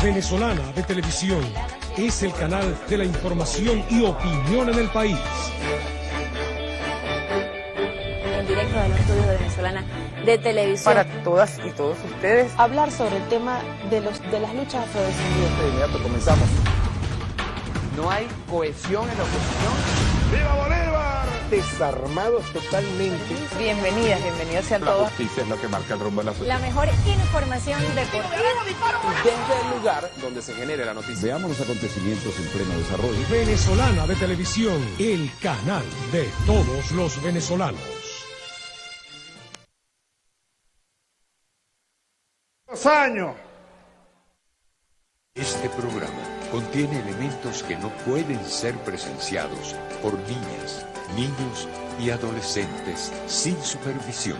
Venezolana de Televisión es el canal de la información y opinión en el país. En directo de los estudios de Venezolana de Televisión. Para todas y todos ustedes, hablar sobre el tema de las luchas afrodescendientes. De inmediato comenzamos. No hay cohesión en la oposición. ¡Viva Bolívar! Desarmados totalmente. Bienvenidas sean La todos. justicia es lo que marca el rumbo de la sociedad. La mejor información deportiva. Desde el lugar donde se genere la noticia. Veamos los acontecimientos en pleno desarrollo. Venezolana de Televisión, el canal de todos los venezolanos. Años. Este programa contiene elementos que no pueden ser presenciados por niñas, niños y adolescentes sin supervisión.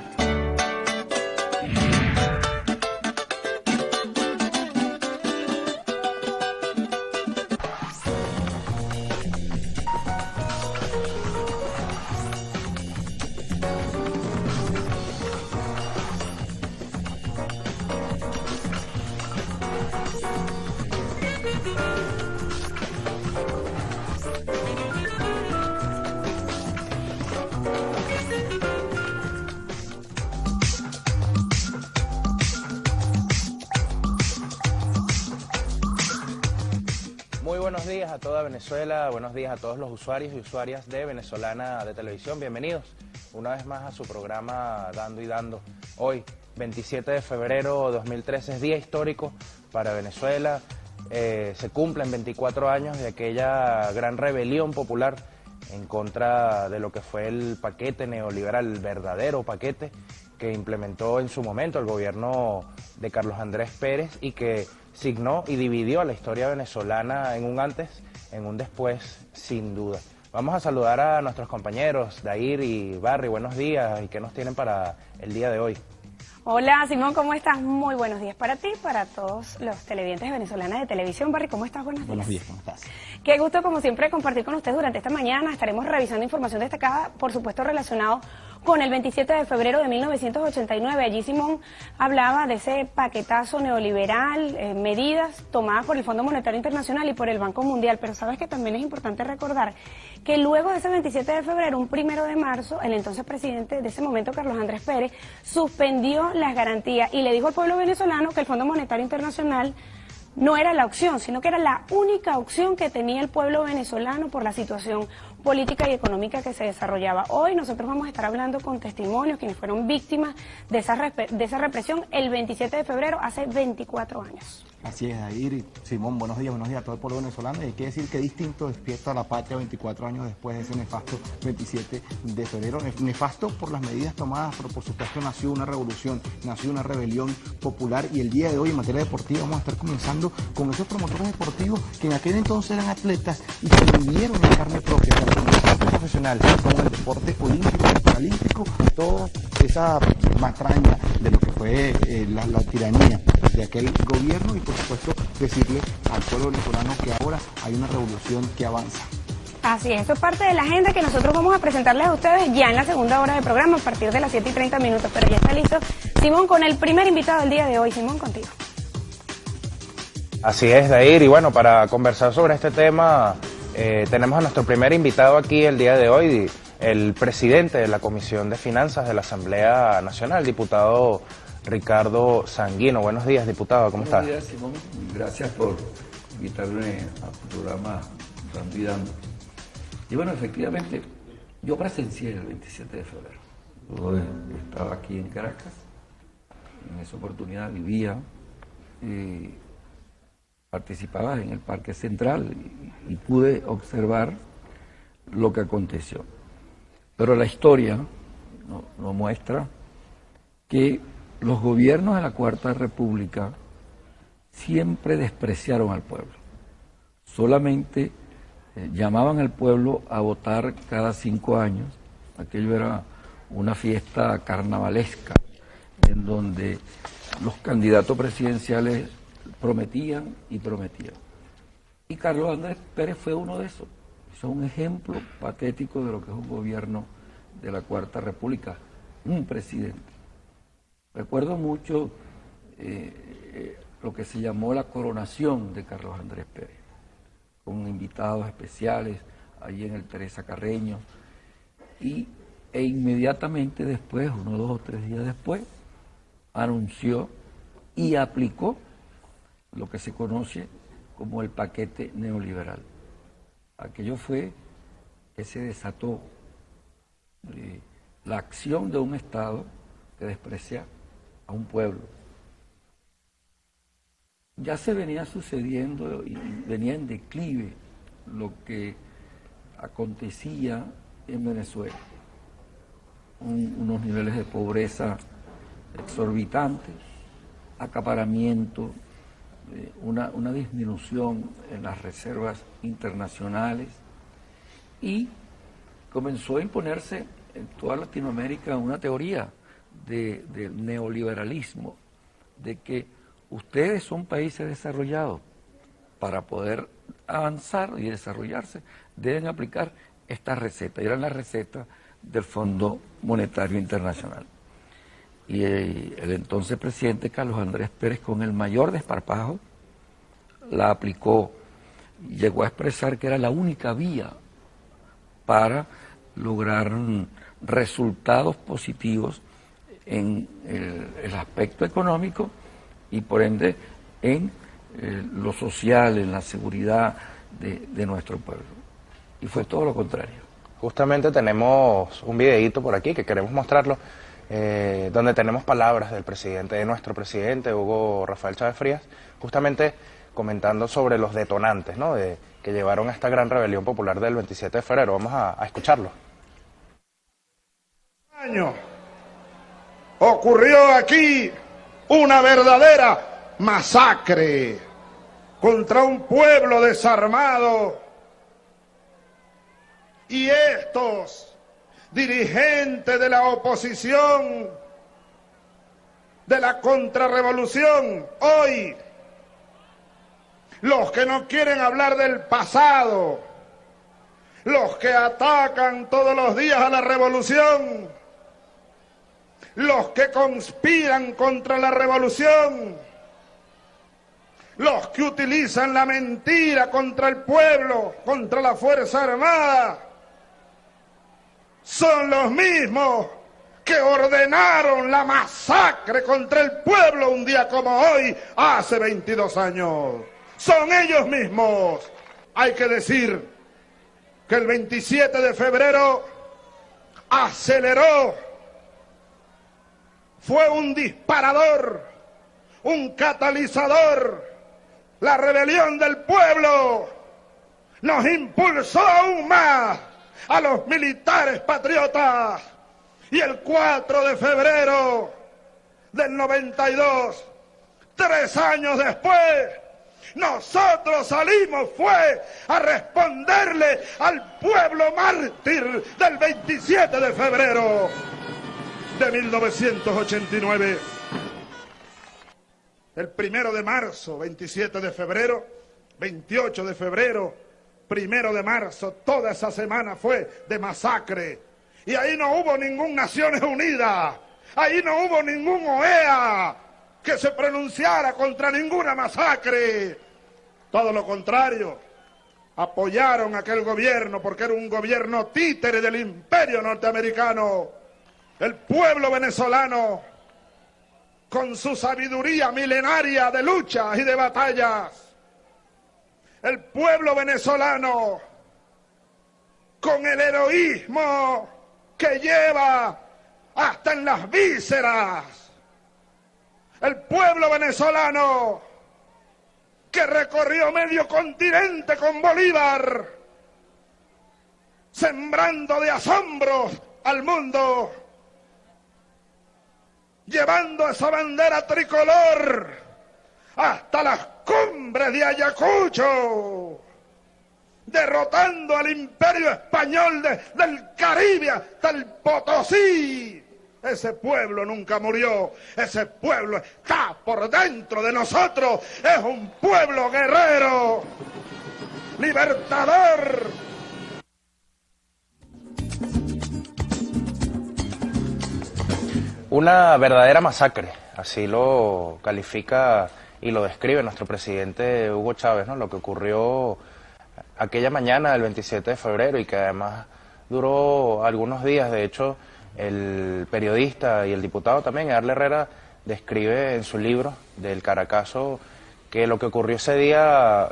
Muy buenos días a toda Venezuela, buenos días a todos los usuarios y usuarias de Venezolana de Televisión. Bienvenidos una vez más a su programa Dando y Dando. Hoy, 27 de febrero de 2013, es día histórico para Venezuela. Se cumplen 24 años de aquella gran rebelión popular en contra de lo que fue el paquete neoliberal, el verdadero paquete que implementó en su momento el gobierno de Carlos Andrés Pérez y que signó y dividió a la historia venezolana en un antes, en un después, sin duda. Vamos a saludar a nuestros compañeros, Dair y Barry. Buenos días, ¿y qué nos tienen para el día de hoy? Hola, Simón, ¿cómo estás? Muy buenos días para ti, para todos los televidentes venezolanas de Televisión. Barry, ¿cómo estás? Buenos días. Buenos días, ¿cómo estás? Qué gusto, como siempre, compartir con ustedes durante esta mañana. Estaremos revisando información destacada, por supuesto, relacionado con el 27 de febrero de 1989. Allí Simón hablaba de ese paquetazo neoliberal, medidas tomadas por el Fondo Monetario Internacional y por el Banco Mundial. Pero sabes que también es importante recordar que luego de ese 27 de febrero, un 1 de marzo, el entonces presidente de ese momento, Carlos Andrés Pérez, suspendió las garantías y le dijo al pueblo venezolano que el Fondo Monetario Internacional no era la opción, sino que era la única opción que tenía el pueblo venezolano por la situación política y económica que se desarrollaba. Hoy nosotros vamos a estar hablando con testimonios, quienes fueron víctimas de esa represión el 27 de febrero, hace 24 años. Así es, Dair. Simón, buenos días a todo el pueblo venezolano. Y hay que decir que distinto despierta la patria 24 años después de ese nefasto 27 de febrero. Nefasto por las medidas tomadas, pero por supuesto nació una revolución, nació una rebelión popular. Y el día de hoy, en materia deportiva, vamos a estar comenzando con esos promotores deportivos que en aquel entonces eran atletas y que vivieron en carne propia, tanto en el deporte profesional como en el deporte olímpico y paralímpico, toda esa matraña de lo que fue la tiranía de aquel gobierno y por supuesto decirle al pueblo venezolano que ahora hay una revolución que avanza. Así es, eso es parte de la agenda que nosotros vamos a presentarles a ustedes ya en la segunda hora del programa a partir de las 7:30, pero ya está listo Simón con el primer invitado del día de hoy. Simón, contigo. Así es, Dair, y bueno, para conversar sobre este tema tenemos a nuestro primer invitado aquí el día de hoy, el presidente de la Comisión de Finanzas de la Asamblea Nacional, diputado Ricardo Sanguino. Buenos días, diputado, ¿cómo estás? Buenos días, Simón. Gracias por invitarme a tu programa Dando y Dando. Y bueno, efectivamente, yo presencié el 27 de febrero. Yo estaba aquí en Caracas, en esa oportunidad vivía, participaba en el Parque Central y pude observar lo que aconteció. Pero la historia nos muestra que los gobiernos de la Cuarta República siempre despreciaron al pueblo. Solamente llamaban al pueblo a votar cada 5 años. Aquello era una fiesta carnavalesca en donde los candidatos presidenciales prometían y prometían. Y Carlos Andrés Pérez fue uno de esos. Es un ejemplo patético de lo que es un gobierno de la Cuarta República, un presidente. Recuerdo mucho lo que se llamó la coronación de Carlos Andrés Pérez, con invitados especiales allí en el Teresa Carreño, e inmediatamente después, 1, 2 o 3 días después, anunció y aplicó lo que se conoce como el paquete neoliberal. Aquello fue que se desató la acción de un Estado que desprecia a un pueblo. Ya se venía sucediendo y venía en declive lo que acontecía en Venezuela. Unos niveles de pobreza exorbitantes, acaparamiento, una disminución en las reservas internacionales, y comenzó a imponerse en toda Latinoamérica una teoría del neoliberalismo, de que ustedes son países desarrollados, para poder avanzar y desarrollarse deben aplicar esta receta, y era la receta del Fondo Monetario Internacional. Y el entonces presidente Carlos Andrés Pérez, con el mayor desparpajo, la aplicó, y llegó a expresar que era la única vía para lograr resultados positivos en el aspecto económico y por ende en lo social, en la seguridad de nuestro pueblo. Y fue todo lo contrario. Justamente tenemos un videíto por aquí que queremos mostrarlo, donde tenemos palabras del presidente, de nuestro presidente, Hugo Rafael Chávez Frías, justamente comentando sobre los detonantes, ¿no?, que llevaron a esta gran rebelión popular del 27 de febrero. Vamos a escucharlo. Ocurrió aquí una verdadera masacre contra un pueblo desarmado, y estos dirigentes de la oposición, de la contrarrevolución, hoy, los que no quieren hablar del pasado, los que atacan todos los días a la revolución, los que conspiran contra la revolución, los que utilizan la mentira contra el pueblo, contra la Fuerza Armada, son los mismos que ordenaron la masacre contra el pueblo un día como hoy, hace 22 años. Son ellos mismos. Hay que decir que el 27 de febrero aceleró, fue un disparador, un catalizador. La rebelión del pueblo nos impulsó aún más a los militares patriotas, y el 4 de febrero del 92, 3 años después, nosotros salimos fue a responderle al pueblo mártir del 27 de febrero de 1989. El 1 de marzo, 27 de febrero, 28 de febrero, 1 de marzo, toda esa semana fue de masacre. Y ahí no hubo ningún Naciones Unidas, ahí no hubo ningún OEA que se pronunciara contra ninguna masacre. Todo lo contrario, apoyaron a aquel gobierno porque era un gobierno títere del imperio norteamericano. El pueblo venezolano, con su sabiduría milenaria de luchas y de batallas, el pueblo venezolano, con el heroísmo que lleva hasta en las vísceras, el pueblo venezolano que recorrió medio continente con Bolívar, sembrando de asombros al mundo, llevando esa bandera tricolor hasta las cumbres de Ayacucho, derrotando al imperio español del Caribe hasta el Potosí. Ese pueblo nunca murió, ese pueblo está por dentro de nosotros, es un pueblo guerrero, libertador. Una verdadera masacre, así lo califica y lo describe nuestro presidente Hugo Chávez, ¿no? Lo que ocurrió aquella mañana del 27 de febrero y que además duró algunos días. De hecho, el periodista y el diputado también, Edgar Herrera, describe en su libro del Caracazo que lo que ocurrió ese día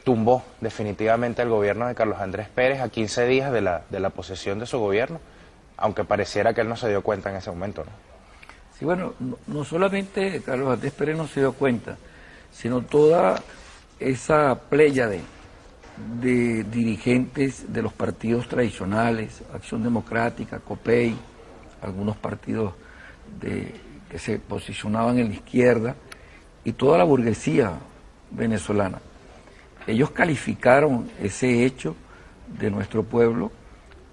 tumbó definitivamente el gobierno de Carlos Andrés Pérez a 15 días de la posesión de su gobierno, aunque pareciera que él no se dio cuenta en ese momento, ¿no? Sí, bueno, no solamente Carlos Andrés Pérez no se dio cuenta, sino toda esa pléyade de dirigentes de los partidos tradicionales, Acción Democrática, COPEI, algunos partidos que se posicionaban en la izquierda, y toda la burguesía venezolana. Ellos calificaron ese hecho de nuestro pueblo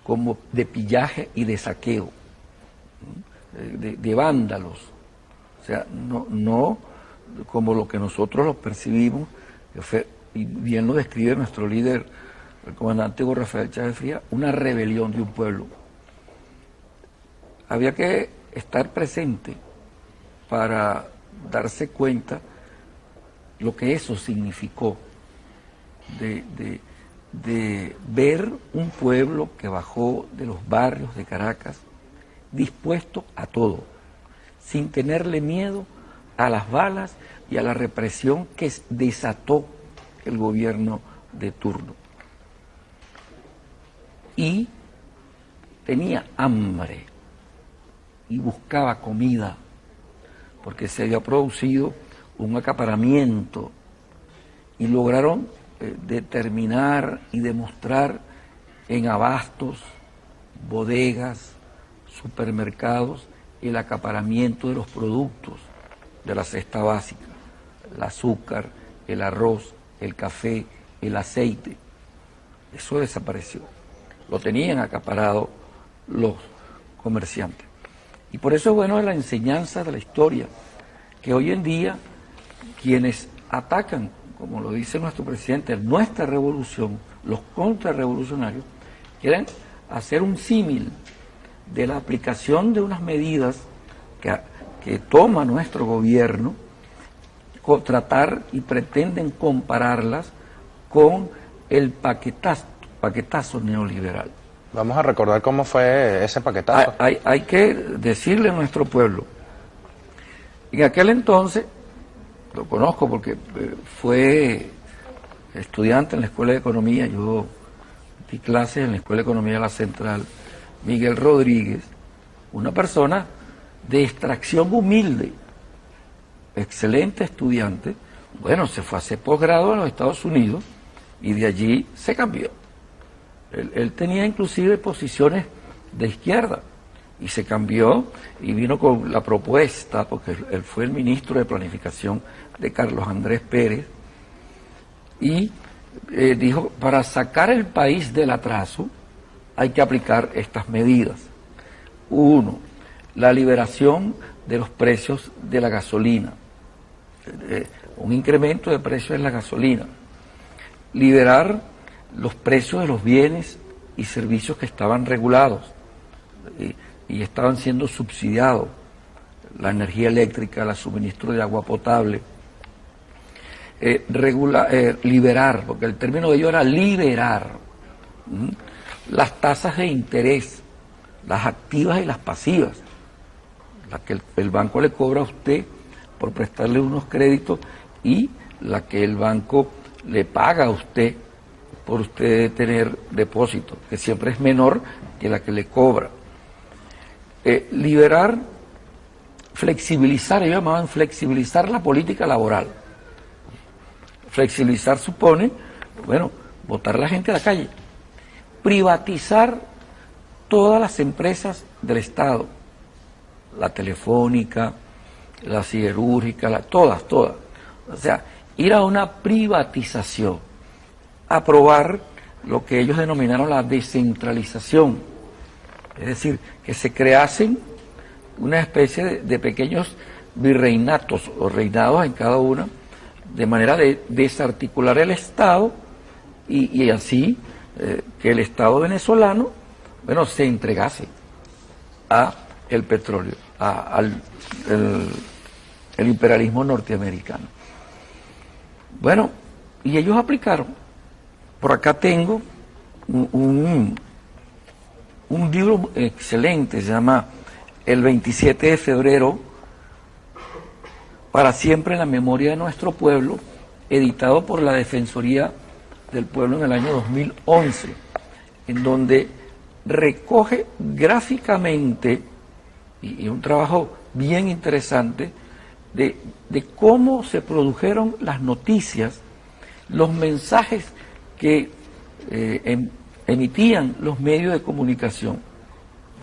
como de pillaje y de saqueo, de vándalos, o sea, no como lo que nosotros lo percibimos, y bien lo describe nuestro líder, el comandante Hugo Rafael Chávez Frías, una rebelión de un pueblo. Había que estar presente para darse cuenta lo que eso significó, de ver un pueblo que bajó de los barrios de Caracas dispuesto a todo, sin tenerle miedo a las balas y a la represión que desató el gobierno de turno. Y tenía hambre y buscaba comida, porque se había producido un acaparamiento y lograron determinar y demostrar en abastos, bodegas, supermercados, el acaparamiento de los productos de la cesta básica, el azúcar, el arroz, el café, el aceite. Eso desapareció. Lo tenían acaparado los comerciantes. Y por eso es bueno la enseñanza de la historia, que hoy en día quienes atacan, como lo dice nuestro presidente, nuestra revolución, los contrarrevolucionarios, quieren hacer un símil de la aplicación de unas medidas que toma nuestro gobierno, tratar y pretenden compararlas con el paquetazo neoliberal. Vamos a recordar cómo fue ese paquetazo. Hay que decirle a nuestro pueblo, en aquel entonces, lo conozco porque fue estudiante en la Escuela de Economía, yo di clases en la Escuela de Economía de la Central, Miguel Rodríguez, una persona de extracción humilde, excelente estudiante, bueno, se fue a hacer posgrado en los Estados Unidos y de allí se cambió. Él tenía inclusive posiciones de izquierda y se cambió y vino con la propuesta, porque él fue el ministro de Planificación de Carlos Andrés Pérez, y dijo, para sacar el país del atraso hay que aplicar estas medidas. Uno, la liberación de los precios de la gasolina, un incremento de precios en la gasolina, liberar los precios de los bienes y servicios que estaban regulados y estaban siendo subsidiados, la energía eléctrica, el suministro de agua potable, liberar, porque el término de ello era liberar, las tasas de interés, las activas y las pasivas, la que el banco le cobra a usted por prestarle unos créditos y la que el banco le paga a usted por usted tener depósito, que siempre es menor que la que le cobra. Liberar, flexibilizar, ellos llamaban flexibilizar la política laboral. Flexibilizar supone, bueno, botar a la gente a la calle, privatizar todas las empresas del Estado, la telefónica, la siderúrgica, todas. O sea, ir a una privatización, aprobar lo que ellos denominaron la descentralización, es decir, que se creasen una especie de pequeños virreinatos o reinados en cada una, de manera de desarticular el Estado y así que el Estado venezolano, bueno, se entregase a el petróleo, el imperialismo norteamericano. Bueno, y ellos aplicaron. Por acá tengo un libro excelente, se llama El 27 de febrero, para siempre en la memoria de nuestro pueblo, editado por la Defensoría del Pueblo en el año 2011, en donde recoge gráficamente, y un trabajo bien interesante, de cómo se produjeron las noticias, los mensajes que emitían los medios de comunicación.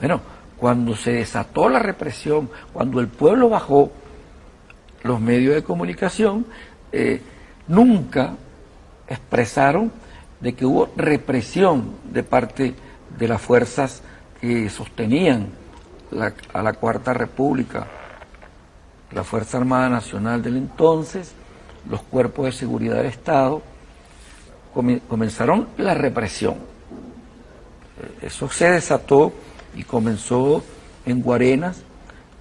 Bueno, cuando se desató la represión, cuando el pueblo bajó, los medios de comunicación nunca expresaron de que hubo represión de parte de las fuerzas que sostenían a la Cuarta República, la Fuerza Armada Nacional del entonces, los cuerpos de seguridad del Estado. Comenzaron la represión. Eso se desató y comenzó en Guarenas,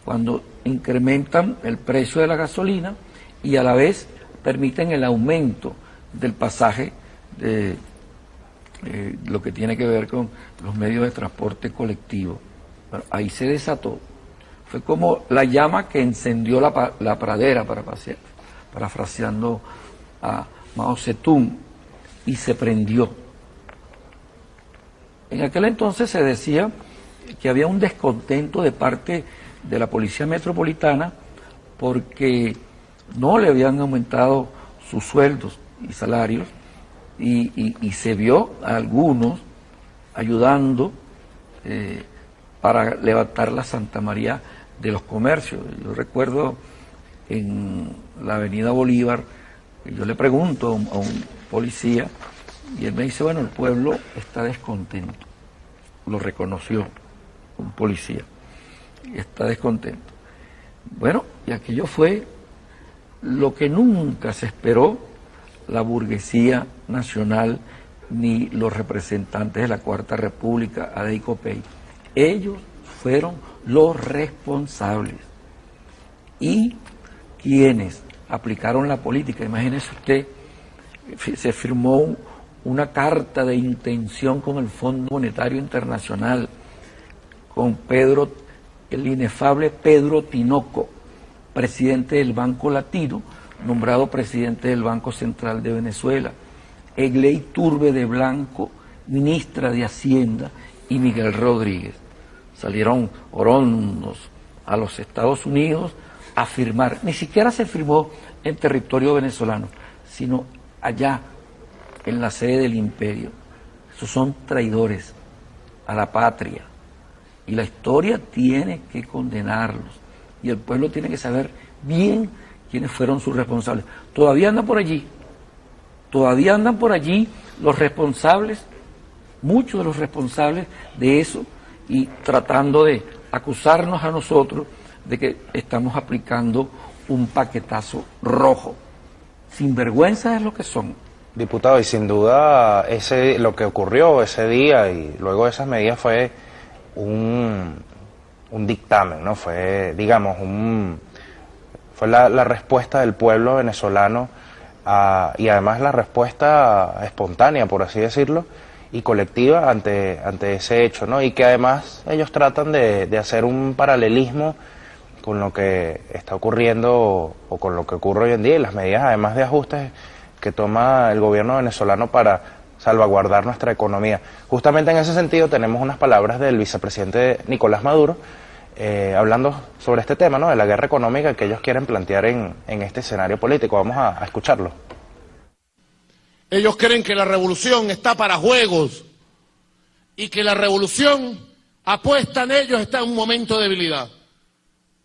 cuando incrementan el precio de la gasolina y a la vez permiten el aumento del pasaje de lo que tiene que ver con los medios de transporte colectivo. Bueno, ahí se desató. Fue como la llama que encendió la pradera, parafraseando a Mao Zedong, y se prendió. En aquel entonces se decía que había un descontento de parte de la Policía Metropolitana porque no le habían aumentado sus sueldos y salarios, y se vio a algunos ayudando para levantar la Santa María de los comercios. Yo recuerdo en la avenida Bolívar, yo le pregunto a un policía y él me dice, bueno, el pueblo está descontento. Lo reconoció un policía, y está descontento. Bueno, y aquello fue lo que nunca se esperó la burguesía nacional ni los representantes de la Cuarta República, Adey Copey. Ellos fueron los responsables y quienes aplicaron la política. Imagínese usted, se firmó una carta de intención con el Fondo Monetario Internacional, con el inefable Pedro Tinoco, presidente del Banco Latino, nombrado presidente del Banco Central de Venezuela, Egley Turbe de Blanco, ministra de Hacienda, y Miguel Rodríguez. Salieron orondos a los Estados Unidos a firmar. Ni siquiera se firmó en territorio venezolano, sino allá, en la sede del imperio. Esos son traidores a la patria. Y la historia tiene que condenarlos. Y el pueblo tiene que saber bien quiénes fueron sus responsables. Todavía andan por allí los responsables, muchos de los responsables de eso, y tratando de acusarnos a nosotros de que estamos aplicando un paquetazo rojo. Sinvergüenza es lo que son. Diputado, y sin duda lo que ocurrió ese día y luego de esas medidas fue un dictamen, ¿no? Fue, digamos, fue la respuesta del pueblo venezolano y además la respuesta espontánea, por así decirlo, y colectiva ante ese hecho, ¿no? Y que además ellos tratan de hacer un paralelismo con lo que está ocurriendo o con lo que ocurre hoy en día y las medidas además de ajustes que toma el gobierno venezolano para salvaguardar nuestra economía. Justamente en ese sentido tenemos unas palabras del vicepresidente Nicolás Maduro hablando sobre este tema, ¿no? De la guerra económica que ellos quieren plantear en este escenario político. Vamos a escucharlo. Ellos creen que la revolución está para juegos y que la revolución, apuestan ellos, está en un momento de debilidad.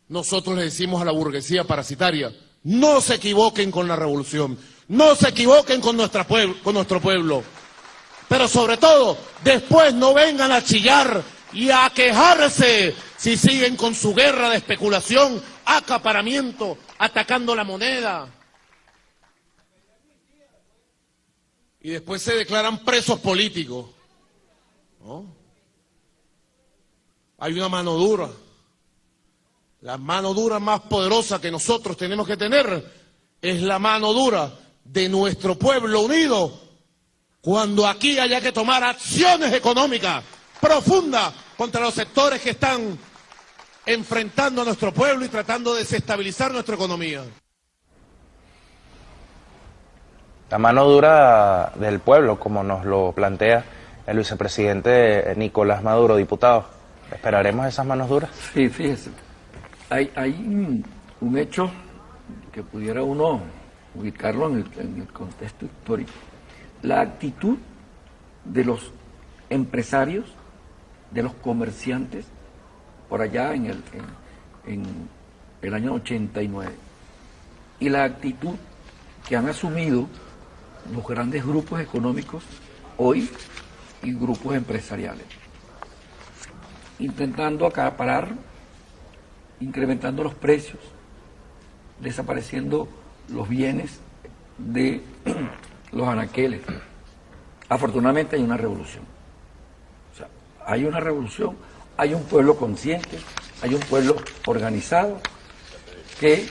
Nosotros le decimos a la burguesía parasitaria, no se equivoquen con la revolución, no se equivoquen con nuestro pueblo, pero sobre todo, después no vengan a chillar y a quejarse si siguen con su guerra de especulación, acaparamiento, atacando la moneda. Y después se declaran presos políticos, ¿no? Hay una mano dura. La mano dura más poderosa que nosotros tenemos que tener es la mano dura de nuestro pueblo unido cuando aquí haya que tomar acciones económicas profundas contra los sectores que están enfrentando a nuestro pueblo y tratando de desestabilizar nuestra economía. La mano dura del pueblo, como nos lo plantea el vicepresidente Nicolás Maduro, diputado. ¿Esperaremos esas manos duras? Sí, fíjese. Hay un hecho que pudiera uno ubicarlo en el contexto histórico. La actitud de los empresarios, de los comerciantes, por allá en el año 89, y la actitud que han asumido los grandes grupos económicos hoy y grupos empresariales, intentando acaparar, incrementando los precios, desapareciendo los bienes de los anaqueles. Afortunadamente hay una revolución. O sea, hay una revolución, hay un pueblo consciente, hay un pueblo organizado que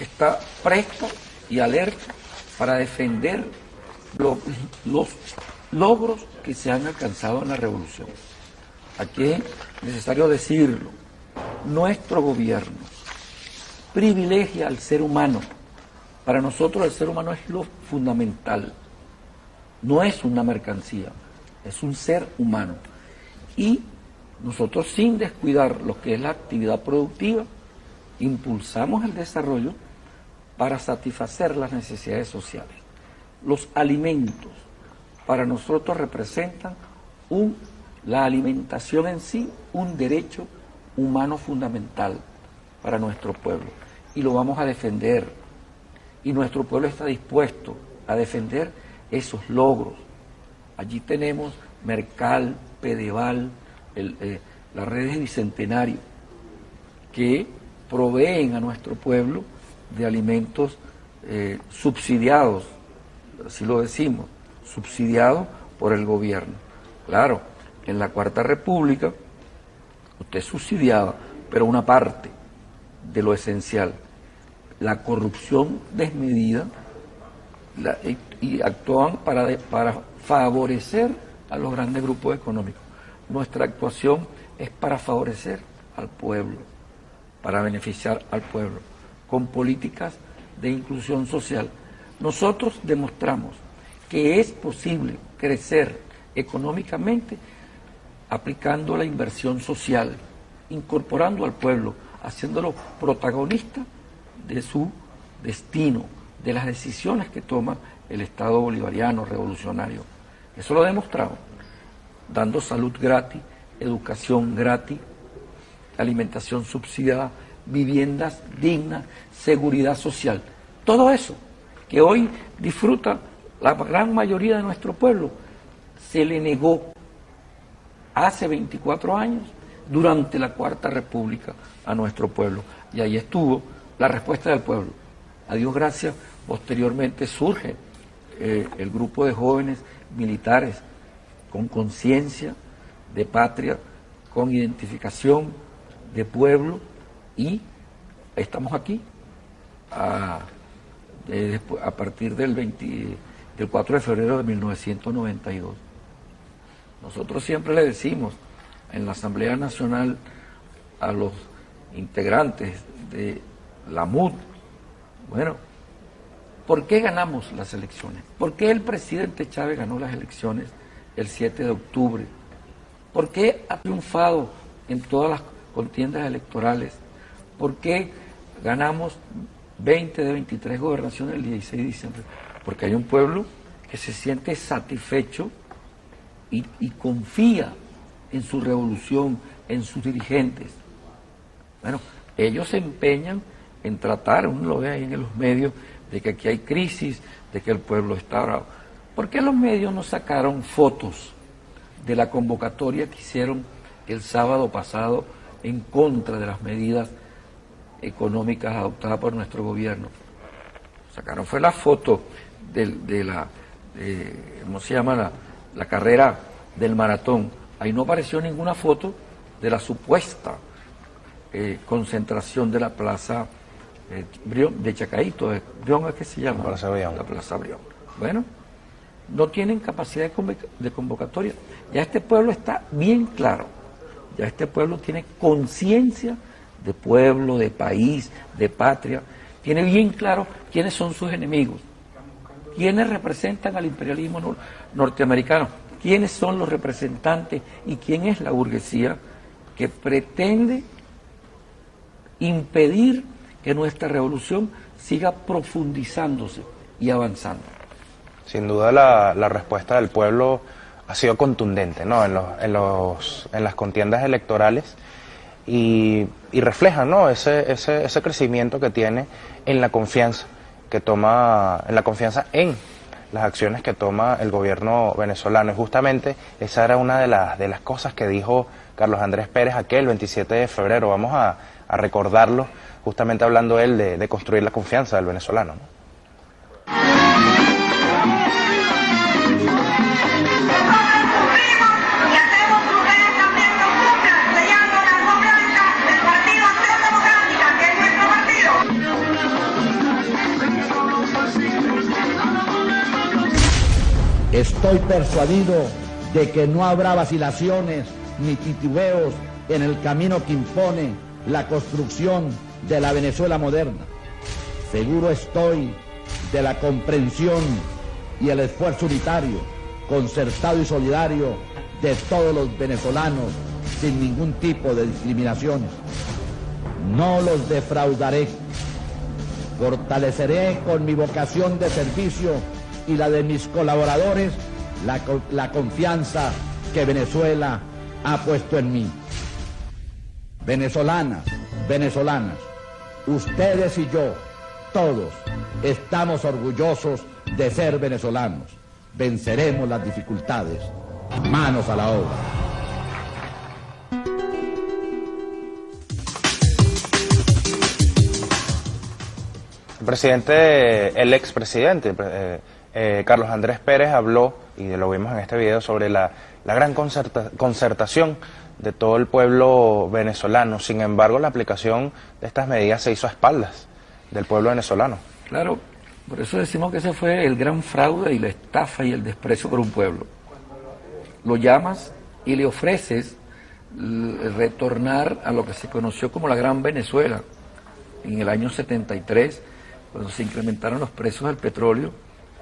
está presto y alerta para defender los logros que se han alcanzado en la revolución. Aquí es necesario decirlo. Nuestro gobierno privilegia al ser humano. Para nosotros el ser humano es lo fundamental. No es una mercancía, es un ser humano. Y nosotros, sin descuidar lo que es la actividad productiva, impulsamos el desarrollo para satisfacer las necesidades sociales. Los alimentos para nosotros representan la alimentación en sí, un derecho humano fundamental para nuestro pueblo. Y lo vamos a defender. Y nuestro pueblo está dispuesto a defender esos logros. Allí tenemos Mercal, Pedeval, las redes Bicentenario, que proveen a nuestro pueblo de alimentos subsidiados, así lo decimos, subsidiados por el gobierno. Claro, en la Cuarta República usted subsidiaba, pero una parte de lo esencial. La corrupción desmedida y actuaban para favorecer a los grandes grupos económicos. Nuestra actuación es para favorecer al pueblo, para beneficiar al pueblo, con políticas de inclusión social. Nosotros demostramos que es posible crecer económicamente aplicando la inversión social, incorporando al pueblo, haciéndolo protagonista de su destino, de las decisiones que toma el Estado bolivariano revolucionario. Eso lo demostramos, dando salud gratis, educación gratis, alimentación subsidiada, viviendas dignas, seguridad social. Todo eso que hoy disfruta la gran mayoría de nuestro pueblo, se le negó hace 24 años, durante la Cuarta República, a nuestro pueblo. Y ahí estuvo la respuesta del pueblo. A Dios gracias, posteriormente surge el grupo de jóvenes militares con conciencia de patria, con identificación de pueblo, y estamos aquí a partir del 4 de febrero de 1992. Nosotros siempre le decimos en la Asamblea Nacional a los integrantes de la MUD, bueno, ¿por qué ganamos las elecciones? ¿Por qué el presidente Chávez ganó las elecciones el 7 de octubre? ¿Por qué ha triunfado en todas las contiendas electorales? ¿Por qué ganamos 20 de 23 gobernaciones el 16 de diciembre? Porque hay un pueblo que se siente satisfecho y confía en su revolución, en sus dirigentes. Bueno, ellos se empeñan en tratar, uno lo ve ahí en los medios, de que aquí hay crisis, de que el pueblo está bravo. ¿Por qué los medios no sacaron fotos de la convocatoria que hicieron el sábado pasado en contra de las medidas económicas adoptadas por nuestro gobierno? Sacaron fue la foto ¿cómo se llama? La carrera del maratón. Ahí no apareció ninguna foto de la supuesta concentración de la Plaza Brión, de Chacaíto, Brión es que se llama. Plaza Brión. La Plaza Brión. Bueno, no tienen capacidad de convocatoria. Ya este pueblo está bien claro, ya este pueblo tiene conciencia de pueblo, de país, de patria, tiene bien claro quiénes son sus enemigos, quiénes representan al imperialismo norteamericano, quiénes son los representantes y quién es la burguesía que pretende impedir que nuestra revolución siga profundizándose y avanzando. Sin duda la respuesta del pueblo ha sido contundente, ¿no? en las contiendas electorales y refleja, ¿no? ese crecimiento que tiene en la confianza que toma, en la confianza en las acciones que toma el gobierno venezolano. Y justamente esa era una de las cosas que dijo Carlos Andrés Pérez aquel 27 de febrero. Vamos a recordarlo, justamente hablando él de construir la confianza del venezolano, ¿no? Estoy persuadido de que no habrá vacilaciones ni titubeos en el camino que impone la construcción de la Venezuela moderna. Seguro estoy de la comprensión y el esfuerzo unitario, concertado y solidario de todos los venezolanos sin ningún tipo de discriminaciones. No los defraudaré. Fortaleceré con mi vocación de servicio y la de mis colaboradores la confianza que Venezuela ha puesto en mí. Venezolanas, venezolanas, ustedes y yo, todos, estamos orgullosos de ser venezolanos. Venceremos las dificultades. Manos a la obra. El expresidente Carlos Andrés Pérez habló, y lo vimos en este video, sobre la gran concertación de todo el pueblo venezolano. Sin embargo, la aplicación de estas medidas se hizo a espaldas del pueblo venezolano. Claro, por eso decimos que ese fue el gran fraude y la estafa y el desprecio por un pueblo. Lo llamas y le ofreces retornar a lo que se conoció como la Gran Venezuela en el año 73, cuando se incrementaron los precios del petróleo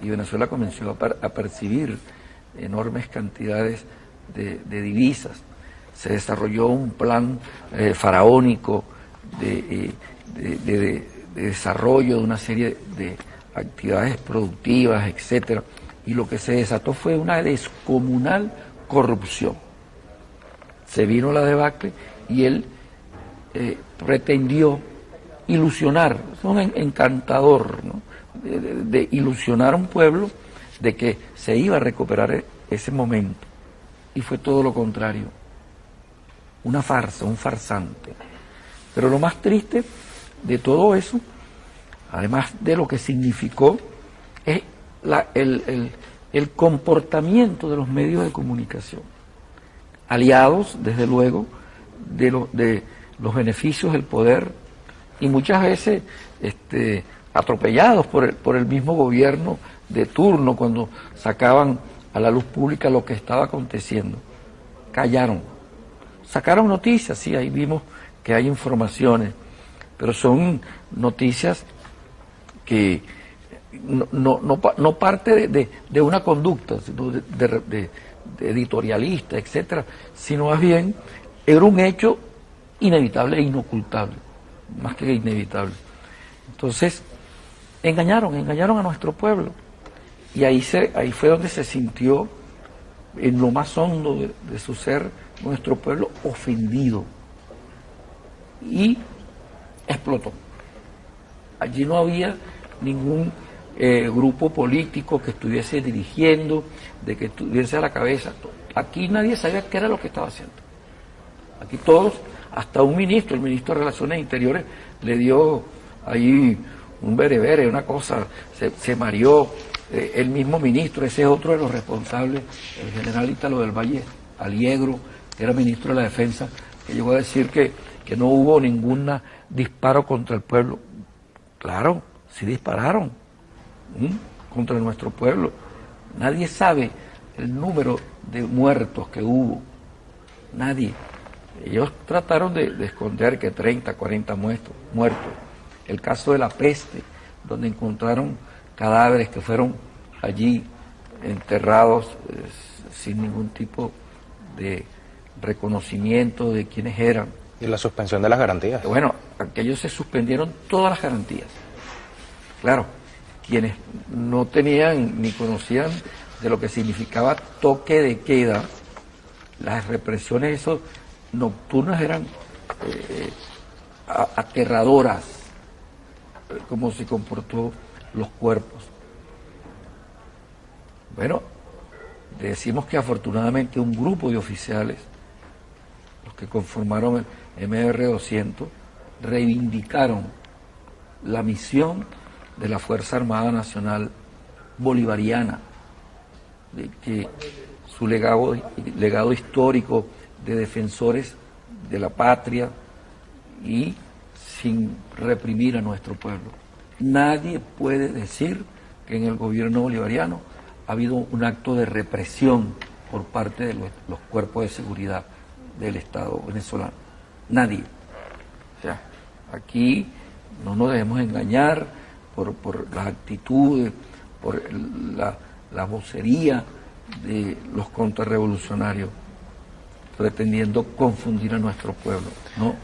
y Venezuela comenzó a percibir enormes cantidades de divisas. Se desarrolló un plan faraónico de desarrollo de una serie de actividades productivas, etcétera, y lo que se desató fue una descomunal corrupción. Se vino la debacle y él pretendió ilusionar, es un encantador, ¿no? de ilusionar a un pueblo de que se iba a recuperar ese momento, y fue todo lo contrario, una farsa, un farsante. Pero lo más triste de todo eso, además de lo que significó, es el comportamiento de los medios de comunicación, aliados, desde luego, de los beneficios del poder, y muchas veces atropellados por el mismo gobierno de turno cuando sacaban a la luz pública lo que estaba aconteciendo. Callaron. Sacaron noticias, sí, ahí vimos que hay informaciones, pero son noticias que no parte de una conducta, sino de editorialista, etcétera, sino más bien era un hecho inevitable e inocultable, más que inevitable. Entonces, engañaron a nuestro pueblo, y ahí fue donde se sintió, en lo más hondo de su ser, nuestro pueblo ofendido, y explotó. Allí no había ningún grupo político que estuviese dirigiendo, de que estuviese a la cabeza. Aquí nadie sabía qué era lo que estaba haciendo. Aquí todos, hasta un ministro, el ministro de Relaciones Interiores, le dio ahí un berebere, una cosa, se mareó. El mismo ministro, ese es otro de los responsables, el general Ítalo del Valle Aliegro, que era ministro de la Defensa, que llegó a decir que que no hubo ningún disparo contra el pueblo. Claro, sí dispararon contra nuestro pueblo. Nadie sabe el número de muertos que hubo. Nadie. Ellos trataron de esconder que 30, 40 muertos. El caso de la peste, donde encontraron cadáveres que fueron allí enterrados sin ningún tipo de reconocimiento de quiénes eran. Y la suspensión de las garantías. Bueno, aquellos se suspendieron todas las garantías. Claro, quienes no tenían ni conocían de lo que significaba toque de queda, las represiones esos nocturnas eran aterradoras, como se comportó los cuerpos. Bueno, decimos que afortunadamente un grupo de oficiales, los que conformaron el MR-200, reivindicaron la misión de la Fuerza Armada Nacional Bolivariana, de que su legado histórico de defensores de la patria y sin reprimir a nuestro pueblo. Nadie puede decir que en el gobierno bolivariano ha habido un acto de represión por parte de los cuerpos de seguridad del Estado venezolano. Nadie. O sea, aquí no nos debemos engañar por las actitudes, por la vocería de los contrarrevolucionarios, pretendiendo confundir a nuestro pueblo, ¿no?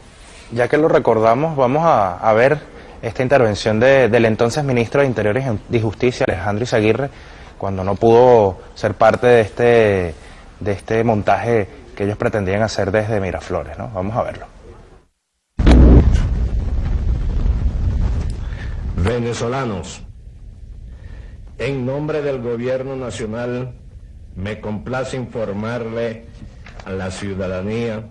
Ya que lo recordamos, vamos a ver esta intervención del entonces ministro de Interior y Justicia, Alejandro Izaguirre, cuando no pudo ser parte de este montaje que ellos pretendían hacer desde Miraflores, ¿no? Vamos a verlo. Venezolanos, en nombre del Gobierno Nacional, me complace informarle a la ciudadanía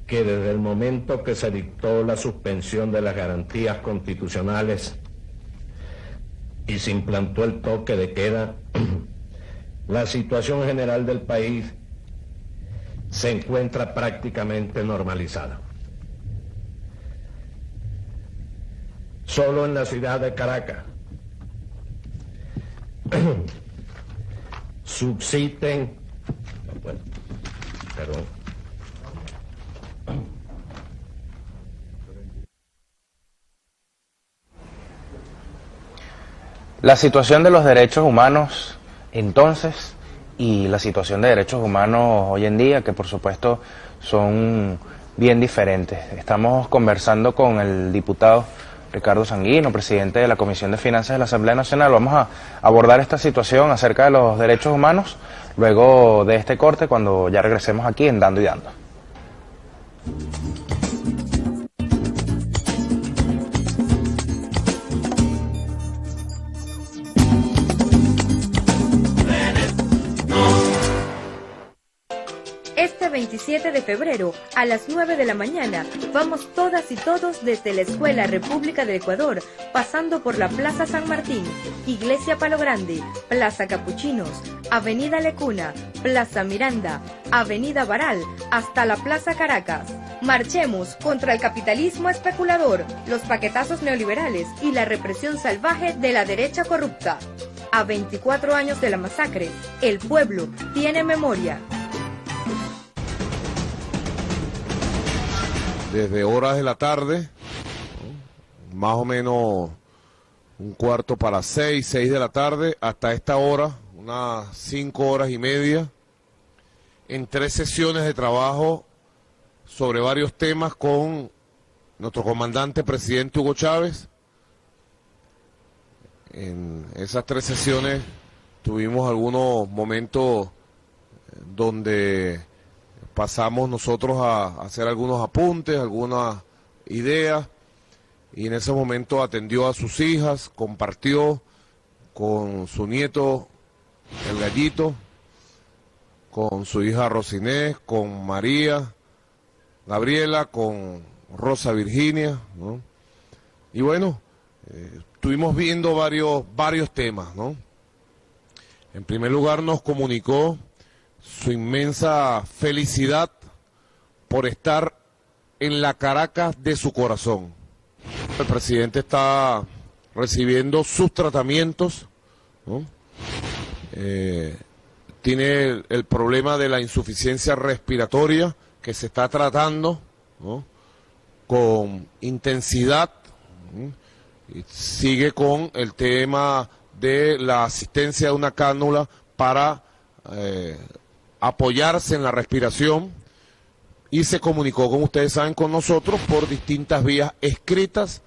que desde el momento que se dictó la suspensión de las garantías constitucionales y se implantó el toque de queda, la situación general del país se encuentra prácticamente normalizada. Solo en la ciudad de Caracas subsisten, La situación de los derechos humanos entonces y la situación de derechos humanos hoy en día, que por supuesto son bien diferentes. Estamos conversando con el diputado Ricardo Sanguino, presidente de la Comisión de Finanzas de la Asamblea Nacional. Vamos a abordar esta situación acerca de los derechos humanos luego de este corte, cuando ya regresemos aquí en Dando y Dando. Este 27 de febrero, a las 9 de la mañana, vamos todas y todos desde la Escuela República de Ecuador, pasando por la Plaza San Martín, Iglesia Palo Grande, Plaza Capuchinos, Avenida Lecuna, Plaza Miranda, Avenida Baral, hasta la Plaza Caracas. Marchemos contra el capitalismo especulador, los paquetazos neoliberales y la represión salvaje de la derecha corrupta. A 24 años de la masacre, el pueblo tiene memoria. Desde horas de la tarde, más o menos 5:45, 6 de la tarde, hasta esta hora, unas 5 horas y media, en 3 sesiones de trabajo sobre varios temas con nuestro comandante presidente Hugo Chávez. En esas 3 sesiones tuvimos algunos momentos donde pasamos nosotros a hacer algunos apuntes, algunas ideas, y en ese momento atendió a sus hijas, compartió con su nieto, el Gallito, con su hija Rosinés, con María Gabriela, con Rosa Virginia, ¿no? Y bueno, estuvimos viendo varios temas, ¿no? En primer lugar nos comunicó su inmensa felicidad por estar en la Caracas de su corazón. El presidente está recibiendo sus tratamientos, ¿no? Tiene el problema de la insuficiencia respiratoria que se está tratando, ¿no?, con intensidad, ¿no? Y sigue con el tema de la asistencia de una cánula para apoyarse en la respiración, y se comunicó, como ustedes saben, con nosotros por distintas vías escritas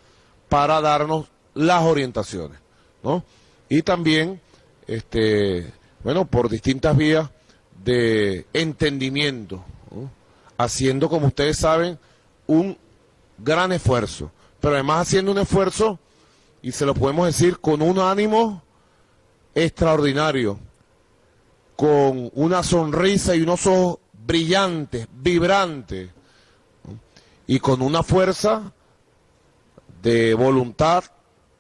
para darnos las orientaciones, ¿no? Y también, bueno, por distintas vías de entendimiento, ¿no?, haciendo, como ustedes saben, un gran esfuerzo, pero además haciendo un esfuerzo, y se lo podemos decir, con un ánimo extraordinario, con una sonrisa y unos ojos brillantes, vibrantes, ¿no?, y con una fuerza de voluntad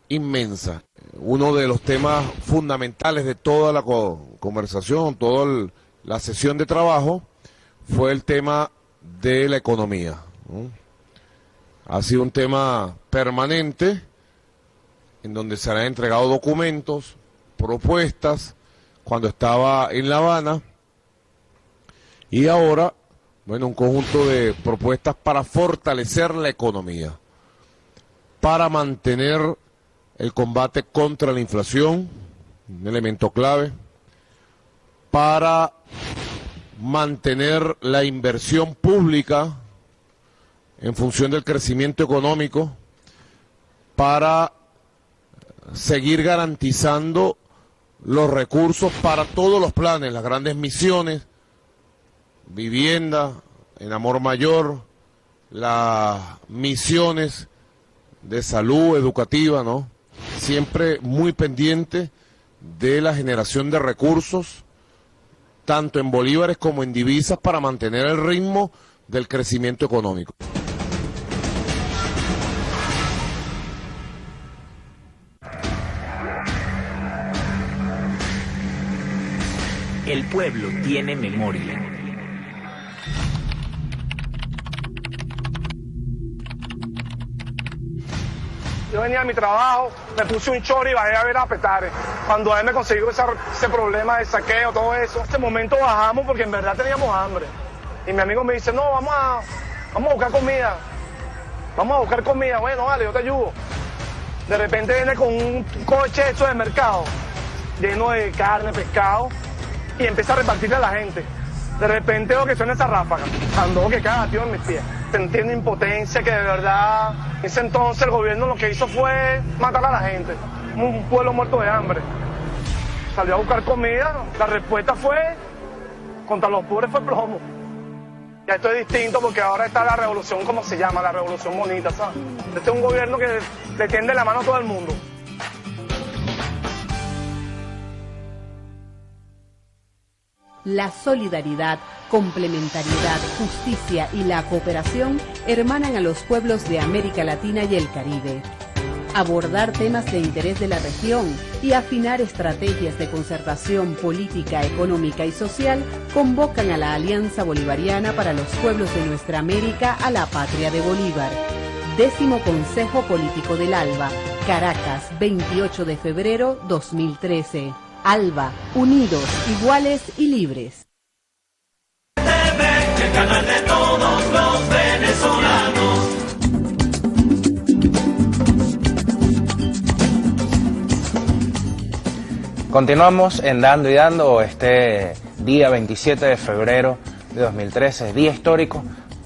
inmensa. Uno de los temas fundamentales de toda la conversación, toda la sesión de trabajo, fue el tema de la economía, ¿no? Ha sido un tema permanente, en donde se han entregado documentos, propuestas, cuando estaba en La Habana, y ahora, bueno, un conjunto de propuestas para fortalecer la economía, para mantener el combate contra la inflación, un elemento clave, para mantener la inversión pública en función del crecimiento económico, para seguir garantizando los recursos para todos los planes, las grandes misiones, vivienda, en amor mayor, las misiones de salud educativa, ¿no? Siempre muy pendiente de la generación de recursos, tanto en bolívares como en divisas, para mantener el ritmo del crecimiento económico. El pueblo tiene memoria. Yo venía a mi trabajo, me puse un chori y bajé a ver a Petare. Cuando él me consiguió ese problema de saqueo, todo eso, en ese momento bajamos porque en verdad teníamos hambre. Y mi amigo me dice, no, vamos a buscar comida. Vamos a buscar comida. Bueno, vale, yo te ayudo. De repente viene con un coche hecho de mercado, lleno de carne, pescado, y empieza a repartirle a la gente. De repente veo que suena esa ráfaga, ando que caga, tío, en mis pies. Entiendo impotencia, que de verdad, en ese entonces el gobierno lo que hizo fue matar a la gente. Un pueblo muerto de hambre. Salió a buscar comida, la respuesta fue, contra los pobres fue plomo. Ya esto es distinto porque ahora está la revolución, como se llama, la revolución bonita, ¿sabes? Este es un gobierno que le tiende la mano a todo el mundo. La solidaridad, complementariedad, justicia y la cooperación hermanan a los pueblos de América Latina y el Caribe. Abordar temas de interés de la región y afinar estrategias de concertación política, económica y social convocan a la Alianza Bolivariana para los Pueblos de Nuestra América a la Patria de Bolívar. 10º Consejo Político del ALBA, Caracas, 28 de febrero 2013. ALBA, unidos, iguales y libres. TV, el canal de todos los venezolanos. Continuamos en Dando y Dando este día 27 de febrero de 2013, día histórico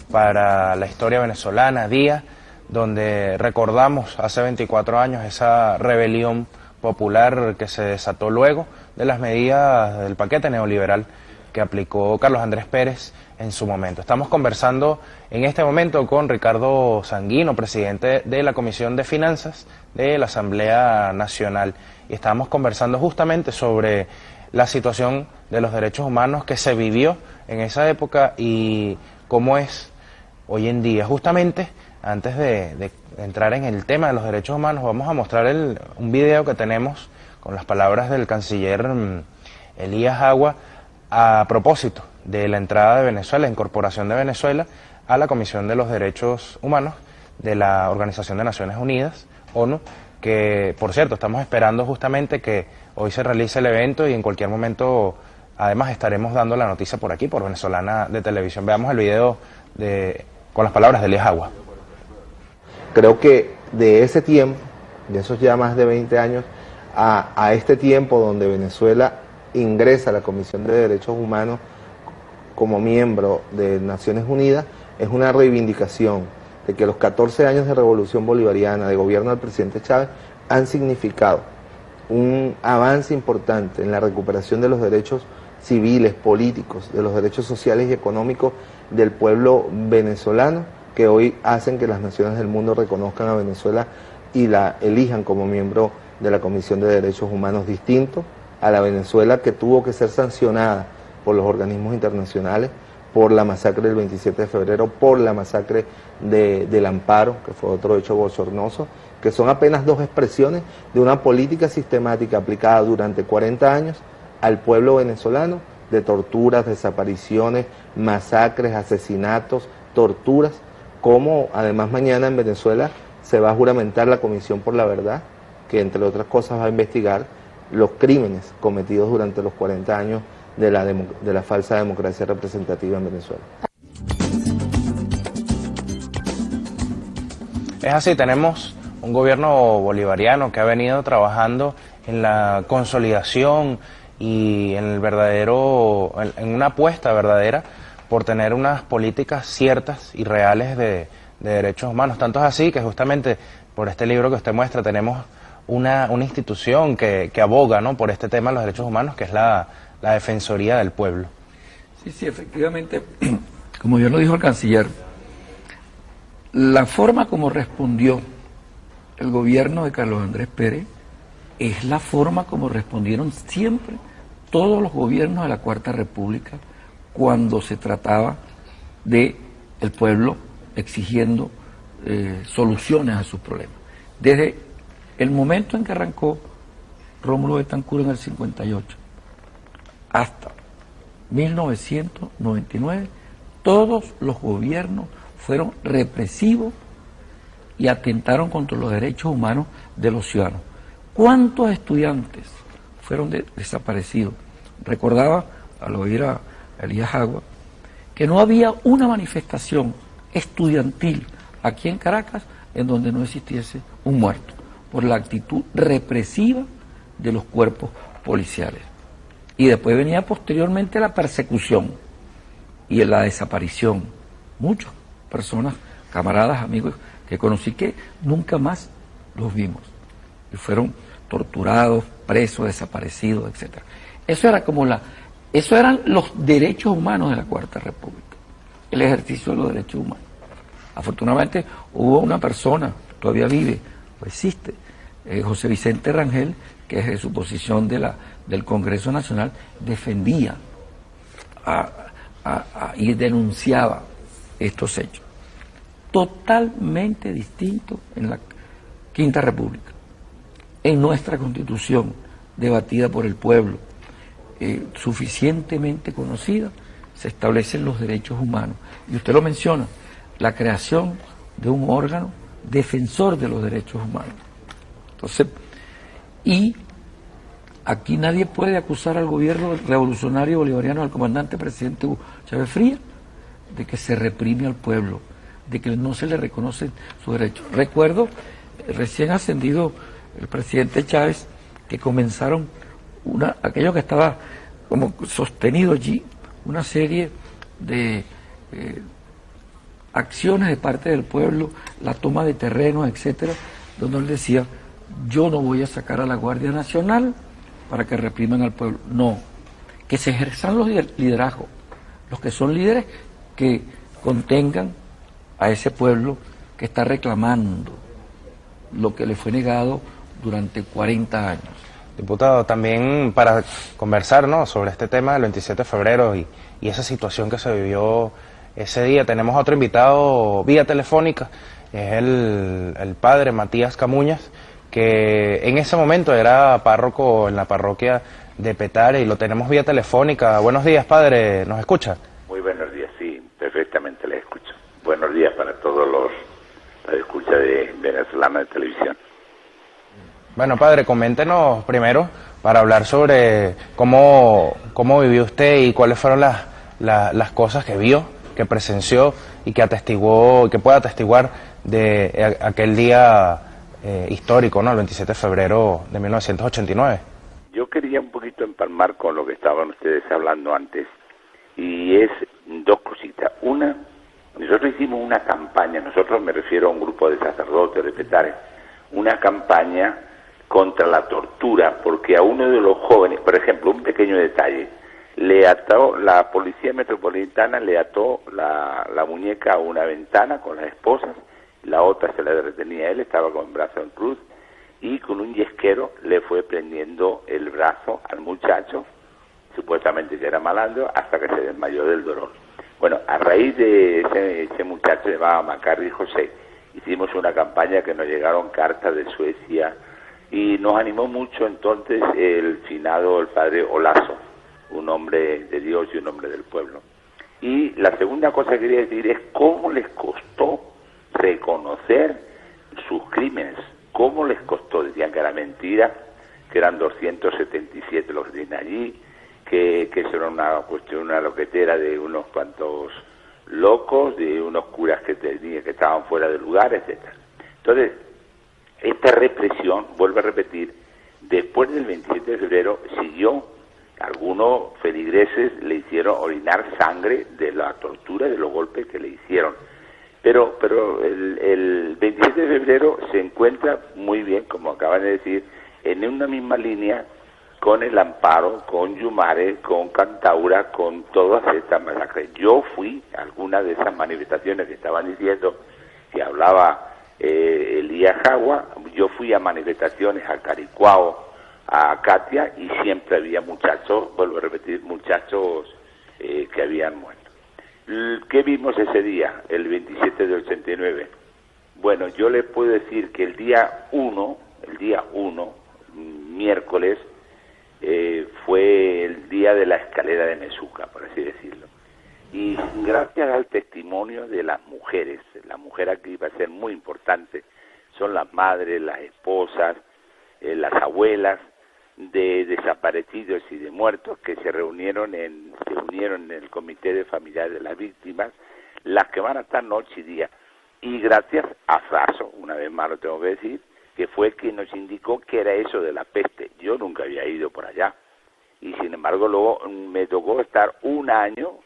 para la historia venezolana, día donde recordamos hace 24 años esa rebelión popular que se desató luego de las medidas del paquete neoliberal que aplicó Carlos Andrés Pérez en su momento. Estamos conversando en este momento con Ricardo Sanguino, presidente de la Comisión de Finanzas de la Asamblea Nacional, y estamos conversando justamente sobre la situación de los derechos humanos que se vivió en esa época y cómo es hoy en día. Justamente, antes de entrar en el tema de los derechos humanos, vamos a mostrar un video que tenemos con las palabras del canciller Elías Agua a propósito de la entrada de Venezuela, la incorporación de Venezuela a la Comisión de los Derechos Humanos de la Organización de Naciones Unidas, ONU, que por cierto estamos esperando justamente que hoy se realice el evento y en cualquier momento además estaremos dando la noticia por aquí, por Venezolana de Televisión. Veamos el video con las palabras de Elías Agua. Creo que de ese tiempo, de esos ya más de 20 años, a este tiempo donde Venezuela ingresa a la Comisión de Derechos Humanos como miembro de Naciones Unidas, es una reivindicación de que los 14 años de revolución bolivariana, de gobierno del presidente Chávez, han significado un avance importante en la recuperación de los derechos civiles, políticos, de los derechos sociales y económicos del pueblo venezolano, que hoy hacen que las naciones del mundo reconozcan a Venezuela y la elijan como miembro de la Comisión de Derechos Humanos, distinto a la Venezuela que tuvo que ser sancionada por los organismos internacionales por la masacre del 27 de febrero, por la masacre del Amparo, que fue otro hecho bochornoso, que son apenas dos expresiones de una política sistemática aplicada durante 40 años al pueblo venezolano, de torturas, desapariciones, masacres, asesinatos, torturas, como además mañana en Venezuela se va a juramentar la Comisión por la Verdad, que entre otras cosas va a investigar los crímenes cometidos durante los 40 años de la falsa democracia representativa en Venezuela. Es así, tenemos un gobierno bolivariano que ha venido trabajando en la consolidación y en en una apuesta verdadera por tener unas políticas ciertas y reales de derechos humanos. Tanto es así que justamente por este libro que usted muestra tenemos una institución que aboga, ¿no?, por este tema de los derechos humanos, que es la Defensoría del Pueblo. Sí, efectivamente, como bien lo dijo el canciller, la forma como respondió el gobierno de Carlos Andrés Pérez es la forma como respondieron siempre todos los gobiernos de la Cuarta República cuando se trataba de el pueblo exigiendo soluciones a sus problemas. Desde el momento en que arrancó Rómulo Betancourt en el 58 hasta 1999, todos los gobiernos fueron represivos y atentaron contra los derechos humanos de los ciudadanos. ¿Cuántos estudiantes fueron desaparecidos? Recordaba, al oír a Elías Agua, que no había una manifestación estudiantil aquí en Caracas en donde no existiese un muerto, por la actitud represiva de los cuerpos policiales. Y después venía posteriormente la persecución y la desaparición. Muchas personas, camaradas, amigos que conocí que nunca más los vimos. Y fueron torturados, presos, desaparecidos, etc. Eso eran los derechos humanos de la Cuarta República, el ejercicio de los derechos humanos. Afortunadamente hubo una persona, todavía vive, o existe, José Vicente Rangel, que desde su posición del Congreso Nacional defendía y denunciaba estos hechos. Totalmente distinto en la Quinta República. En nuestra Constitución, debatida por el pueblo, suficientemente conocida, se establecen los derechos humanos. Y usted lo menciona, la creación de un órgano defensor de los derechos humanos. Entonces, y aquí nadie puede acusar al gobierno revolucionario bolivariano, al comandante presidente Hugo Chávez Frías, de que se reprime al pueblo, de que no se le reconocen sus derechos. Recuerdo, recién ascendido el presidente Chávez, que comenzaron aquello que estaba como sostenido allí, una serie de acciones de parte del pueblo, la toma de terrenos, etcétera, donde él decía: yo no voy a sacar a la Guardia Nacional para que repriman al pueblo. No, que se ejerzan los liderazgos, los que son líderes que contengan a ese pueblo que está reclamando lo que le fue negado durante 40 años. Diputado, también para conversar, ¿no?, sobre este tema del 27 de febrero y esa situación que se vivió ese día, tenemos a otro invitado vía telefónica, es el padre Matías Camuñas, que en ese momento era párroco en la parroquia de Petare, y lo tenemos vía telefónica. Buenos días, padre, ¿nos escucha? Muy buenos días, sí, perfectamente le escucho. todos los escuchas de Venezolana de Televisión. Bueno, padre, coméntenos primero para hablar sobre cómo vivió usted y cuáles fueron las cosas que vio, que presenció y que atestiguó, que pueda atestiguar de aquel día histórico, ¿no? El 27 de febrero de 1989. Yo quería un poquito empalmar con lo que estaban ustedes hablando antes, y es dos cositas. Una, nosotros hicimos una campaña, nosotros me refiero a un grupo de sacerdotes, de petares, una campaña contra la tortura, porque a uno de los jóvenes, por ejemplo, un pequeño detalle, le ató, la policía metropolitana le ató la muñeca a una ventana con las esposas, la otra se la retenía él, estaba con el brazo en cruz, y con un yesquero le fue prendiendo el brazo al muchacho, supuestamente que era malandro, hasta que se desmayó del dolor. Bueno, a raíz de ese muchacho llamado Macarri José, hicimos una campaña que nos llegaron cartas de Suecia, y nos animó mucho entonces el finado, el padre Olazo, un hombre de Dios y un hombre del pueblo. Y la segunda cosa que quería decir es cómo les costó reconocer sus crímenes, cómo les costó. Decían que era mentira, que eran 277 los que tenían allí, que eso era una cuestión, una loquetera de unos cuantos locos, de unos curas que estaban fuera de lugar, etcétera. Entonces, esta represión, vuelvo a repetir, después del 27 de febrero siguió. Algunos feligreses le hicieron orinar sangre de la tortura, de los golpes que le hicieron. Pero el 27 de febrero se encuentra muy bien, como acaban de decir, en una misma línea con el Amparo, con Yumare, con Cantaura, con todas estas masacres. Yo fui a algunas de esas manifestaciones que estaban diciendo, que hablaba Elías Jagua, yo fui a manifestaciones a Caricuao, a Katia, y siempre había muchachos, vuelvo a repetir, muchachos que habían muerto. ¿Qué vimos ese día, el 27 de 89? Bueno, yo les puedo decir que el día 1, miércoles, fue el día de la escalera de Mezuca, por así decirlo. Y gracias al testimonio de las mujeres, la mujer aquí va a ser muy importante, son las madres, las esposas, las abuelas de desaparecidos y de muertos que se unieron en el comité de familiares de las víctimas, las que van a estar noche y día. Y gracias a Fraso, una vez más lo tengo que decir, que fue quien nos indicó que era eso de la peste. Yo nunca había ido por allá. Y sin embargo luego me tocó estar un año,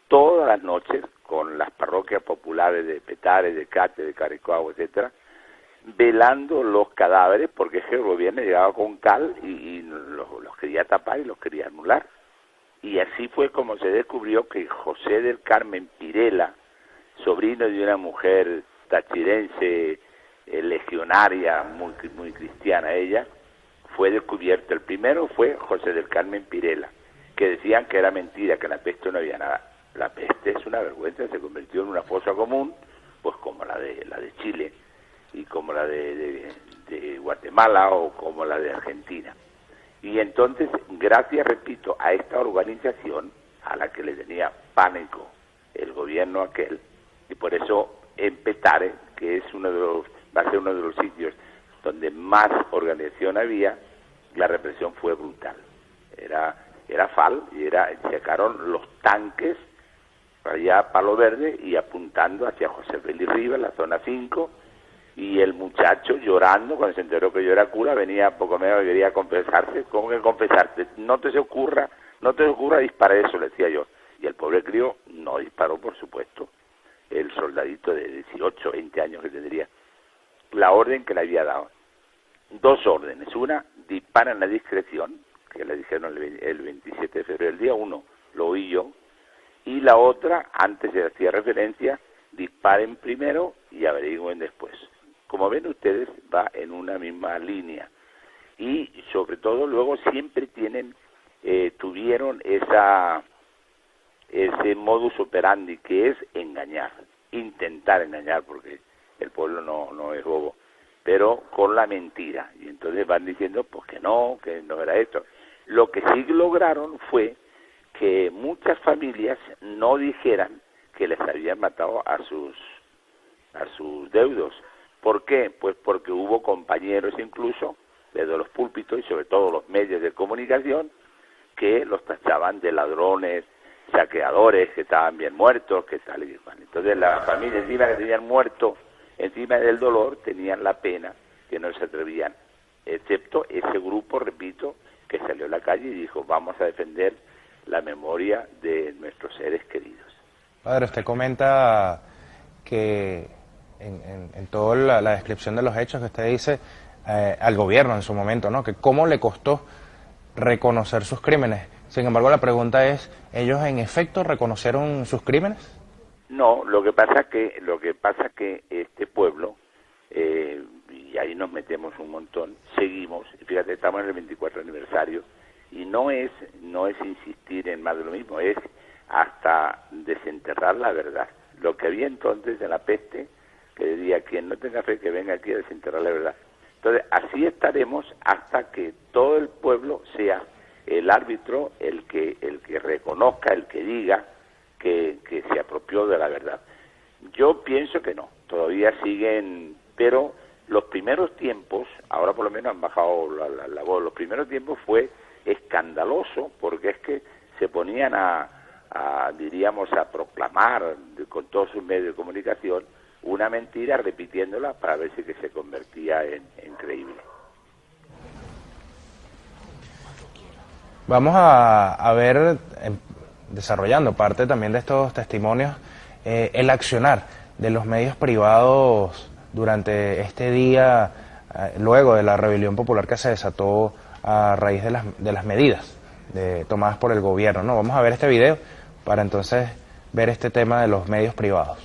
todas las noches, con las parroquias populares de Petare, de Cate, de Caricuao, etcétera, velando los cadáveres, porque es que el gobierno llegaba con cal y los quería tapar y los quería anular. Y así fue como se descubrió que José del Carmen Pirela, sobrino de una mujer tachirense, legionaria, muy cristiana ella, fue descubierto. El primero fue José del Carmen Pirela, que decían que era mentira, que en la peste no había nada. La peste es una vergüenza, se convirtió en una fosa común, pues como la de Chile, y como la de Guatemala o como la de Argentina. Y entonces, gracias, repito, a esta organización a la que le tenía pánico el gobierno aquel, y por eso en Petare, que es va a ser uno de los sitios donde más organización había, la represión fue brutal. Era FAL, y sacaron los tanques allá a Palo Verde y apuntando hacia José Félix Rivas, la zona 5, y el muchacho llorando cuando se enteró que yo era cura, venía poco menos que quería confesarse. ¿Cómo que confesarte? No te se ocurra disparar eso, le decía yo. Y el pobre crío no disparó, por supuesto, el soldadito de 18, 20 años que tendría, la orden que le había dado. Dos órdenes. Una, dispara en la discreción, que le dijeron el 27 de febrero, el día 1, lo oí yo, y la otra, antes se hacía referencia, disparen primero y averigüen después. Como ven ustedes, va en una misma línea. Y sobre todo luego siempre tuvieron ese modus operandi, que es engañar, intentar engañar, porque el pueblo no es bobo, pero con la mentira. Y entonces van diciendo pues que no era esto. Lo que sí lograron fue que muchas familias no dijeran que les habían matado a sus deudos. ¿Por qué? Pues porque hubo compañeros incluso desde los púlpitos y sobre todo los medios de comunicación que los tachaban de ladrones, saqueadores, que estaban bien muertos, que tal y cual. Entonces la familia, encima que tenían muerto, encima del dolor, tenían la pena que no se atrevían, excepto ese grupo, repito, que salió a la calle y dijo, vamos a defender la memoria de nuestros seres queridos. Padre, usted comenta que en toda la descripción de los hechos que usted dice al gobierno en su momento, ¿no? Que cómo le costó reconocer sus crímenes. Sin embargo, la pregunta es, ¿ellos en efecto reconocieron sus crímenes? No, lo que pasa que este pueblo, y ahí nos metemos un montón, seguimos, fíjate, estamos en el 24 aniversario, y no es insistir en más de lo mismo, es hasta desenterrar la verdad. Lo que había entonces en la peste, que decía, quien no tenga fe que venga aquí a desenterrar la verdad. Entonces, así estaremos hasta que todo el pueblo sea el árbitro, el que reconozca, el que diga que se apropió de la verdad. Yo pienso que no, todavía siguen, pero los primeros tiempos, ahora por lo menos han bajado la voz, los primeros tiempos fue escandaloso, porque es que se ponían diríamos, a proclamar con todos sus medios de comunicación una mentira, repitiéndola para ver si que se convertía en creíble. Vamos a ver, desarrollando parte también de estos testimonios, el accionar de los medios privados durante este día, luego de la rebelión popular que se desató a raíz de las medidas tomadas por el gobierno, ¿no? Vamos a ver este video para entonces ver este tema de los medios privados.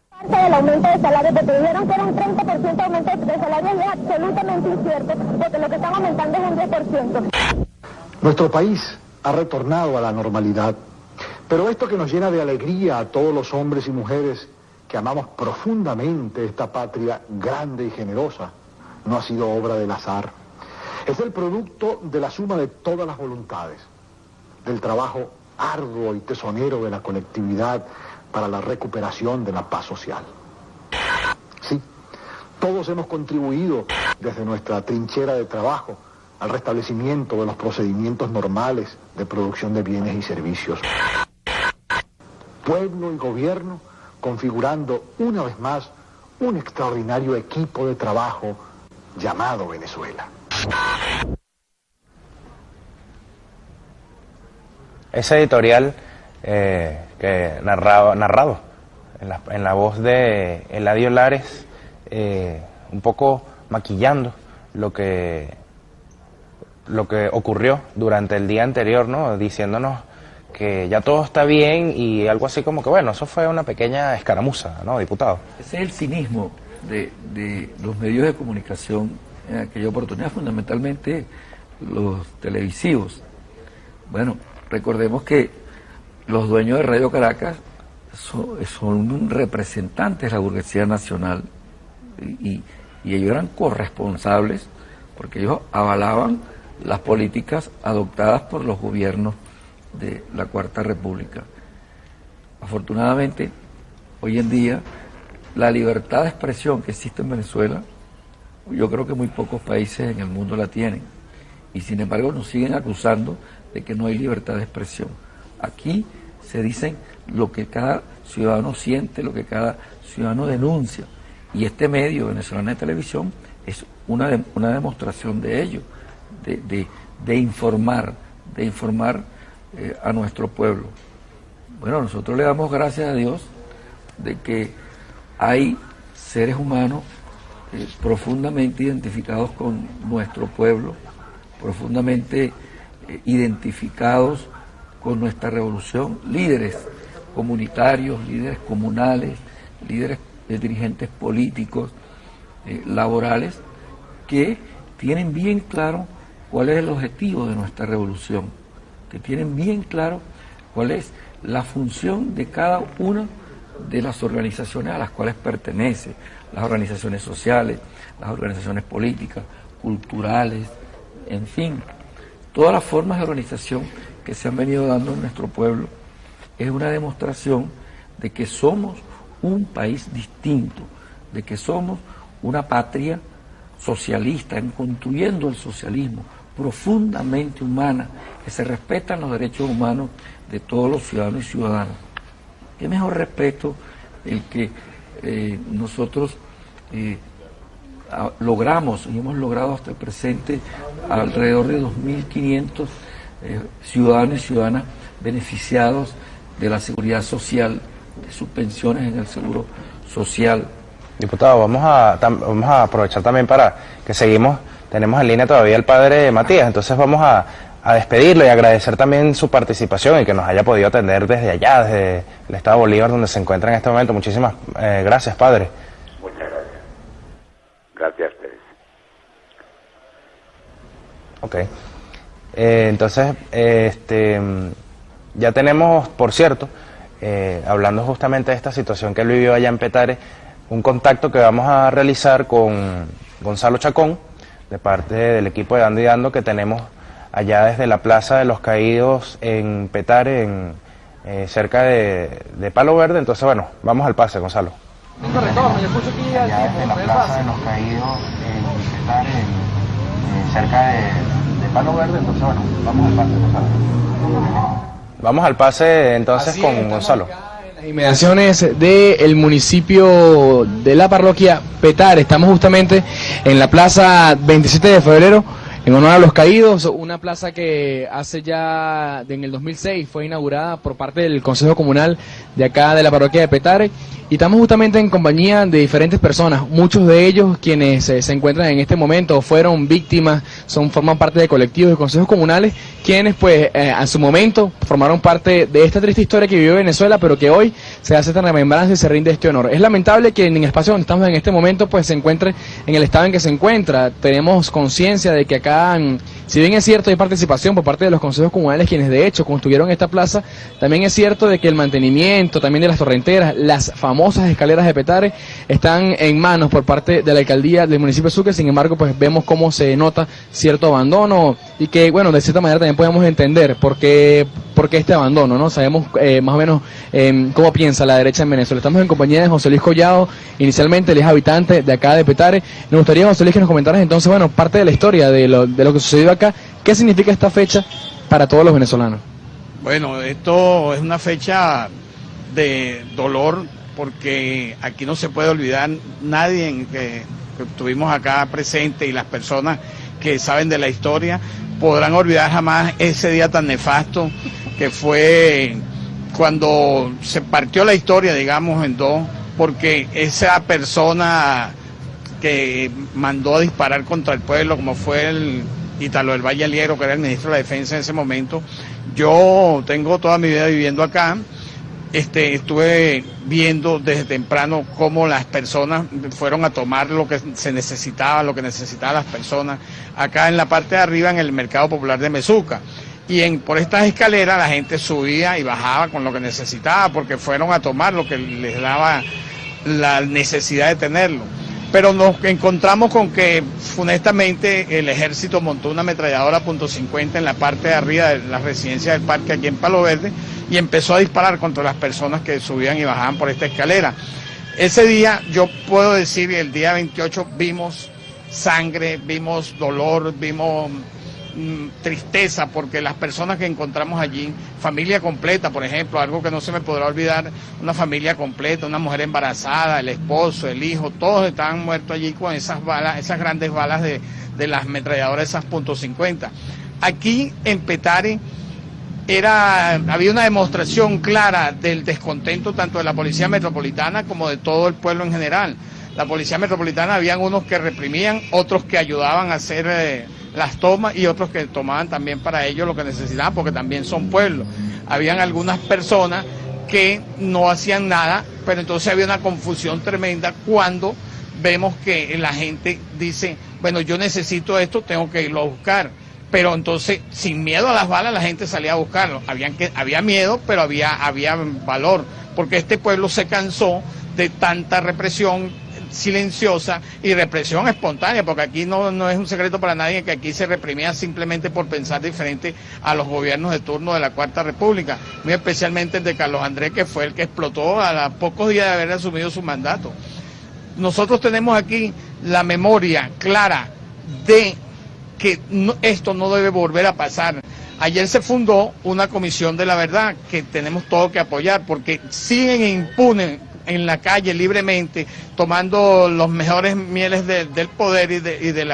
Parte del aumento de salarios, que te dijeron que era un 30% de aumento de salarios, es absolutamente incierto, porque lo que están aumentando es un 10%. Nuestro país ha retornado a la normalidad, pero esto que nos llena de alegría a todos los hombres y mujeres que amamos profundamente esta patria grande y generosa, no ha sido obra del azar. Es el producto de la suma de todas las voluntades, del trabajo arduo y tesonero de la colectividad para la recuperación de la paz social. Sí, todos hemos contribuido desde nuestra trinchera de trabajo al restablecimiento de los procedimientos normales de producción de bienes y servicios. Pueblo y gobierno configurando una vez más un extraordinario equipo de trabajo llamado Venezuela. Ese editorial que narrado en la voz de Eladio Lares, un poco maquillando lo que ocurrió durante el día anterior, ¿no? Diciéndonos que ya todo está bien y algo así como que, bueno, eso fue una pequeña escaramuza, ¿no, diputado? Ese es el cinismo de los medios de comunicación en aquella oportunidad, fundamentalmente los televisivos. Bueno, recordemos que los dueños de Radio Caracas son representantes de la burguesía nacional y ellos eran corresponsables porque ellos avalaban las políticas adoptadas por los gobiernos de la Cuarta República. Afortunadamente, hoy en día, la libertad de expresión que existe en Venezuela, yo creo que muy pocos países en el mundo la tienen. Y sin embargo nos siguen acusando de que no hay libertad de expresión. Aquí se dicen lo que cada ciudadano siente, lo que cada ciudadano denuncia. Y este medio, Venezolana de Televisión, es una demostración de ello, de informar a nuestro pueblo. Bueno, nosotros le damos gracias a Dios de que hay seres humanos profundamente identificados con nuestro pueblo, profundamente identificados con nuestra revolución, líderes comunitarios, líderes comunales, líderes dirigentes políticos, laborales, que tienen bien claro cuál es el objetivo de nuestra revolución, que tienen bien claro cuál es la función de cada una de las organizaciones a las cuales pertenece, las organizaciones sociales, las organizaciones políticas, culturales, en fin, todas las formas de organización que se han venido dando en nuestro pueblo es una demostración de que somos un país distinto, de que somos una patria socialista, en construyendo el socialismo, profundamente humana, que se respetan los derechos humanos de todos los ciudadanos y ciudadanas. ¿Qué mejor respeto el que nosotros logramos y hemos logrado hasta el presente alrededor de 2.500 ciudadanos y ciudadanas beneficiados de la seguridad social, de sus pensiones en el seguro social? Diputado, vamos a aprovechar también para que tenemos en línea todavía al padre Matías, entonces vamos a despedirlo y agradecer también su participación y que nos haya podido atender desde allá, desde el estado de Bolívar, donde se encuentra en este momento. Muchísimas gracias, padre. Muchas gracias. Gracias a ustedes. Ok. Entonces, ya tenemos, por cierto, hablando justamente de esta situación que él vivió allá en Petare, un contacto que vamos a realizar con Gonzalo Chacón, de parte del equipo de Dando y Dando, que tenemos allá desde la Plaza de los Caídos en Petare, cerca de Palo Verde. Entonces, bueno, vamos al pase, Gonzalo. Allá desde la Plaza de los Caídos en Petare, cerca de Palo Verde. Entonces, bueno, vamos al pase, Gonzalo. Vamos al pase entonces con Gonzalo. Inmediaciones del municipio de la parroquia Petare. Estamos justamente en la plaza 27 de febrero en honor a los caídos, una plaza que hace ya en el 2006 fue inaugurada por parte del Consejo Comunal de acá de la parroquia de Petare, y estamos justamente en compañía de diferentes personas, muchos de ellos quienes se encuentran en este momento fueron víctimas, forman parte de colectivos y consejos comunales, quienes pues a su momento formaron parte de esta triste historia que vivió Venezuela, pero que hoy se hace esta remembranza y se rinde este honor. Es lamentable que en el espacio donde estamos en este momento pues se encuentre en el estado en que se encuentra. Tenemos conciencia de que acá, si bien es cierto hay participación por parte de los consejos comunales quienes de hecho construyeron esta plaza, también es cierto de que el mantenimiento también de las torrenteras, las famosas escaleras de Petare, están en manos por parte de la alcaldía del municipio de Sucre. Sin embargo, pues vemos cómo se nota cierto abandono y que, bueno, de cierta manera también podemos entender por qué este abandono, ¿no? Sabemos más o menos cómo piensa la derecha en Venezuela. Estamos en compañía de José Luis Collado, inicialmente él es habitante de acá de Petare. Nos gustaría, José Luis, que nos comentaras entonces, bueno, parte de la historia de lo que sucedió acá. ¿Qué significa esta fecha para todos los venezolanos? Bueno, esto es una fecha de dolor porque aquí no se puede olvidar nadie que estuvimos acá presente, y las personas que saben de la historia podrán olvidar jamás ese día tan nefasto que fue cuando se partió la historia, digamos, en dos, porque esa persona que mandó a disparar contra el pueblo, como fue el Ítalo del Valle Aliero, que era el ministro de la Defensa en ese momento. Yo tengo toda mi vida viviendo acá, estuve viendo desde temprano cómo las personas fueron a tomar lo que se necesitaba, lo que necesitaban las personas, acá en la parte de arriba en el Mercado Popular de Mezuca. Y por estas escaleras la gente subía y bajaba con lo que necesitaba, porque fueron a tomar lo que les daba la necesidad de tenerlo. Pero nos encontramos con que honestamente el ejército montó una ametralladora .50 en la parte de arriba de la residencia del parque aquí en Palo Verde y empezó a disparar contra las personas que subían y bajaban por esta escalera. Ese día, yo puedo decir, el día 28 vimos sangre, vimos dolor, vimos tristeza, porque las personas que encontramos allí, familia completa, por ejemplo, algo que no se me podrá olvidar, una familia completa, una mujer embarazada, el esposo, el hijo, todos estaban muertos allí con esas balas, esas grandes balas de las ametralladoras, esas .50. Aquí en Petare había una demostración clara del descontento tanto de la Policía Metropolitana como de todo el pueblo en general. La Policía Metropolitana, habían unos que reprimían, otros que ayudaban a hacer las tomas y otros que tomaban también para ellos lo que necesitaban, porque también son pueblos. Habían algunas personas que no hacían nada, pero entonces había una confusión tremenda cuando vemos que la gente dice, bueno, yo necesito esto, tengo que irlo a buscar. Pero entonces, sin miedo a las balas, la gente salía a buscarlo. Había miedo, pero había valor, porque este pueblo se cansó de tanta represión, silenciosa y represión espontánea, porque aquí no es un secreto para nadie que aquí se reprimía simplemente por pensar diferente a los gobiernos de turno de la Cuarta República, muy especialmente el de Carlos Andrés, que fue el que explotó a los pocos días de haber asumido su mandato. Nosotros tenemos aquí la memoria clara de que esto no debe volver a pasar. Ayer se fundó una comisión de la verdad que tenemos todo que apoyar, porque siguen impunes en la calle libremente, tomando los mejores mieles del poder y de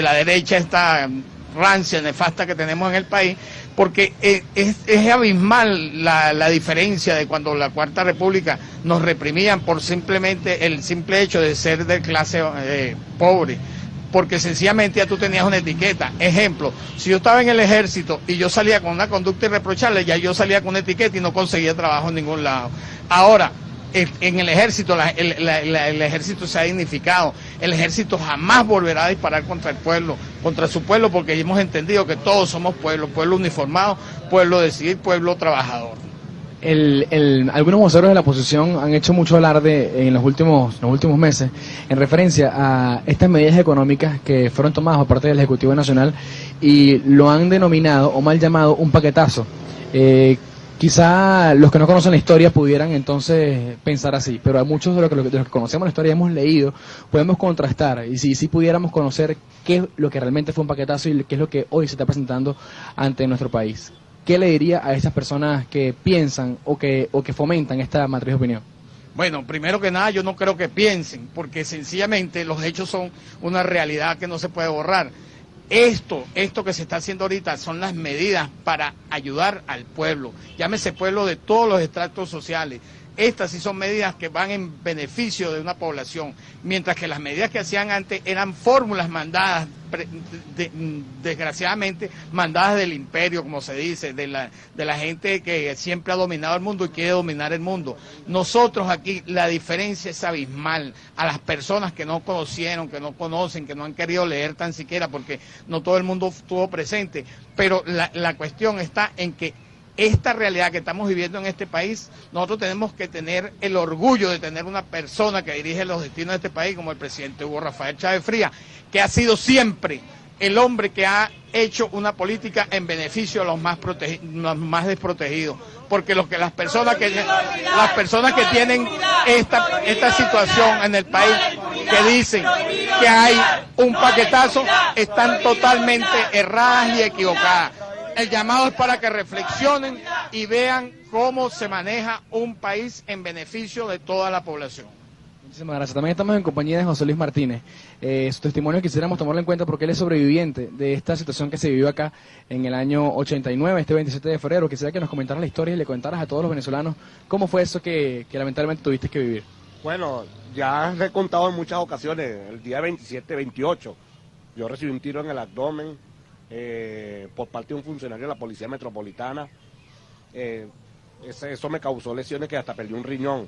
la derecha, esta rancia, nefasta que tenemos en el país, porque es abismal la diferencia de cuando la Cuarta República nos reprimían por el simple hecho de ser de clase pobre, porque sencillamente ya tú tenías una etiqueta. Ejemplo, si yo estaba en el ejército y yo salía con una conducta irreprochable, ya yo salía con una etiqueta y no conseguía trabajo en ningún lado. Ahora, en el ejército, el ejército se ha dignificado. El ejército jamás volverá a disparar contra el pueblo, contra su pueblo, porque hemos entendido que todos somos pueblo uniformado, pueblo decidido, pueblo trabajador. Algunos voceros de la oposición han hecho mucho alarde en los últimos meses en referencia a estas medidas económicas que fueron tomadas por parte del Ejecutivo Nacional y lo han denominado o mal llamado un paquetazo. Quizá los que no conocen la historia pudieran entonces pensar así, pero a muchos de los que conocemos la historia, hemos leído, podemos contrastar, y si pudiéramos conocer qué es lo que realmente fue un paquetazo y qué es lo que hoy se está presentando ante nuestro país. ¿Qué le diría a estas personas que piensan o que fomentan esta matriz de opinión? Bueno, primero que nada, yo no creo que piensen, porque sencillamente los hechos son una realidad que no se puede borrar. Esto que se está haciendo ahorita son las medidas para ayudar al pueblo, llámese pueblo de todos los estratos sociales. Estas sí son medidas que van en beneficio de una población, mientras que las medidas que hacían antes eran fórmulas mandadas, desgraciadamente mandadas del imperio, como se dice, de la gente que siempre ha dominado el mundo y quiere dominar el mundo. Nosotros aquí la diferencia es abismal a las personas que no conocieron, que no conocen, que no han querido leer tan siquiera, porque no todo el mundo estuvo presente, pero la cuestión está en que esta realidad que estamos viviendo en este país, nosotros tenemos que tener el orgullo de tener una persona que dirige los destinos de este país, como el presidente Hugo Rafael Chávez Frías, que ha sido siempre el hombre que ha hecho una política en beneficio de los más desprotegidos, porque las personas que tienen esta situación en el país, que dicen que hay un paquetazo, están totalmente erradas y equivocadas. El llamado es para que reflexionen y vean cómo se maneja un país en beneficio de toda la población. Muchísimas gracias. También estamos en compañía de José Luis Martínez. Su testimonio quisiéramos tomarlo en cuenta porque él es sobreviviente de esta situación que se vivió acá en el año 89, este 27 de febrero. Quisiera que nos comentaras la historia y le contaras a todos los venezolanos cómo fue eso que lamentablemente tuviste que vivir. Bueno, ya he contado en muchas ocasiones, el día 27-28, yo recibí un tiro en el abdomen por parte de un funcionario de la Policía Metropolitana. Eso me causó lesiones que hasta perdí un riñón.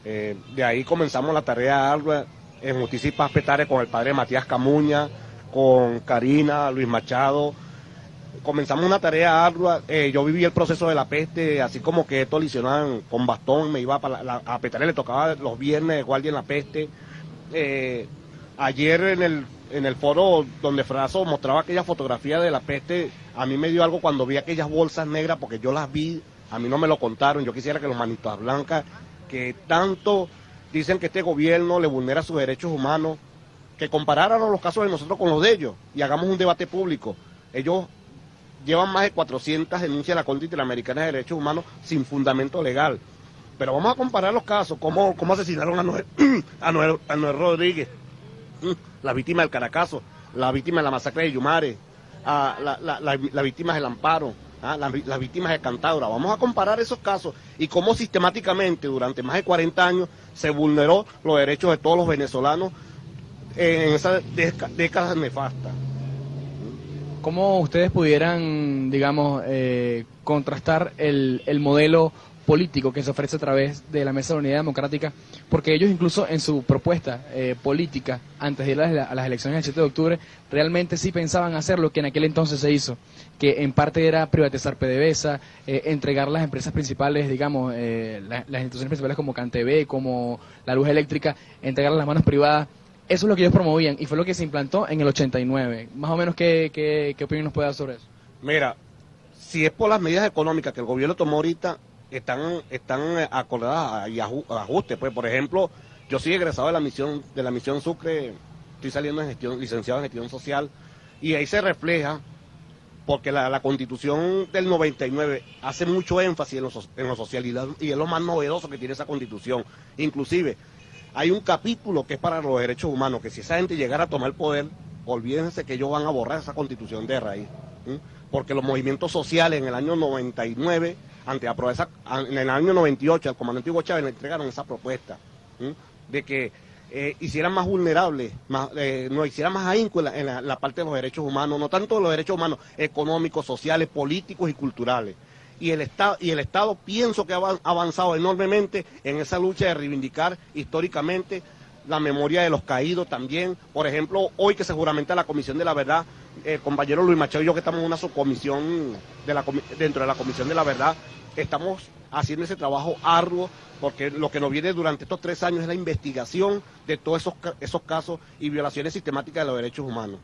De ahí comenzamos la tarea ardua en Justicia y Paz Petare con el padre Matías Camuña, con Karina, Luis Machado. Comenzamos una tarea ardua. Yo viví el proceso de la peste, así como que esto lisionaban con bastón, me iba a Petare, le tocaba los viernes de guardia en la peste. Ayer en el foro donde Frazo mostraba aquella fotografía de la peste, a mí me dio algo cuando vi aquellas bolsas negras, porque yo las vi, a mí no me lo contaron. Yo quisiera que los manitas blancas, que tanto dicen que este gobierno le vulnera sus derechos humanos, que compararan los casos de nosotros con los de ellos y hagamos un debate público. Ellos llevan más de 400 denuncias a la Corte Interamericana de Derechos Humanos sin fundamento legal. Pero vamos a comparar los casos, cómo asesinaron a Noel Rodríguez, la víctima del Caracazo, la víctima de la masacre de Yumare, la víctima del Amparo, las víctimas de Cantaura. Vamos a comparar esos casos y cómo sistemáticamente durante más de 40 años se vulneró los derechos de todos los venezolanos en esas décadas nefastas. ¿Cómo ustedes pudieran, digamos, contrastar el modelo político que se ofrece a través de la Mesa de Unidad Democrática, porque ellos incluso en su propuesta política, antes de ir a las elecciones del 7 de octubre, realmente sí pensaban hacer lo que en aquel entonces se hizo, que en parte era privatizar PDVSA, entregar las empresas principales, digamos, las instituciones principales como CanTV, como la luz eléctrica, entregarlas a las manos privadas. Eso es lo que ellos promovían y fue lo que se implantó en el 89. Más o menos, ¿qué opinión nos puede dar sobre eso? Mira, si es por las medidas económicas que el gobierno tomó ahorita, están acordadas y ajustes. Pues, por ejemplo, yo soy egresado de la misión Sucre, estoy saliendo licenciado en gestión social, y ahí se refleja, porque la Constitución del 99 hace mucho énfasis en lo social y es lo más novedoso que tiene esa Constitución. Inclusive, hay un capítulo que es para los derechos humanos, que si esa gente llegara a tomar el poder, olvídense que ellos van a borrar esa Constitución de raíz. Porque los movimientos sociales en el año 99, en el año 98, al comandante Hugo Chávez le entregaron esa propuesta de que hicieran más vulnerables, nos hicieran más ahínco en la parte de los derechos humanos, no tanto de los derechos humanos económicos, sociales, políticos y culturales. Y el Estado pienso que ha avanzado enormemente en esa lucha de reivindicar históricamente la memoria de los caídos también. Por ejemplo, hoy que se juramenta la Comisión de la Verdad, el compañero Luis Machado y yo, que estamos en una subcomisión dentro de la Comisión de la Verdad, estamos haciendo ese trabajo arduo, porque lo que nos viene durante estos 3 años es la investigación de todos esos casos y violaciones sistemáticas de los derechos humanos.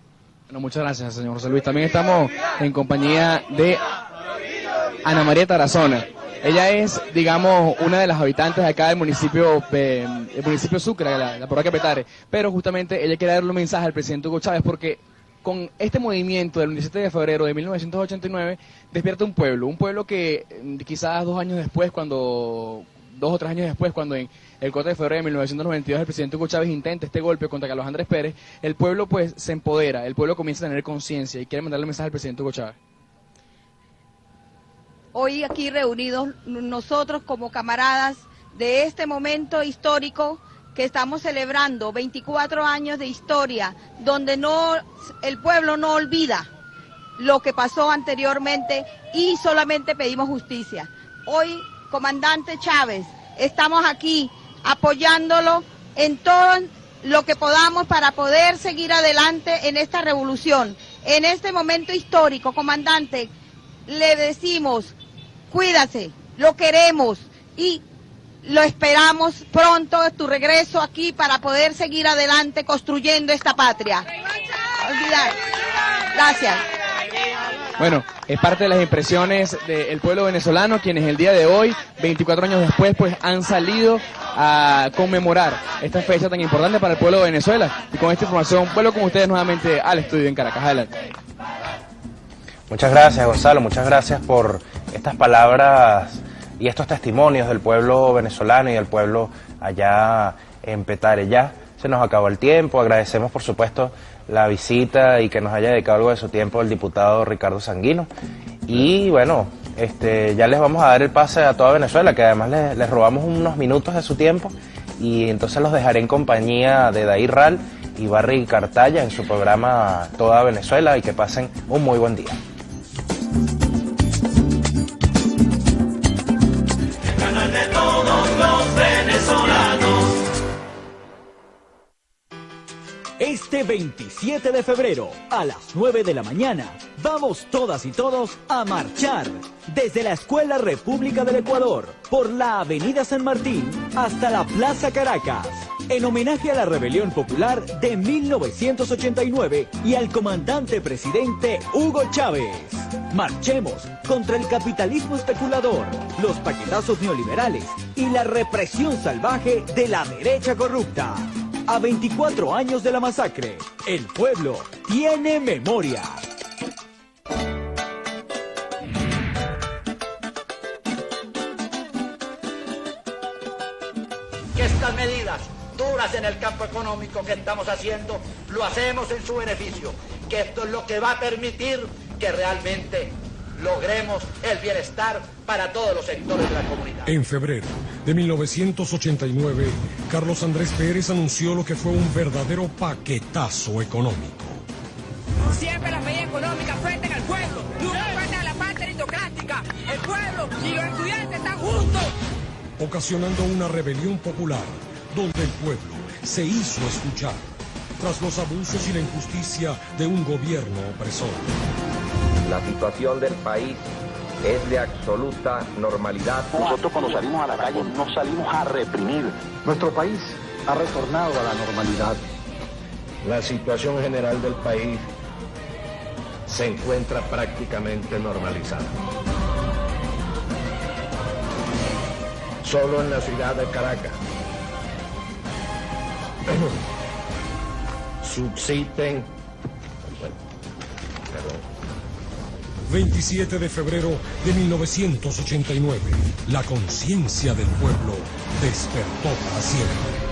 Bueno, muchas gracias, señor José Luis. También estamos en compañía de Ana María Tarazona. Ella es, digamos, una de las habitantes de acá del municipio Sucre, la parroquia Petare, pero justamente ella quiere darle un mensaje al presidente Hugo Chávez, porque con este movimiento del 27 de febrero de 1989 despierta un pueblo que quizás 2 años después, 2 o 3 años después, cuando en el 4 de febrero de 1992 el presidente Hugo Chávez intenta este golpe contra Carlos Andrés Pérez, el pueblo pues se empodera, el pueblo comienza a tener conciencia y quiere mandarle un mensaje al presidente Hugo Chávez. Hoy aquí reunidos nosotros como camaradas de este momento histórico que estamos celebrando, 24 años de historia, donde el pueblo no olvida lo que pasó anteriormente y solamente pedimos justicia. Hoy, comandante Chávez, estamos aquí apoyándolo en todo lo que podamos para poder seguir adelante en esta revolución. En este momento histórico, comandante, le decimos, cuídase, lo queremos y lo esperamos pronto, tu regreso aquí para poder seguir adelante construyendo esta patria. Olvidar. Gracias. Bueno, es parte de las impresiones del pueblo venezolano, quienes el día de hoy, 24 años después, pues han salido a conmemorar esta fecha tan importante para el pueblo de Venezuela. Y con esta información, vuelvo con ustedes nuevamente al estudio en Caracas. Adelante. Muchas gracias, Gonzalo, muchas gracias por estas palabras y estos testimonios del pueblo venezolano y del pueblo allá en Petare. Ya se nos acabó el tiempo, agradecemos por supuesto la visita y que nos haya dedicado algo de su tiempo el diputado Ricardo Sanguino. Y bueno, ya les vamos a dar el pase a toda Venezuela, que además les robamos unos minutos de su tiempo, y entonces los dejaré en compañía de Dair Ral y Barry Cartaya en su programa Toda Venezuela, y que pasen un muy buen día. De todos los venezolanos. Este 27 de febrero, a las 9 de la mañana, vamos todas y todos a marchar desde la Escuela República del Ecuador, por la Avenida San Martín hasta la Plaza Caracas, en homenaje a la Rebelión Popular de 1989 y al comandante presidente Hugo Chávez. Marchemos contra el capitalismo especulador, los paquetazos neoliberales y la represión salvaje de la derecha corrupta. A 24 años de la masacre, el pueblo tiene memoria. Que estas medidas duras en el campo económico que estamos haciendo, lo hacemos en su beneficio, que esto es lo que va a permitir que realmente logremos el bienestar para todos los sectores de la comunidad. En febrero de 1989, Carlos Andrés Pérez anunció lo que fue un verdadero paquetazo económico. Siempre las medidas económicas afectan al pueblo, nunca afectan a la parte aristocrática. República. El pueblo y los estudiantes están juntos. Ocasionando una rebelión popular, donde el pueblo se hizo escuchar, tras los abusos y la injusticia de un gobierno opresor. La situación del país es de absoluta normalidad. Nosotros cuando salimos a la calle no salimos a reprimir. Nuestro país ha retornado a la normalidad. La situación general del país se encuentra prácticamente normalizada. Solo en la ciudad de Caracas subsisten 27 de febrero de 1989, la conciencia del pueblo despertó para siempre.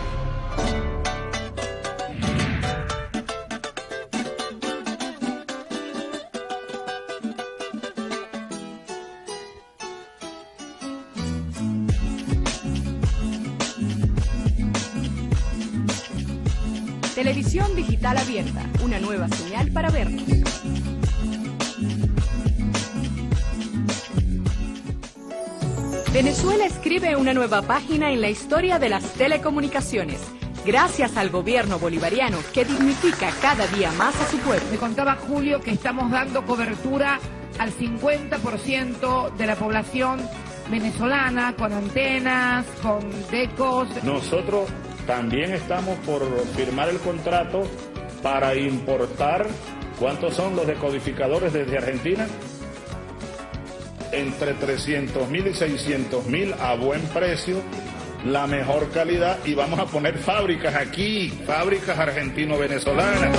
Televisión digital abierta, una nueva señal para vernos. Venezuela escribe una nueva página en la historia de las telecomunicaciones, gracias al gobierno bolivariano que dignifica cada día más a su pueblo. Me contaba Julio que estamos dando cobertura al 50% de la población venezolana, con antenas, con decos. Nosotros también estamos por firmar el contrato para importar, ¿cuántos son los decodificadores desde Argentina? Entre 300.000 y 600.000 a buen precio, la mejor calidad, y vamos a poner fábricas aquí, fábricas argentino-venezolanas.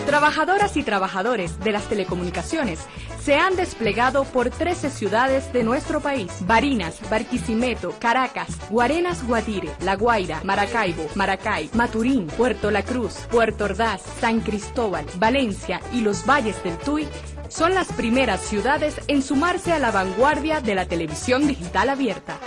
Trabajadoras y trabajadores de las telecomunicaciones se han desplegado por 13 ciudades de nuestro país: Barinas, Barquisimeto, Caracas, Guarenas, Guatire, La Guaira, Maracaibo, Maracay, Maturín, Puerto La Cruz, Puerto Ordaz, San Cristóbal, Valencia y los Valles del Tuy. Son las primeras ciudades en sumarse a la vanguardia de la televisión digital abierta.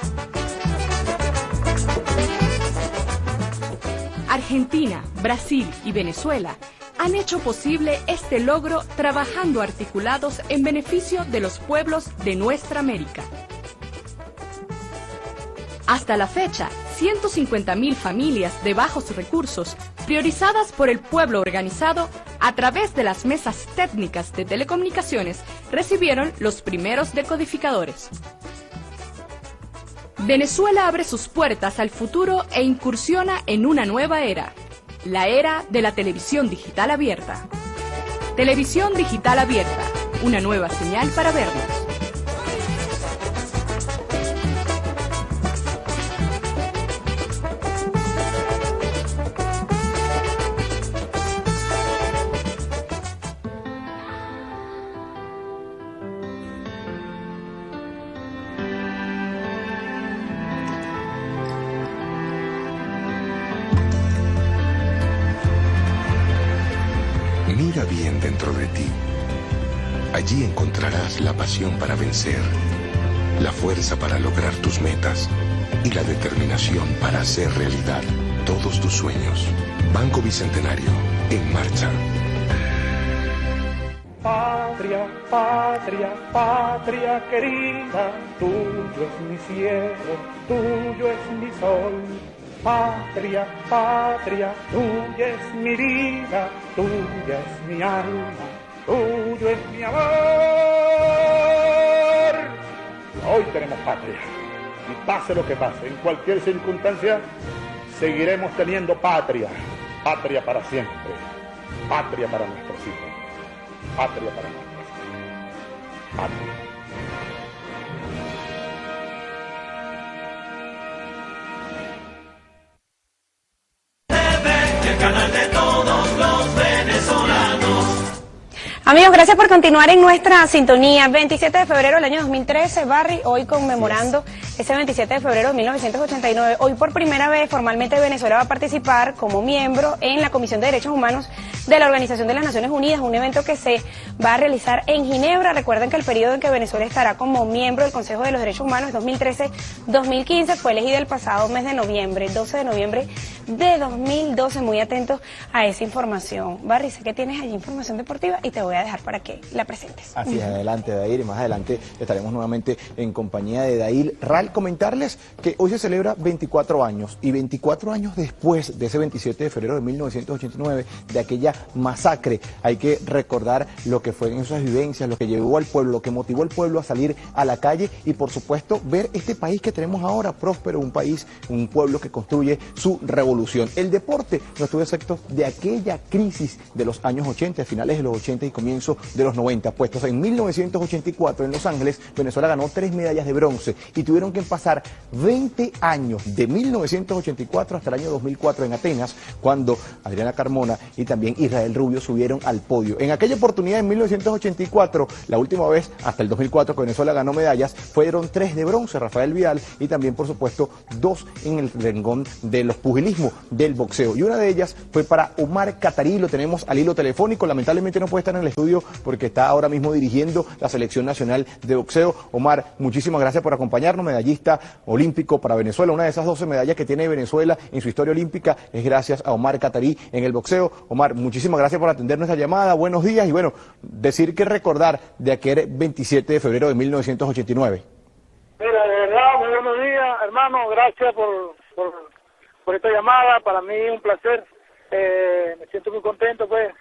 Argentina, Brasil y Venezuela han hecho posible este logro trabajando articulados en beneficio de los pueblos de nuestra América. Hasta la fecha, 150.000 familias de bajos recursos, priorizadas por el pueblo organizado a través de las mesas técnicas de telecomunicaciones, recibieron los primeros decodificadores. Venezuela abre sus puertas al futuro e incursiona en una nueva era. La era de la televisión digital abierta. Televisión digital abierta, una nueva señal para vernos. Mira bien dentro de ti. Allí encontrarás la pasión para vencer, la fuerza para lograr tus metas y la determinación para hacer realidad todos tus sueños. Banco Bicentenario, en marcha. Patria, patria, patria querida, tuyo es mi cielo, tuyo es mi sol. Patria, patria, tuya es mi vida, tuya es mi alma, tuyo es mi amor. Hoy tenemos patria, y pase lo que pase, en cualquier circunstancia, seguiremos teniendo patria, patria para siempre, patria para nuestros hijos, patria para nuestros hijos, patria. Canal de todos los venezolanos. Amigos, gracias por continuar en nuestra sintonía. 27 de febrero del año 2013, Barry, hoy conmemorando ese 27 de febrero de 1989. Hoy por primera vez formalmente Venezuela va a participar como miembro en la Comisión de Derechos Humanos de la Organización de las Naciones Unidas, un evento que se va a realizar en Ginebra. Recuerden que el periodo en que Venezuela estará como miembro del Consejo de los Derechos Humanos 2013-2015 fue elegido el pasado mes de noviembre, 12 de noviembre de 2012. Muy atentos a esa información. Barry, sé que tienes allí información deportiva y te voy a dejar para que la presentes. Así es, adelante Dair, y más adelante estaremos nuevamente en compañía de Dair Ral. Comentarles que hoy se celebra 24 años, y 24 años después de ese 27 de febrero de 1989, de aquella masacre, hay que recordar lo que fue en esas vivencias, lo que llevó al pueblo, lo que motivó al pueblo a salir a la calle y por supuesto ver este país que tenemos ahora próspero, un país, un pueblo que construye su revolución. El deporte no tuvo efectos de aquella crisis de los años 80, finales de los 80 y comienzo de los 90, puestos en 1984 en Los Ángeles, Venezuela ganó 3 medallas de bronce y tuvieron que pasar 20 años de 1984 hasta el año 2004 en Atenas, cuando Adriana Carmona y también Israel Rubio subieron al podio. En aquella oportunidad, en 1984, la última vez hasta el 2004 que Venezuela ganó medallas, fueron 3 de bronce, Rafael Vidal, y también por supuesto 2 en el renglón de los pugilismo, del boxeo, y una de ellas fue para Omar Catarí. Lo tenemos al hilo telefónico, lamentablemente no puede estar en el estudio porque está ahora mismo dirigiendo la selección nacional de boxeo. Omar, muchísimas gracias por acompañarnos, medallista olímpico para Venezuela, una de esas 12 medallas que tiene Venezuela en su historia olímpica es gracias a Omar Catarí en el boxeo. Omar, muchísimas gracias por atender nuestra llamada, buenos días, y bueno, decir que recordar de aquel 27 de febrero de 1989. Mira, de verdad, muy buenos días, hermano, gracias por esta llamada, para mí es un placer, me siento muy contento, pues,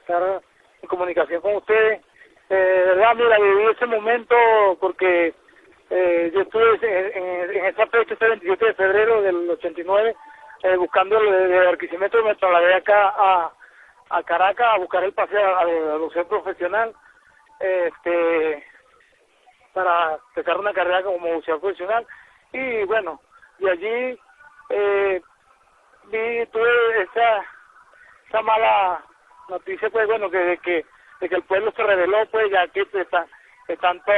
estar en comunicación con ustedes. De verdad, mira, viví ese momento porque yo estuve en esa fecha, ese 27 de febrero del 89, buscando el Barquisimeto, me trasladé acá a Caracas a buscar el pase al boxeo profesional, para empezar una carrera como boxeador profesional, y bueno, de allí tuve esa mala noticia, pues bueno, de que el pueblo se rebeló, pues ya que tanto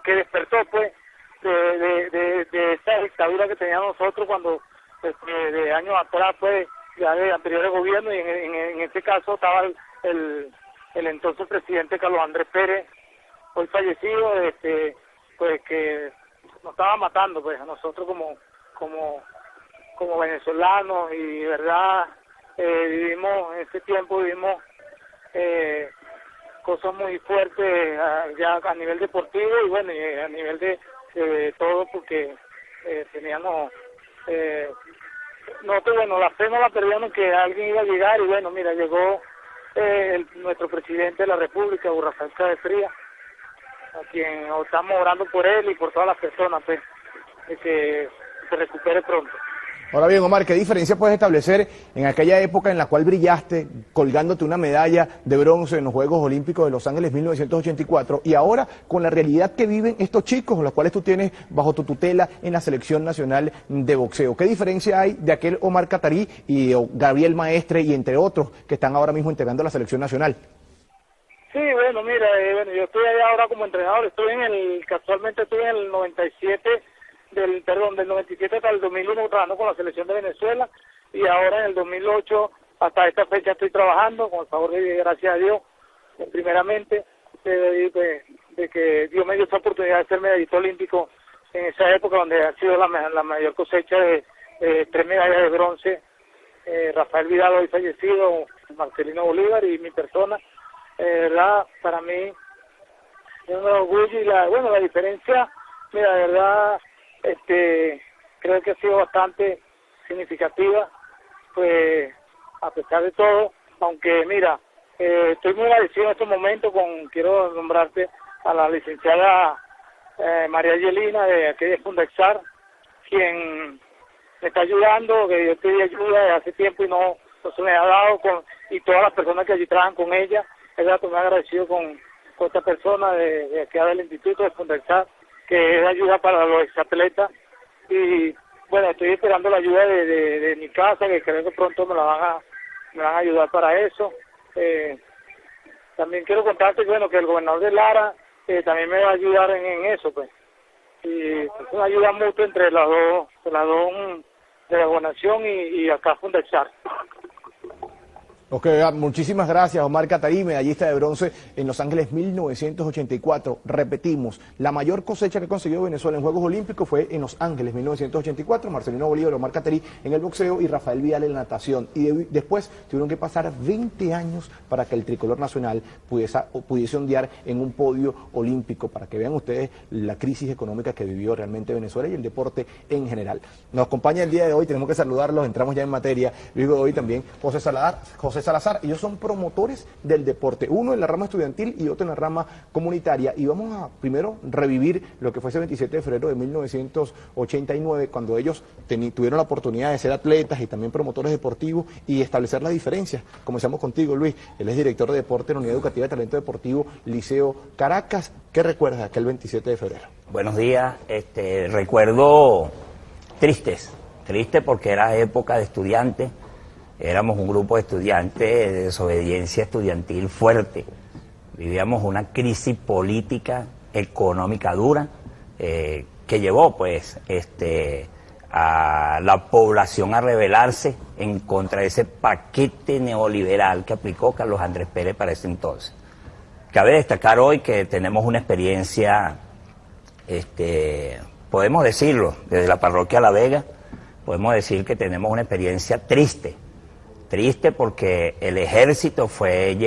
que despertó, pues de esa dictadura que teníamos nosotros cuando de años atrás, pues ya de anteriores gobiernos, y en este caso estaba el entonces presidente Carlos Andrés Pérez, hoy fallecido, pues que nos estaba matando, pues a nosotros como venezolanos, y verdad vivimos en ese tiempo cosas muy fuertes ya a nivel deportivo y bueno, y a nivel de todo, porque teníamos nosotros, bueno, la fe no la perdíamos que alguien iba a llegar, y bueno, mira, llegó nuestro presidente de la República, Rafael Fría, a quien estamos orando por él y por todas las personas, pues, de que se recupere pronto. Ahora bien, Omar, ¿qué diferencia puedes establecer en aquella época en la cual brillaste colgándote una medalla de bronce en los Juegos Olímpicos de Los Ángeles 1984 y ahora con la realidad que viven estos chicos, los cuales tú tienes bajo tu tutela en la Selección Nacional de Boxeo? ¿Qué diferencia hay de aquel Omar Catarí y Gabriel Maestre y entre otros que están ahora mismo integrando la Selección Nacional? Sí, bueno, mira, bueno, yo estoy allá ahora como entrenador, casualmente estuve en el 97, del 97 hasta el 2001 trabajando con la selección de Venezuela, y ahora en el 2008 hasta esta fecha estoy trabajando, con el favor de Dios, gracias a Dios, primeramente, de que Dios me dio esta oportunidad de ser medallista olímpico en esa época donde ha sido la mayor cosecha de 3 medallas de bronce, Rafael Vidal hoy fallecido, Marcelino Bolívar y mi persona. Verdad, para mí es un orgullo, y la diferencia, mira, de verdad, creo que ha sido bastante significativa, pues a pesar de todo, aunque mira, estoy muy agradecido en estos momentos quiero nombrarte a la licenciada María Yelina de aquí de Fundexar, quien me está ayudando, que yo pedí ayuda desde hace tiempo y no se me ha dado, y todas las personas que allí trabajan con ella. Es verdad, me he agradecido con esta persona de aquí del Instituto de Fundexar, que es ayuda para los exatletas, y bueno, estoy esperando la ayuda de mi casa, que creo que pronto me van a ayudar para eso. También quiero contarte que el gobernador de Lara también me va a ayudar en eso, pues, y es una ayuda mutua entre las dos de la gobernación y acá Fundexar. Ok, muchísimas gracias, Omar Catarí, medallista de bronce en Los Ángeles 1984. Repetimos, la mayor cosecha que consiguió Venezuela en Juegos Olímpicos fue en Los Ángeles 1984, Marcelino Bolívar, Omar Catarí en el boxeo y Rafael Vidal en la natación. Y después tuvieron que pasar 20 años para que el tricolor nacional pudiese ondear en un podio olímpico, para que vean ustedes la crisis económica que vivió realmente Venezuela y el deporte en general. Nos acompaña el día de hoy, tenemos que saludarlos, entramos ya en materia. Luego de hoy también José Salazar, ellos son promotores del deporte, uno en la rama estudiantil y otro en la rama comunitaria, y vamos a primero revivir lo que fue ese 27 de febrero de 1989, cuando ellos tuvieron la oportunidad de ser atletas y también promotores deportivos y establecer las diferencias. Comenzamos contigo, Luis, él es director de deporte en la Unidad Educativa de Talento Deportivo Liceo Caracas. ¿Qué recuerdas de aquel 27 de febrero? Buenos días, recuerdo triste porque era época de estudiantes. Éramos un grupo de estudiantes de desobediencia estudiantil fuerte. Vivíamos una crisis política, económica dura, que llevó pues a la población a rebelarse en contra de ese paquete neoliberal que aplicó Carlos Andrés Pérez para ese entonces. Cabe destacar hoy que tenemos una experiencia, podemos decirlo, desde la parroquia La Vega, podemos decir que tenemos una experiencia triste porque el ejército fue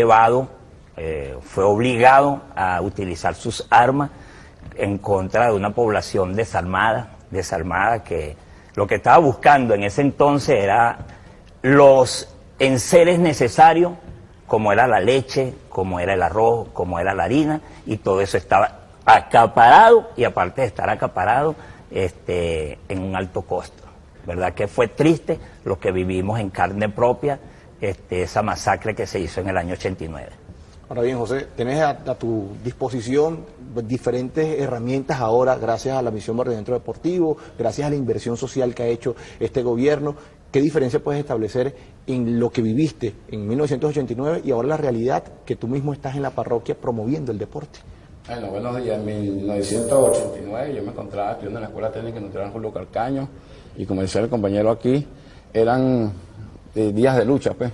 fue obligado a utilizar sus armas en contra de una población desarmada que lo que estaba buscando en ese entonces era los enseres necesarios, como era la leche, como era el arroz, como era la harina, y todo eso estaba acaparado, y aparte de estar acaparado, en un alto costo. ¿Verdad que fue triste lo que vivimos en carne propia, esa masacre que se hizo en el año 89? Ahora bien, José, tenés a tu disposición diferentes herramientas ahora, gracias a la misión Barrientro Deportivo, gracias a la inversión social que ha hecho este gobierno. ¿Qué diferencia puedes establecer en lo que viviste en 1989 y ahora la realidad que tú mismo estás en la parroquia promoviendo el deporte? Bueno, buenos días. En 1989 yo me encontraba estudiando en la Escuela Técnica Industrial Julio Calcaño, y como decía el compañero aquí, eran días de lucha, pues,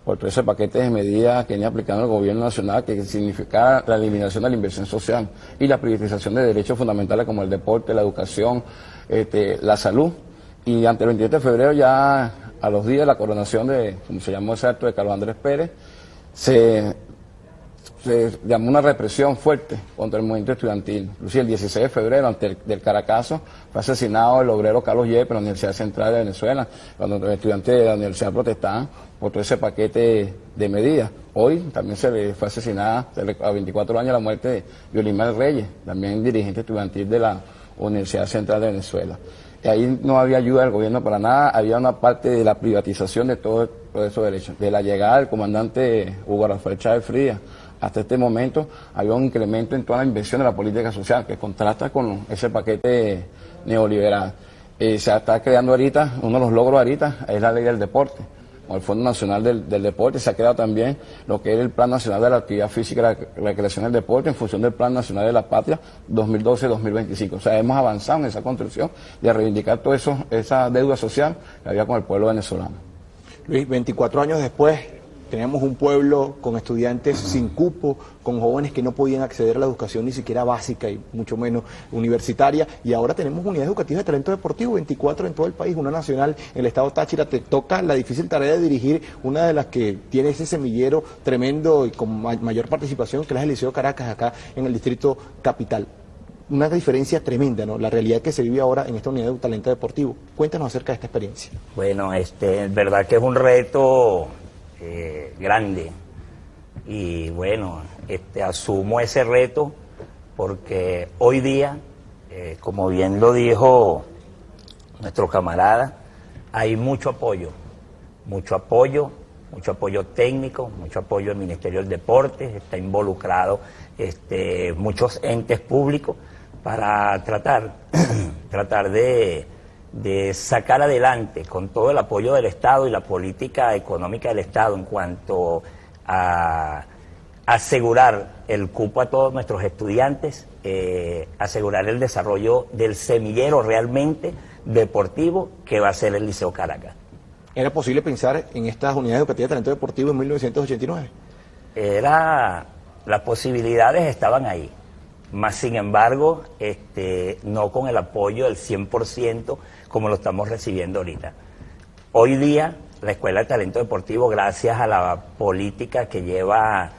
por todo ese paquete de medidas que venía aplicando el gobierno nacional, que significaba la eliminación de la inversión social y la privatización de derechos fundamentales como el deporte, la educación, la salud. Y ante el 27 de febrero, ya a los días de la coronación de, como se llamó ese acto, de Carlos Andrés Pérez, se llamó una represión fuerte contra el movimiento estudiantil. Inclusive el 16 de febrero, ante del Caracazo, fue asesinado el obrero Carlos Yepes en la Universidad Central de Venezuela, cuando los estudiantes de la universidad protestaban por todo ese paquete de medidas. Hoy también se le fue asesinada a 24 años la muerte de Yolimar Reyes, también dirigente estudiantil de la Universidad Central de Venezuela. Y ahí no había ayuda del gobierno para nada, había una parte de la privatización de todos esos derechos. De la llegada del comandante Hugo Rafael Chávez Frías hasta este momento había un incremento en toda la inversión de la política social que contrasta con ese paquete neoliberal. Se está creando ahorita, uno de los logros ahorita es la ley del deporte, o el Fondo Nacional del Deporte. Se ha creado también lo que es el Plan Nacional de la Actividad Física y la Recreación del Deporte en función del Plan Nacional de la Patria 2012-2025. O sea, hemos avanzado en esa construcción de reivindicar todo eso, esa deuda social que había con el pueblo venezolano. Luis, 24 años después, teníamos un pueblo con estudiantes sin cupo, con jóvenes que no podían acceder a la educación ni siquiera básica y mucho menos universitaria, y ahora tenemos unidades educativas de talento deportivo, 24 en todo el país, una nacional en el estado Táchira. Te toca la difícil tarea de dirigir una de las que tiene ese semillero tremendo y con mayor participación, que es el Liceo Caracas, acá en el distrito capital. Una diferencia tremenda, ¿no? La realidad que se vive ahora en esta unidad de talento deportivo. Cuéntanos acerca de esta experiencia. Bueno, es verdad que es un reto grande, y bueno, asumo ese reto porque hoy día, como bien lo dijo nuestro camarada, hay mucho apoyo técnico, mucho apoyo del Ministerio del Deporte, está involucrado muchos entes públicos para tratar de sacar adelante con todo el apoyo del Estado y la política económica del Estado en cuanto a asegurar el cupo a todos nuestros estudiantes, asegurar el desarrollo del semillero realmente deportivo que va a ser el Liceo Caracas. ¿Era posible pensar en estas unidades educativas de talento deportivo en 1989? Las posibilidades estaban ahí, mas sin embargo, no con el apoyo del 100% como lo estamos recibiendo ahorita. Hoy día, la Escuela de Talento Deportivo, gracias a la política que lleva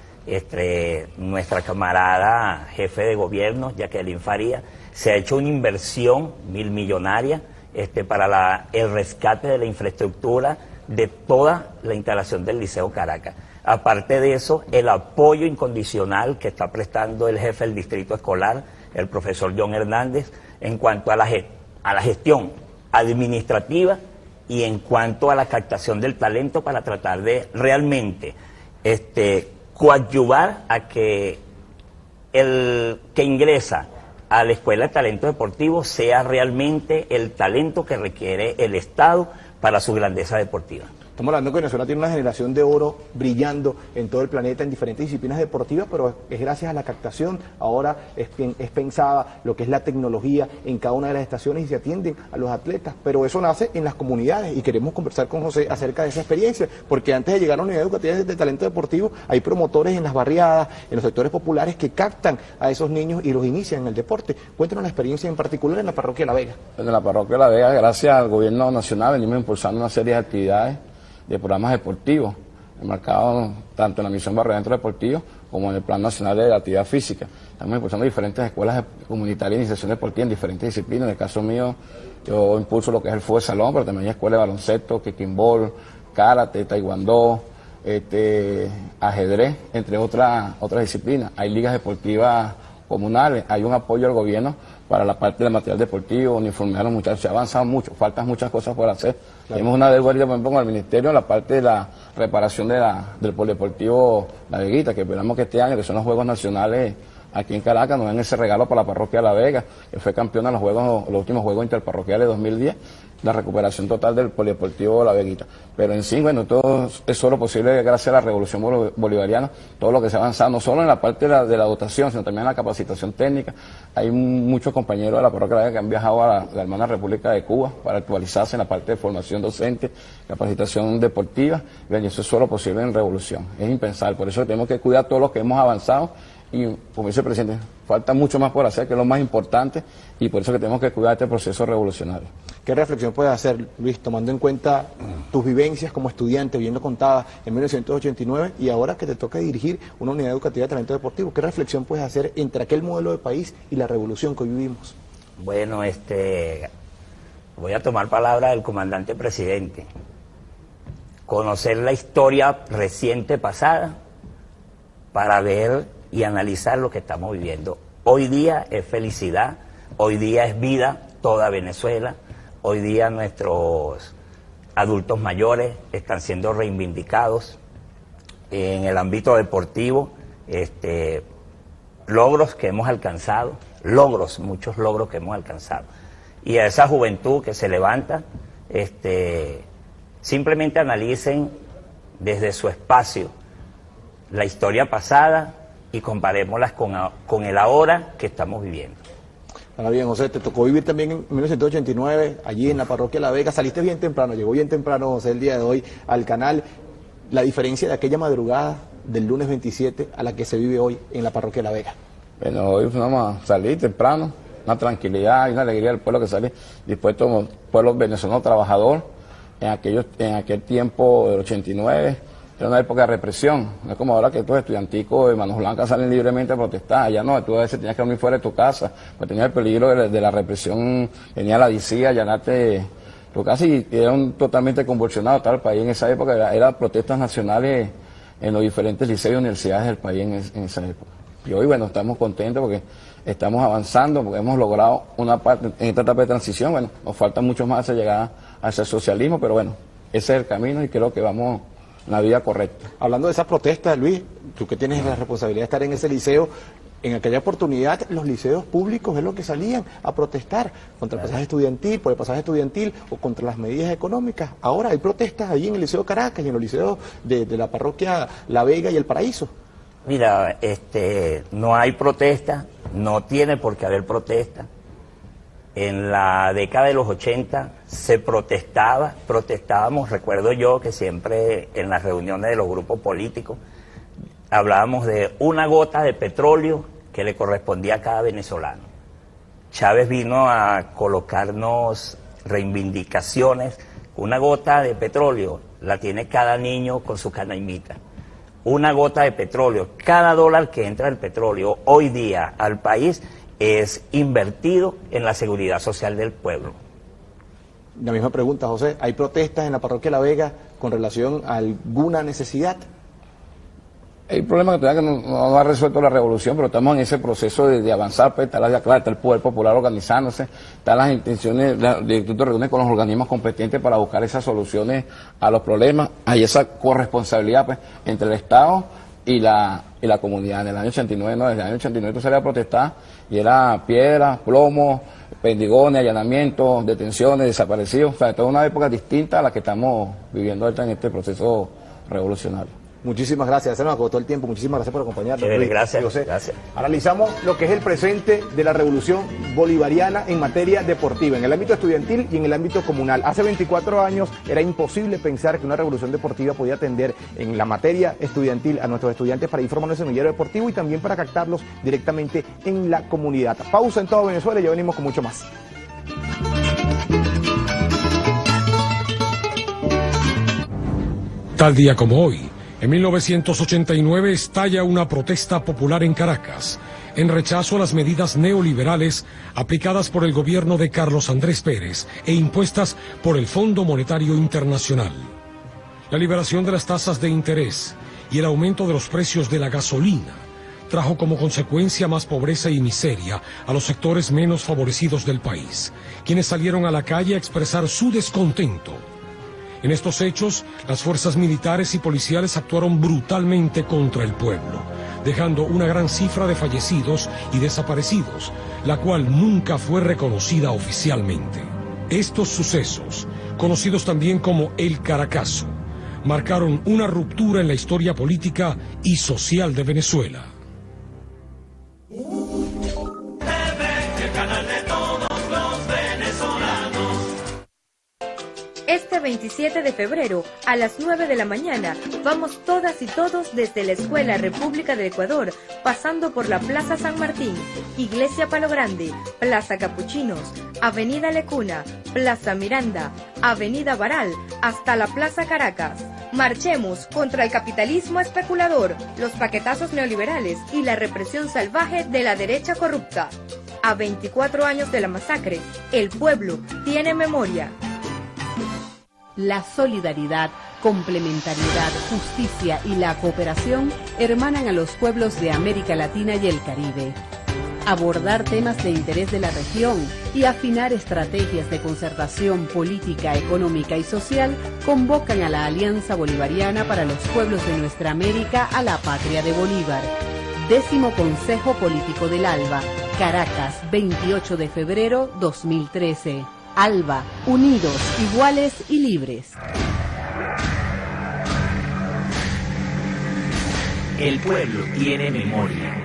nuestra camarada jefe de gobierno, Jacqueline Faría, se ha hecho una inversión millonaria para el rescate de la infraestructura de toda la instalación del Liceo Caracas. Aparte de eso, el apoyo incondicional que está prestando el jefe del distrito escolar, el profesor John Hernández, en cuanto a la gestión administrativa y en cuanto a la captación del talento para tratar de realmente coadyuvar a que el que ingresa a la Escuela de Talento Deportivo sea realmente el talento que requiere el Estado para su grandeza deportiva. Estamos hablando que Venezuela tiene una generación de oro brillando en todo el planeta en diferentes disciplinas deportivas, pero es gracias a la captación. Ahora es pensada lo que es la tecnología en cada una de las estaciones y se atienden a los atletas, pero eso nace en las comunidades y queremos conversar con José acerca de esa experiencia, porque antes de llegar a la unidad educativa de talento deportivo hay promotores en las barriadas, en los sectores populares que captan a esos niños y los inician en el deporte. Cuéntanos la experiencia en particular en la parroquia La Vega. En la parroquia La Vega, gracias al gobierno nacional, venimos impulsando una serie de actividades de programas deportivos, enmarcados tanto en la misión Barrio Adentro Deportivo como en el Plan Nacional de la Actividad Física. Estamos impulsando diferentes escuelas comunitarias de iniciación deportiva en diferentes disciplinas. En el caso mío, yo impulso lo que es el fútbol salón, pero también hay escuelas de baloncesto, kicking ball, karate, taekwondo, ajedrez, entre otras disciplinas. Hay ligas deportivas comunales, hay un apoyo al gobierno para la parte del material deportivo, uniformar a los muchachos. Se ha avanzado mucho, faltan muchas cosas por hacer. Claro. Tenemos una deuda, por ejemplo, con el Ministerio, la parte de la reparación del polideportivo La Veguita, que esperamos que este año, que son los Juegos Nacionales aquí en Caracas, nos den ese regalo para la parroquia La Vega, que fue campeona en los últimos Juegos Interparroquiales de 2010, la recuperación total del polideportivo La Veguita. Pero en sí, bueno, todo es solo posible gracias a la revolución bolivariana, todo lo que se ha avanzado, no solo en la parte de la dotación, sino también en la capacitación técnica. Hay muchos compañeros de la parroquia La Vega que han viajado a la hermana República de Cuba para actualizarse en la parte de formación docente, capacitación deportiva, y eso es solo posible en revolución, es impensable. Por eso tenemos que cuidar todo lo que hemos avanzado. Y como dice el presidente, falta mucho más por hacer, que es lo más importante, y por eso que tenemos que cuidar este proceso revolucionario. ¿Qué reflexión puedes hacer, Luis, tomando en cuenta tus vivencias como estudiante, bien lo contabas en 1989, y ahora que te toca dirigir una unidad educativa de talento deportivo? ¿Qué reflexión puedes hacer entre aquel modelo de país y la revolución que hoy vivimos? Bueno, voy a tomar palabra del comandante presidente. Conocer la historia reciente pasada para ver y analizar lo que estamos viviendo. Hoy día es felicidad, hoy día es vida toda Venezuela, hoy día nuestros adultos mayores están siendo reivindicados en el ámbito deportivo, logros que hemos alcanzado, muchos logros que hemos alcanzado. Y a esa juventud que se levanta, simplemente analicen desde su espacio la historia pasada y comparémoslas con el ahora que estamos viviendo. Ahora bien, José, te tocó vivir también en 1989, allí en la parroquia La Vega. Saliste bien temprano, llegó bien temprano, José, el día de hoy al canal. La diferencia de aquella madrugada del lunes 27 a la que se vive hoy en la parroquia La Vega. Bueno, hoy vamos a salir temprano, una tranquilidad y una alegría del pueblo que sale dispuesto como pueblo venezolano trabajador. En aquel tiempo del 89, era una época de represión, no es como ahora que estos estudianticos de manos blancas salen libremente a protestar. Ya no, tú a veces tenías que dormir fuera de tu casa, pues tenías el peligro de la represión, tenía la DICIA, allanarte tu casa, y era totalmente convulsionado todo el país en esa época. Eran protestas nacionales en los diferentes liceos y universidades del país en esa época. Y hoy, bueno, estamos contentos porque estamos avanzando, porque hemos logrado una parte en esta etapa de transición. Bueno, nos falta mucho más hacia llegar hacia el socialismo, pero bueno, ese es el camino y creo que vamos en la vía correcta. Hablando de esas protestas, Luis, tú que tienes la responsabilidad de estar en ese liceo, en aquella oportunidad los liceos públicos es lo que salían a protestar contra el pasaje estudiantil, por el pasaje estudiantil o contra las medidas económicas. Ahora hay protestas allí en el Liceo Caracas y en los liceos de la parroquia La Vega y El Paraíso. Mira, no hay protesta, no tiene por qué haber protesta. En la década de los 80 se protestábamos, recuerdo yo que siempre en las reuniones de los grupos políticos hablábamos de una gota de petróleo que le correspondía a cada venezolano. Chávez vino a colocarnos reivindicaciones. Una gota de petróleo la tiene cada niño con su canaimita. Una gota de petróleo, cada dólar que entra el petróleo hoy día al país es invertido en la seguridad social del pueblo. La misma pregunta, José, ¿hay protestas en la parroquia La Vega con relación a alguna necesidad? El problema que todavía no ha resuelto la revolución, pero estamos en ese proceso de avanzar, pues, está el Poder Popular organizándose, están las intenciones, el Instituto reúne con los organismos competentes para buscar esas soluciones a los problemas. Hay esa corresponsabilidad, pues, entre el Estado y la comunidad. En el año 89, desde el año 89 tú salías a protestar y era piedras, plomo, pendigones, allanamientos, detenciones, desaparecidos. O sea, toda una época distinta a la que estamos viviendo ahorita en este proceso revolucionario. Muchísimas gracias, se nos agotó el tiempo, muchísimas gracias por acompañarnos. Gracias. Analizamos lo que es el presente de la revolución bolivariana en materia deportiva, en el ámbito estudiantil y en el ámbito comunal. Hace 24 años era imposible pensar que una revolución deportiva podía atender en la materia estudiantil a nuestros estudiantes para informar el semillero deportivo y también para captarlos directamente en la comunidad. Pausa en todo Venezuela y ya venimos con mucho más. Tal día como hoy, en 1989 estalla una protesta popular en Caracas, en rechazo a las medidas neoliberales aplicadas por el gobierno de Carlos Andrés Pérez e impuestas por el Fondo Monetario Internacional. La liberación de las tasas de interés y el aumento de los precios de la gasolina trajo como consecuencia más pobreza y miseria a los sectores menos favorecidos del país, quienes salieron a la calle a expresar su descontento. En estos hechos, las fuerzas militares y policiales actuaron brutalmente contra el pueblo, dejando una gran cifra de fallecidos y desaparecidos, la cual nunca fue reconocida oficialmente. Estos sucesos, conocidos también como el Caracazo, marcaron una ruptura en la historia política y social de Venezuela. Este 27 de febrero, a las 9 de la mañana, vamos todas y todos desde la Escuela República del Ecuador, pasando por la Plaza San Martín, Iglesia Palo Grande, Plaza Capuchinos, Avenida Lecuna, Plaza Miranda, Avenida Baral, hasta la Plaza Caracas. Marchemos contra el capitalismo especulador, los paquetazos neoliberales y la represión salvaje de la derecha corrupta. A 24 años de la masacre, el pueblo tiene memoria. La solidaridad, complementariedad, justicia y la cooperación hermanan a los pueblos de América Latina y el Caribe. Abordar temas de interés de la región y afinar estrategias de concertación política, económica y social convocan a la Alianza Bolivariana para los Pueblos de Nuestra América a la Patria de Bolívar. 10º Consejo Político del ALBA, Caracas, 28 de febrero 2013. ALBA, unidos, iguales y libres. El pueblo tiene memoria.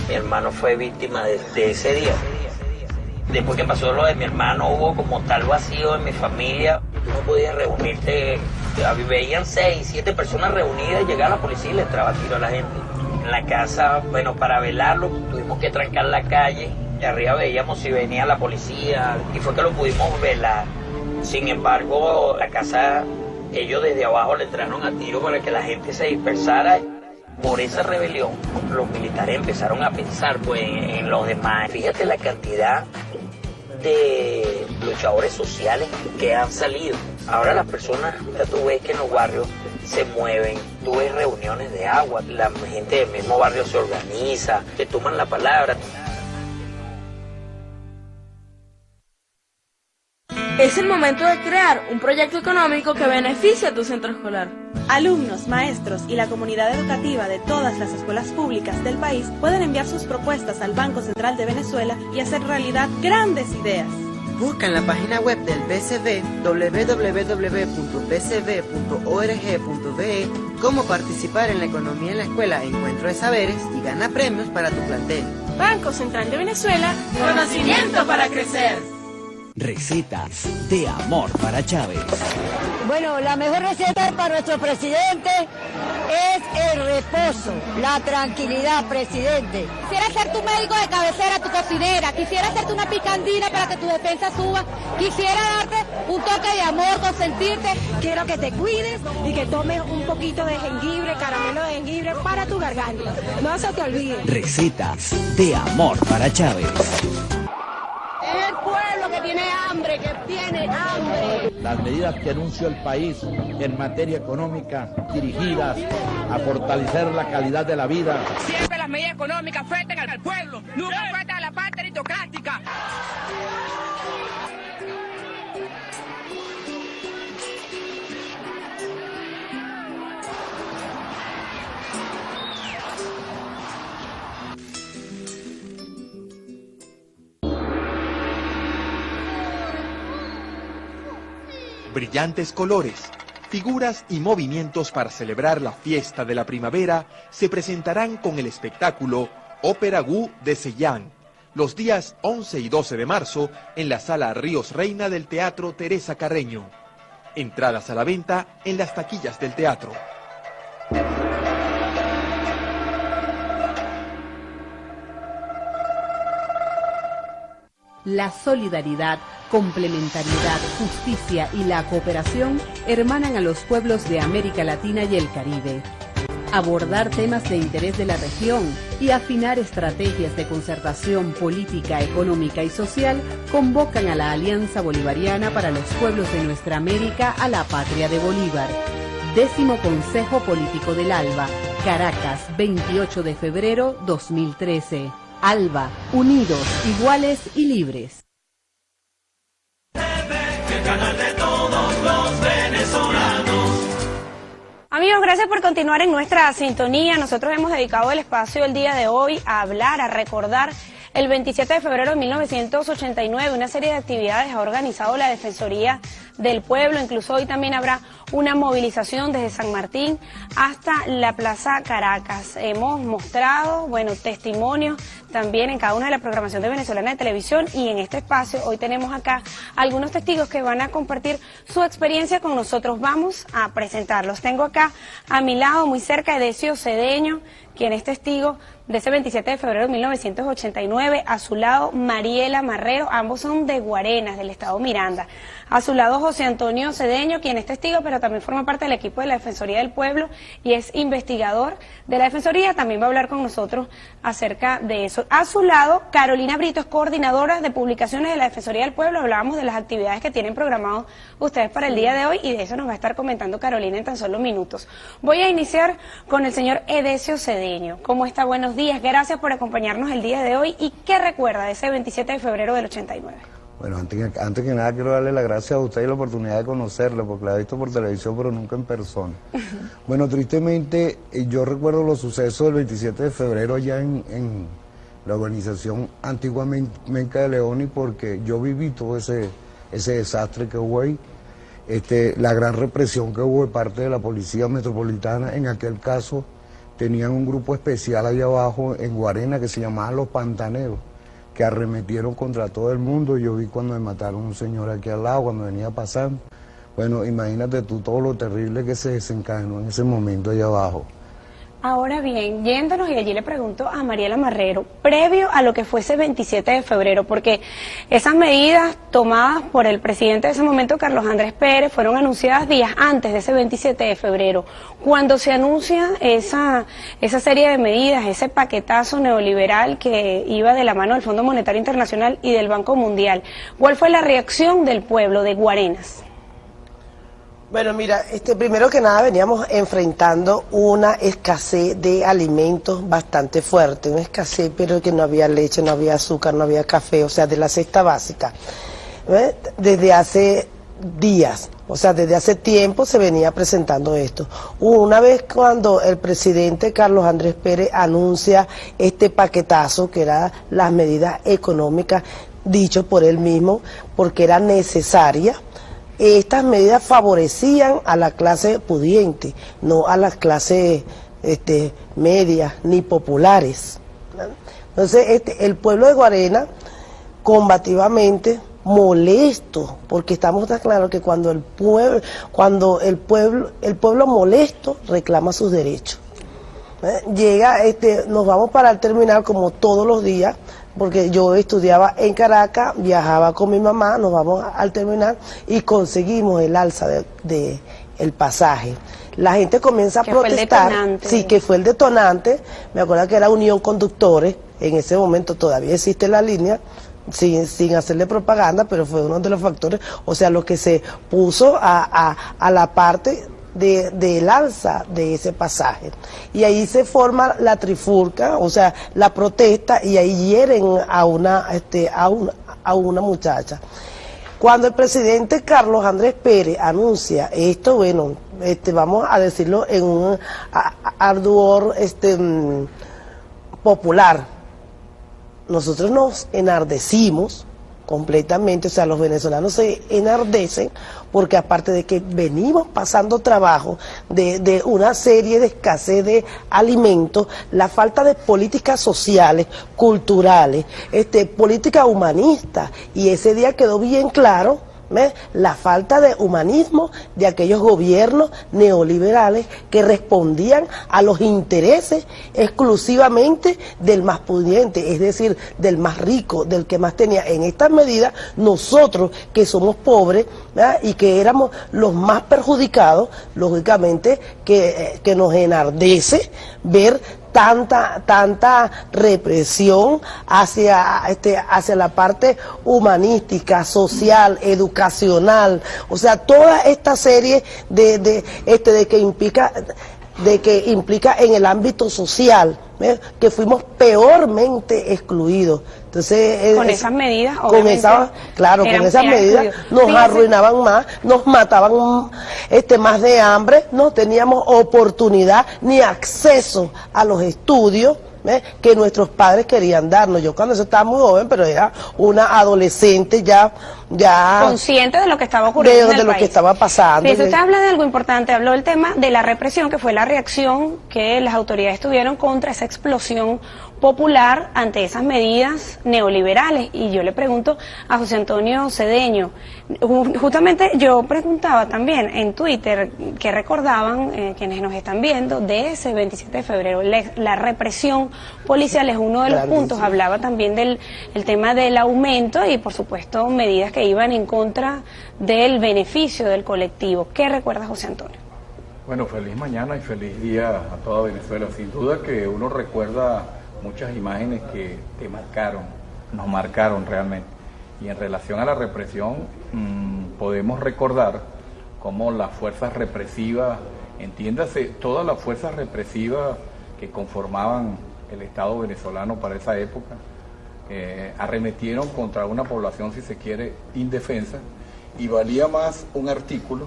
Mi hermano fue víctima de ese día. Después que pasó lo de mi hermano, hubo como tal vacío en mi familia. Tú no podías reunirte. Veían 6, 7 personas reunidas, llegaba la policía y le entraba tiro a la gente. En la casa, bueno, para velarlo, tuvimos que trancar la calle. Y arriba veíamos si venía la policía y fue que lo pudimos velar. Sin embargo, la casa, ellos desde abajo le entraron a tiro para que la gente se dispersara. Por esa rebelión, los militares empezaron a pensar pues, en los demás. Fíjate la cantidad de luchadores sociales que han salido. Ahora las personas, ya tú ves que en los barrios se mueven, tú ves reuniones de agua, la gente del mismo barrio se organiza, te toman la palabra. Es el momento de crear un proyecto económico que beneficie a tu centro escolar. Alumnos, maestros y la comunidad educativa de todas las escuelas públicas del país pueden enviar sus propuestas al Banco Central de Venezuela y hacer realidad grandes ideas. Busca en la página web del BCV www.bcv.org.be cómo participar en la economía en la escuela, encuentro de saberes y gana premios para tu plantel. Banco Central de Venezuela, conocimiento para crecer. Recetas de amor para Chávez. Bueno, la mejor receta para nuestro presidente es el reposo, la tranquilidad, presidente. Quisiera ser tu médico de cabecera, tu cocinera, quisiera hacerte una picandina para que tu defensa suba, quisiera darte un toque de amor, consentirte. Quiero que te cuides y que tomes un poquito de jengibre, caramelo de jengibre para tu garganta. No se te olvide. Recetas de amor para Chávez. El pueblo que tiene hambre, Las medidas que anunció el país en materia económica dirigidas a fortalecer la calidad de la vida. Siempre las medidas económicas afectan al pueblo, nunca afectan a la parte aristocrática. Brillantes colores, figuras y movimientos para celebrar la fiesta de la primavera se presentarán con el espectáculo Ópera Gu de Sellán, los días 11 y 12 de marzo en la Sala Ríos Reina del Teatro Teresa Carreño. Entradas a la venta en las taquillas del teatro. La solidaridad, complementariedad, justicia y la cooperación hermanan a los pueblos de América Latina y el Caribe. Abordar temas de interés de la región y afinar estrategias de concertación política, económica y social convocan a la Alianza Bolivariana para los Pueblos de Nuestra América a la Patria de Bolívar. 10º Consejo Político del ALBA, Caracas, 28 de febrero 2013. ALBA, unidos, iguales y libres. El canal de todos los venezolanos. Amigos, gracias por continuar en nuestra sintonía. Nosotros hemos dedicado el espacio el día de hoy a hablar, a recordar el 27 de febrero de 1989, una serie de actividades ha organizado la Defensoría del Pueblo. Incluso hoy también habrá una movilización desde San Martín hasta la Plaza Caracas. Hemos mostrado, testimonios también en cada una de la programación de Venezolana de Televisión, y en este espacio hoy tenemos acá algunos testigos que van a compartir su experiencia con nosotros. Vamos a presentarlos. Tengo acá a mi lado, muy cerca, Edesio Cedeño, quien es testigo de ese 27 de febrero de 1989, a su lado Mariela Marrero, ambos son de Guarenas, del estado Miranda. A su lado José Antonio Cedeño, quien es testigo, pero también forma parte del equipo de la Defensoría del Pueblo y es investigador de la Defensoría, también va a hablar con nosotros acerca de eso. A su lado, Carolina Brito, es coordinadora de publicaciones de la Defensoría del Pueblo. Hablábamos de las actividades que tienen programados ustedes para el día de hoy y de eso nos va a estar comentando Carolina en tan solo minutos. Voy a iniciar con el señor Edesio Cedeño. ¿Cómo está? Buenos días, gracias por acompañarnos el día de hoy. ¿Y qué recuerda de ese 27 de febrero del 89? Bueno, antes que nada quiero darle las gracias a usted y la oportunidad de conocerla, porque la he visto por televisión, pero nunca en persona. Bueno, tristemente, yo recuerdo los sucesos del 27 de febrero allá en la organización Antigua Menca de Leoni, porque yo viví todo ese desastre que hubo ahí, la gran represión que hubo de parte de la Policía Metropolitana. En aquel caso tenían un grupo especial allá abajo en Guarena que se llamaba Los Pantaneros, que arremetieron contra todo el mundo. Yo vi cuando me mataron a un señor aquí al lado, cuando venía pasando. Bueno, imagínate tú todo lo terrible que se desencadenó en ese momento allá abajo. Ahora bien, yéndonos, y allí le pregunto a Mariela Marrero, previo a lo que fue ese 27 de febrero, porque esas medidas tomadas por el presidente de ese momento, Carlos Andrés Pérez, fueron anunciadas días antes de ese 27 de febrero. Cuando se anuncia esa serie de medidas, ese paquetazo neoliberal que iba de la mano del Fondo Monetario Internacional y del Banco Mundial, ¿cuál fue la reacción del pueblo de Guarenas? Bueno, mira, primero que nada veníamos enfrentando una escasez de alimentos bastante fuerte, una escasez, pero que no había leche, no había azúcar, no había café, o sea, de la cesta básica. Desde hace días, o sea, desde hace tiempo se venía presentando esto. Una vez cuando el presidente Carlos Andrés Pérez anuncia este paquetazo, que eran las medidas económicas, dicho por él mismo, porque era necesaria. Estas medidas favorecían a la clase pudiente, no a las clases medias ni populares. Entonces, el pueblo de Guarena, combativamente, molesto, porque estamos tan claros que cuando el pueblo molesto reclama sus derechos. Llega, nos vamos para el terminal como todos los días, porque yo estudiaba en Caracas, viajaba con mi mamá, nos vamos al terminal y conseguimos el alza de el pasaje. La gente comienza a protestar, sí, que fue el detonante. Me acuerdo que era Unión Conductores, en ese momento todavía existe la línea, sin hacerle propaganda, pero fue uno de los factores, o sea, lo que se puso a la parte del alza de ese pasaje. Y ahí se forma la trifulca, o sea, la protesta, y ahí hieren a una muchacha. Cuando el presidente Carlos Andrés Pérez anuncia esto, bueno, vamos a decirlo en un ardor popular, nosotros nos enardecimos completamente, o sea, los venezolanos se enardecen porque aparte de que venimos pasando trabajo de una serie de escasez de alimentos, la falta de políticas sociales, culturales, políticas humanistas, y ese día quedó bien claro, ¿ves?, la falta de humanismo de aquellos gobiernos neoliberales que respondían a los intereses exclusivamente del más pudiente, es decir, del más rico, del que más tenía. En estas medidas, nosotros que somos pobres, ¿verdad?, y que éramos los más perjudicados, lógicamente que nos enardece ver tanta represión hacia la parte humanística, social, educacional, o sea, toda esta serie de que implica en el ámbito social, ¿ves?, que fuimos peormente excluidos. Entonces, con esas medidas, con esas medidas nos arruinaban más, nos mataban más de hambre, no teníamos oportunidad ni acceso a los estudios, ¿ves?, que nuestros padres querían darnos. Yo cuando estaba muy joven, pero era una adolescente ya consciente de lo que estaba ocurriendo de lo que estaba pasando. Usted habla de algo importante, habló del tema de la represión, que fue la reacción que las autoridades tuvieron contra esa explosión popular ante esas medidas neoliberales. Y yo le pregunto a José Antonio Cedeño, justamente yo preguntaba también en Twitter que recordaban quienes nos están viendo de ese 27 de febrero, la represión policial es uno de los puntos, hablaba también del tema del aumento y por supuesto medidas que iban en contra del beneficio del colectivo. ¿Qué recuerda José Antonio? Bueno, feliz mañana y feliz día a toda Venezuela. Sin duda que uno recuerda muchas imágenes que nos marcaron realmente. Y en relación a la represión, podemos recordar cómo las fuerzas represivas, entiéndase, todas las fuerzas represivas que conformaban el Estado venezolano para esa época, arremetieron contra una población, si se quiere, indefensa, y valía más un artículo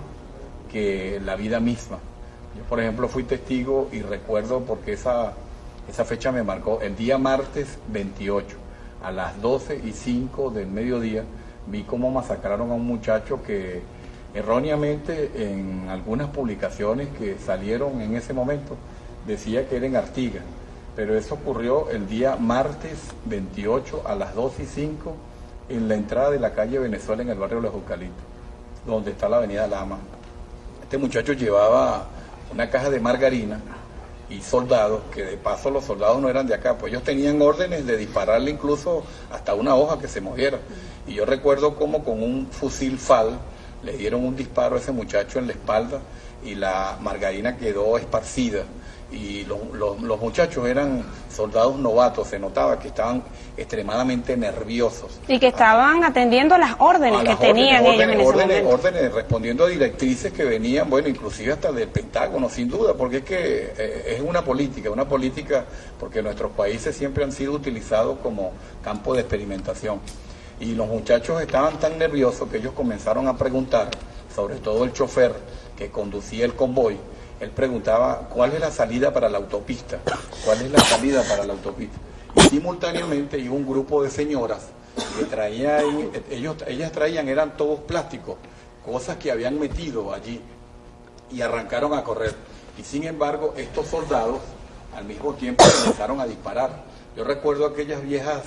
que la vida misma. Yo, por ejemplo, fui testigo y recuerdo porque esa fecha me marcó. El día martes 28, a las 12:05 del mediodía, vi cómo masacraron a un muchacho que erróneamente en algunas publicaciones que salieron en ese momento decía que era en Artigas, pero eso ocurrió el día martes 28 a las 12:05 en la entrada de la calle Venezuela en el barrio Los Eucaliptos, donde está la avenida Lama. Este muchacho llevaba una caja de margarina y soldados, que de paso los soldados no eran de acá, pues ellos tenían órdenes de dispararle incluso hasta una hoja que se moviera. Y yo recuerdo cómo con un fusil FAL le dieron un disparo a ese muchacho en la espalda y la margarina quedó esparcida. Y los muchachos eran soldados novatos, se notaba que estaban extremadamente nerviosos. Y que estaban atendiendo las órdenes que tenían ellos en ese momento. Órdenes, respondiendo a directrices que venían, bueno, inclusive hasta del Pentágono, sin duda, porque es que es una política, porque nuestros países siempre han sido utilizados como campo de experimentación. Y los muchachos estaban tan nerviosos que ellos comenzaron a preguntar, sobre todo el chofer que conducía el convoy. Él preguntaba, ¿cuál es la salida para la autopista? ¿Cuál es la salida para la autopista? Y simultáneamente iba un grupo de señoras que ellas traían eran tubos plásticos, cosas que habían metido allí y arrancaron a correr. Y sin embargo, estos soldados al mismo tiempo comenzaron a disparar. Yo recuerdo aquellas viejas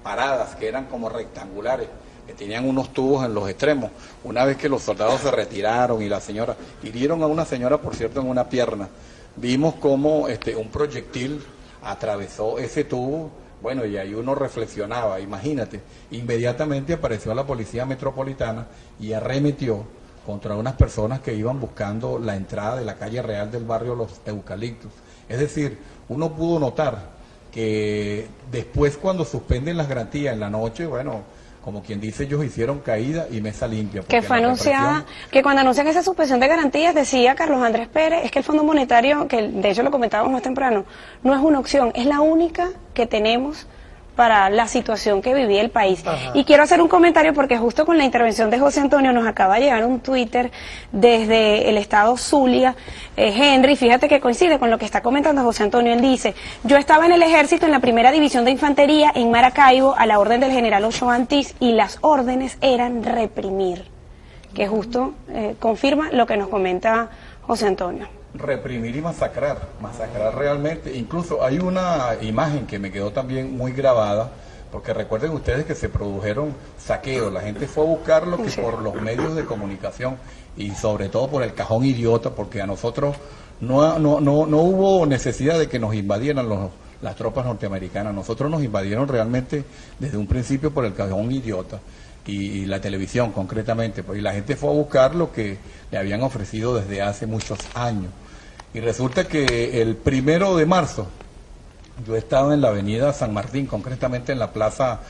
paradas que eran como rectangulares, que tenían unos tubos en los extremos. Una vez que los soldados se retiraron y la señora, hirieron a una señora, por cierto, en una pierna, vimos como un proyectil atravesó ese tubo. Bueno, y ahí uno reflexionaba, imagínate, inmediatamente apareció la policía metropolitana y arremetió contra unas personas que iban buscando la entrada de la calle real del barrio Los Eucaliptos. Es decir, uno pudo notar que después, cuando suspenden las garantías en la noche, bueno, como quien dice, ellos hicieron caída y mesa limpia. Que fue anunciada, que cuando anuncian esa suspensión de garantías, decía Carlos Andrés Pérez, es que el Fondo Monetario, que de hecho lo comentábamos más temprano, no es una opción, es la única que tenemos para la situación que vivía el país. Ajá. Y quiero hacer un comentario porque justo con la intervención de José Antonio nos acaba de llegar un Twitter desde el estado Zulia. Henry, fíjate que coincide con lo que está comentando José Antonio. Él dice: yo estaba en el ejército en la primera división de infantería en Maracaibo a la orden del general Ochoa Antís y las órdenes eran reprimir, que justo confirma lo que nos comenta José Antonio. Reprimir y masacrar realmente. Incluso hay una imagen que me quedó también muy grabada, porque recuerden ustedes que se produjeron saqueos, la gente fue a buscarlo que por los medios de comunicación y sobre todo por el cajón idiota, porque a nosotros no hubo necesidad de que nos invadieran las tropas norteamericanas, nosotros nos invadieron realmente desde un principio por el cajón idiota. Y la televisión concretamente, pues, y la gente fue a buscar lo que le habían ofrecido desde hace muchos años. Y resulta que el 1 de marzo yo estaba en la avenida San Martín, concretamente en la plaza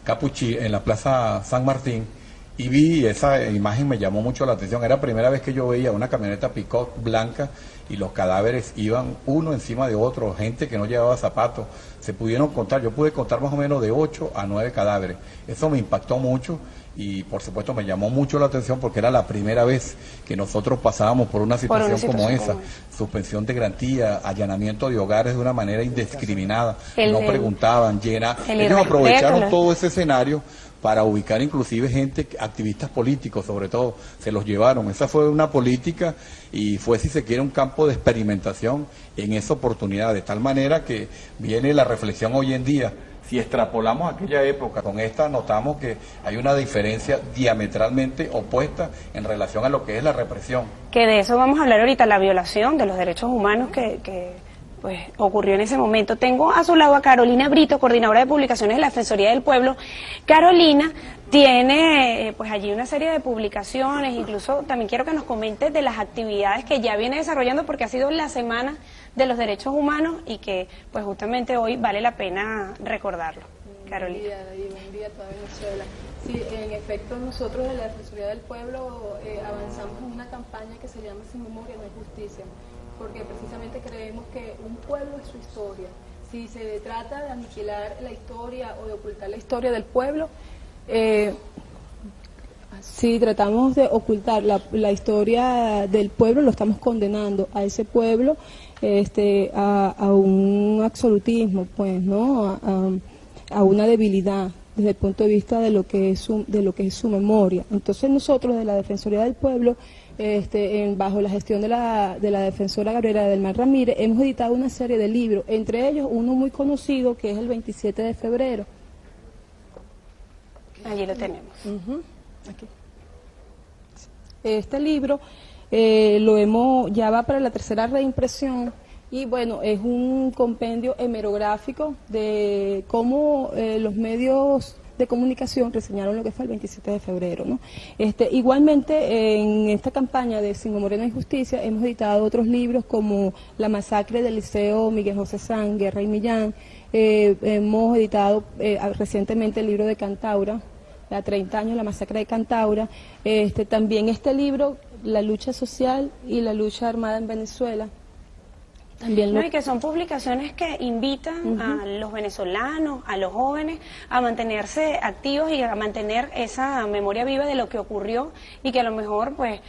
en la plaza San Martín, y vi esa imagen, me llamó mucho la atención. Era la primera vez que yo veía una camioneta pick-up blanca y los cadáveres iban uno encima de otro, gente que no llevaba zapatos. Se pudieron contar, yo pude contar más o menos de 8 a 9 cadáveres. Eso me impactó mucho y por supuesto me llamó mucho la atención porque era la primera vez que nosotros pasábamos por una situación como esa. Suspensión de garantía, allanamiento de hogares de una manera indiscriminada, no preguntaban, ellos aprovecharon todo ese escenario para ubicar inclusive gente, activistas políticos sobre todo, se los llevaron. Esa fue una política y fue, si se quiere, un campo de experimentación en esa oportunidad, de tal manera que viene la reflexión hoy en día. Si extrapolamos aquella época con esta, notamos que hay una diferencia diametralmente opuesta en relación a lo que es la represión. Que de eso vamos a hablar ahorita, la violación de los derechos humanos que pues ocurrió en ese momento. Tengo a su lado a Carolina Brito, coordinadora de publicaciones de la Defensoría del Pueblo. Carolina tiene pues allí una serie de publicaciones, incluso también quiero que nos comentes de las actividades que ya viene desarrollando, porque ha sido la semana de los derechos humanos y que pues justamente hoy vale la pena recordarlo. Carolina. Buen día a toda Venezuela. Sí, en efecto, nosotros de la Defensoría del Pueblo avanzamos en una campaña que se llama Sin Memoria no hay Justicia, porque precisamente creemos que un pueblo es su historia. Si se trata de aniquilar la historia o de ocultar la historia del pueblo, si tratamos de ocultar la historia del pueblo, lo estamos condenando a ese pueblo a un absolutismo, pues, ¿no? A una debilidad desde el punto de vista de lo que es su memoria. Entonces nosotros de la Defensoría del Pueblo, bajo la gestión de la defensora Gabriela del Mar Ramírez, hemos editado una serie de libros, entre ellos uno muy conocido que es el 27 de febrero. Allí lo tenemos. Aquí. Este libro ya va para la tercera reimpresión y bueno, es un compendio hemerográfico de cómo los medios de comunicación reseñaron lo que fue el 27 de febrero, ¿no? Igualmente, en esta campaña de Sin Memoria no hay Justicia, hemos editado otros libros como La masacre del Liceo Miguel José San, Guerra y Millán. Hemos editado recientemente el libro de Cantaura, a 30 años, la masacre de Cantaura. También este libro, La lucha social y la lucha armada en Venezuela. También y que son publicaciones que invitan a los venezolanos, a los jóvenes, a mantenerse activos y a mantener esa memoria viva de lo que ocurrió y que a lo mejor pues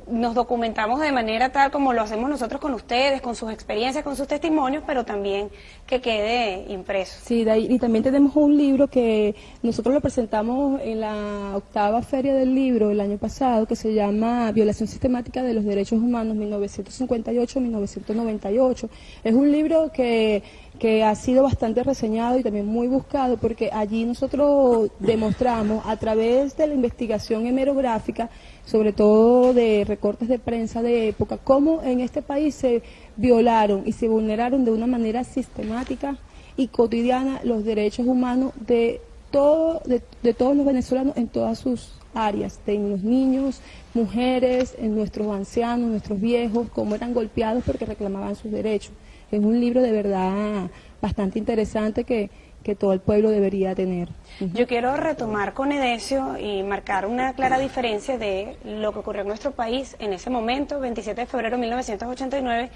nos documentamos de manera tal como lo hacemos nosotros con ustedes, con sus experiencias, con sus testimonios, pero también que quede impreso. Sí, y también tenemos un libro que nosotros lo presentamos en la 8ª Feria del Libro el año pasado, que se llama Violación Sistemática de los Derechos Humanos 1958-1998. Es un libro que ha sido bastante reseñado y también muy buscado, porque allí nosotros demostramos a través de la investigación hemerográfica, sobre todo de recortes de prensa de época, cómo en este país se violaron y se vulneraron de una manera sistemática y cotidiana los derechos humanos de todos los venezolanos en todas sus áreas, en los niños, mujeres, en nuestros ancianos, nuestros viejos, cómo eran golpeados porque reclamaban sus derechos. Es un libro de verdad bastante interesante que todo el pueblo debería tener. Yo quiero retomar con Edesio y marcar una clara diferencia de lo que ocurrió en nuestro país en ese momento, 27 de febrero de 1989,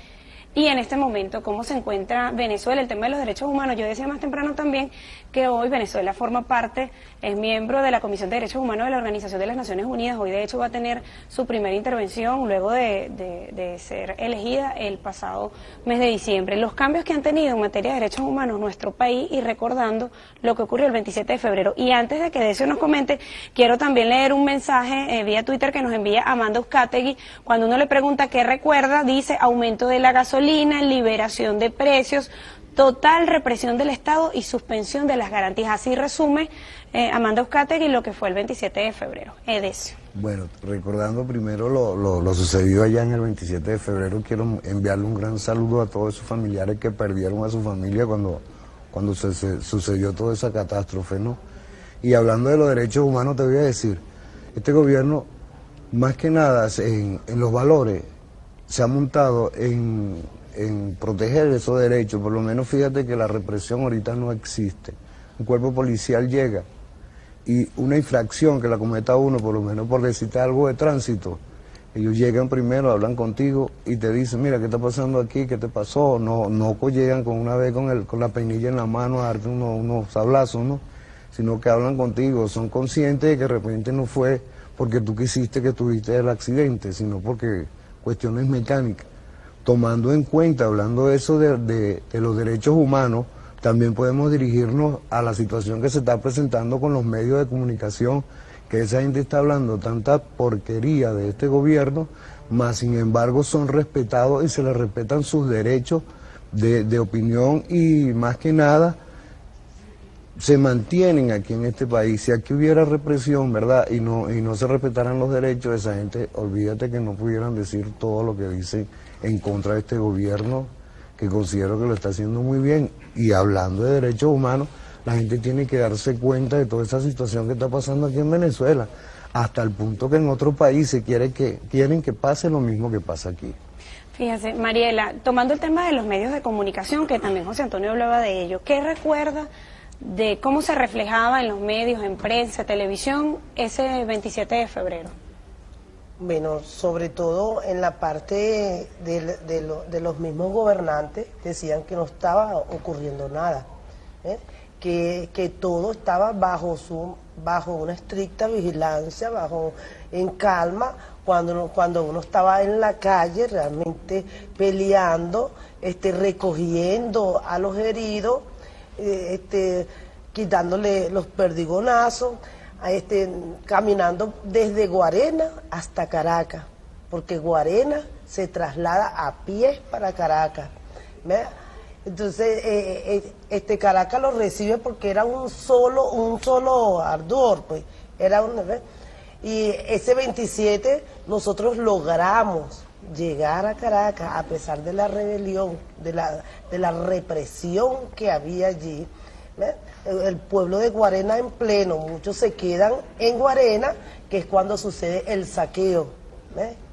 y en este momento cómo se encuentra Venezuela, el tema de los derechos humanos. Yo decía más temprano también que hoy Venezuela forma parte, es miembro de la Comisión de Derechos Humanos de la Organización de las Naciones Unidas. Hoy de hecho va a tener su primera intervención luego de ser elegida el pasado mes de diciembre. Los cambios que han tenido en materia de derechos humanos nuestro país, y recordando lo que ocurrió el 27 de febrero. Y antes de que Edesio nos comente, quiero también leer un mensaje vía Twitter que nos envía Amanda Uzcategui. Cuando uno le pregunta qué recuerda, dice: aumento de la gasolina, liberación de precios, total represión del Estado y suspensión de las garantías. Así resume Amanda Uzcategui lo que fue el 27 de febrero. Edesio. Bueno, recordando primero lo sucedido allá en el 27 de febrero, quiero enviarle un gran saludo a todos esos familiares que perdieron a su familia cuando sucedió toda esa catástrofe, ¿no? Y hablando de los derechos humanos, te voy a decir, este gobierno, más que nada, en los valores, se ha montado en proteger esos derechos. Por lo menos fíjate que la represión ahorita no existe. Un cuerpo policial llega y una infracción que la cometa uno, por lo menos por decirte algo de tránsito, ellos llegan primero, hablan contigo y te dicen: mira, ¿qué está pasando aquí? ¿Qué te pasó? No llegan con una vez con la peinilla en la mano a darte unos sablazos, ¿no? Sino que hablan contigo, son conscientes de que de repente no fue porque tú quisiste que tuviste el accidente, sino porque cuestiones mecánicas. Tomando en cuenta, hablando de eso de los derechos humanos, también podemos dirigirnos a la situación que se está presentando con los medios de comunicación, que esa gente está hablando tanta porquería de este gobierno, mas sin embargo son respetados y se les respetan sus derechos de opinión, y más que nada se mantienen aquí en este país. Si aquí hubiera represión, ¿verdad?, y no se respetaran los derechos, esa gente, olvídate que no pudieran decir todo lo que dicen en contra de este gobierno, que considero que lo está haciendo muy bien. Y hablando de derechos humanos, la gente tiene que darse cuenta de toda esa situación que está pasando aquí en Venezuela, hasta el punto que en otros países quieren que pase lo mismo que pasa aquí. Fíjese, Mariela, tomando el tema de los medios de comunicación, que también José Antonio hablaba de ello, ¿qué recuerda de cómo se reflejaba en los medios, en prensa, televisión, ese 27 de febrero? Bueno, sobre todo en la parte de los mismos gobernantes, decían que no estaba ocurriendo nada, que todo estaba bajo una estricta vigilancia, en calma, cuando uno estaba en la calle realmente peleando, recogiendo a los heridos, quitándole los perdigonazos, caminando desde Guarena hasta Caracas, porque Guarena se traslada a pie para Caracas, ¿verdad? Entonces Caracas lo recibe porque era un solo ardor, pues era y ese 27 nosotros logramos llegar a Caracas a pesar de la rebelión, de la represión que había allí. El pueblo de Guarena en pleno, muchos se quedan en Guarena, que es cuando sucede el saqueo,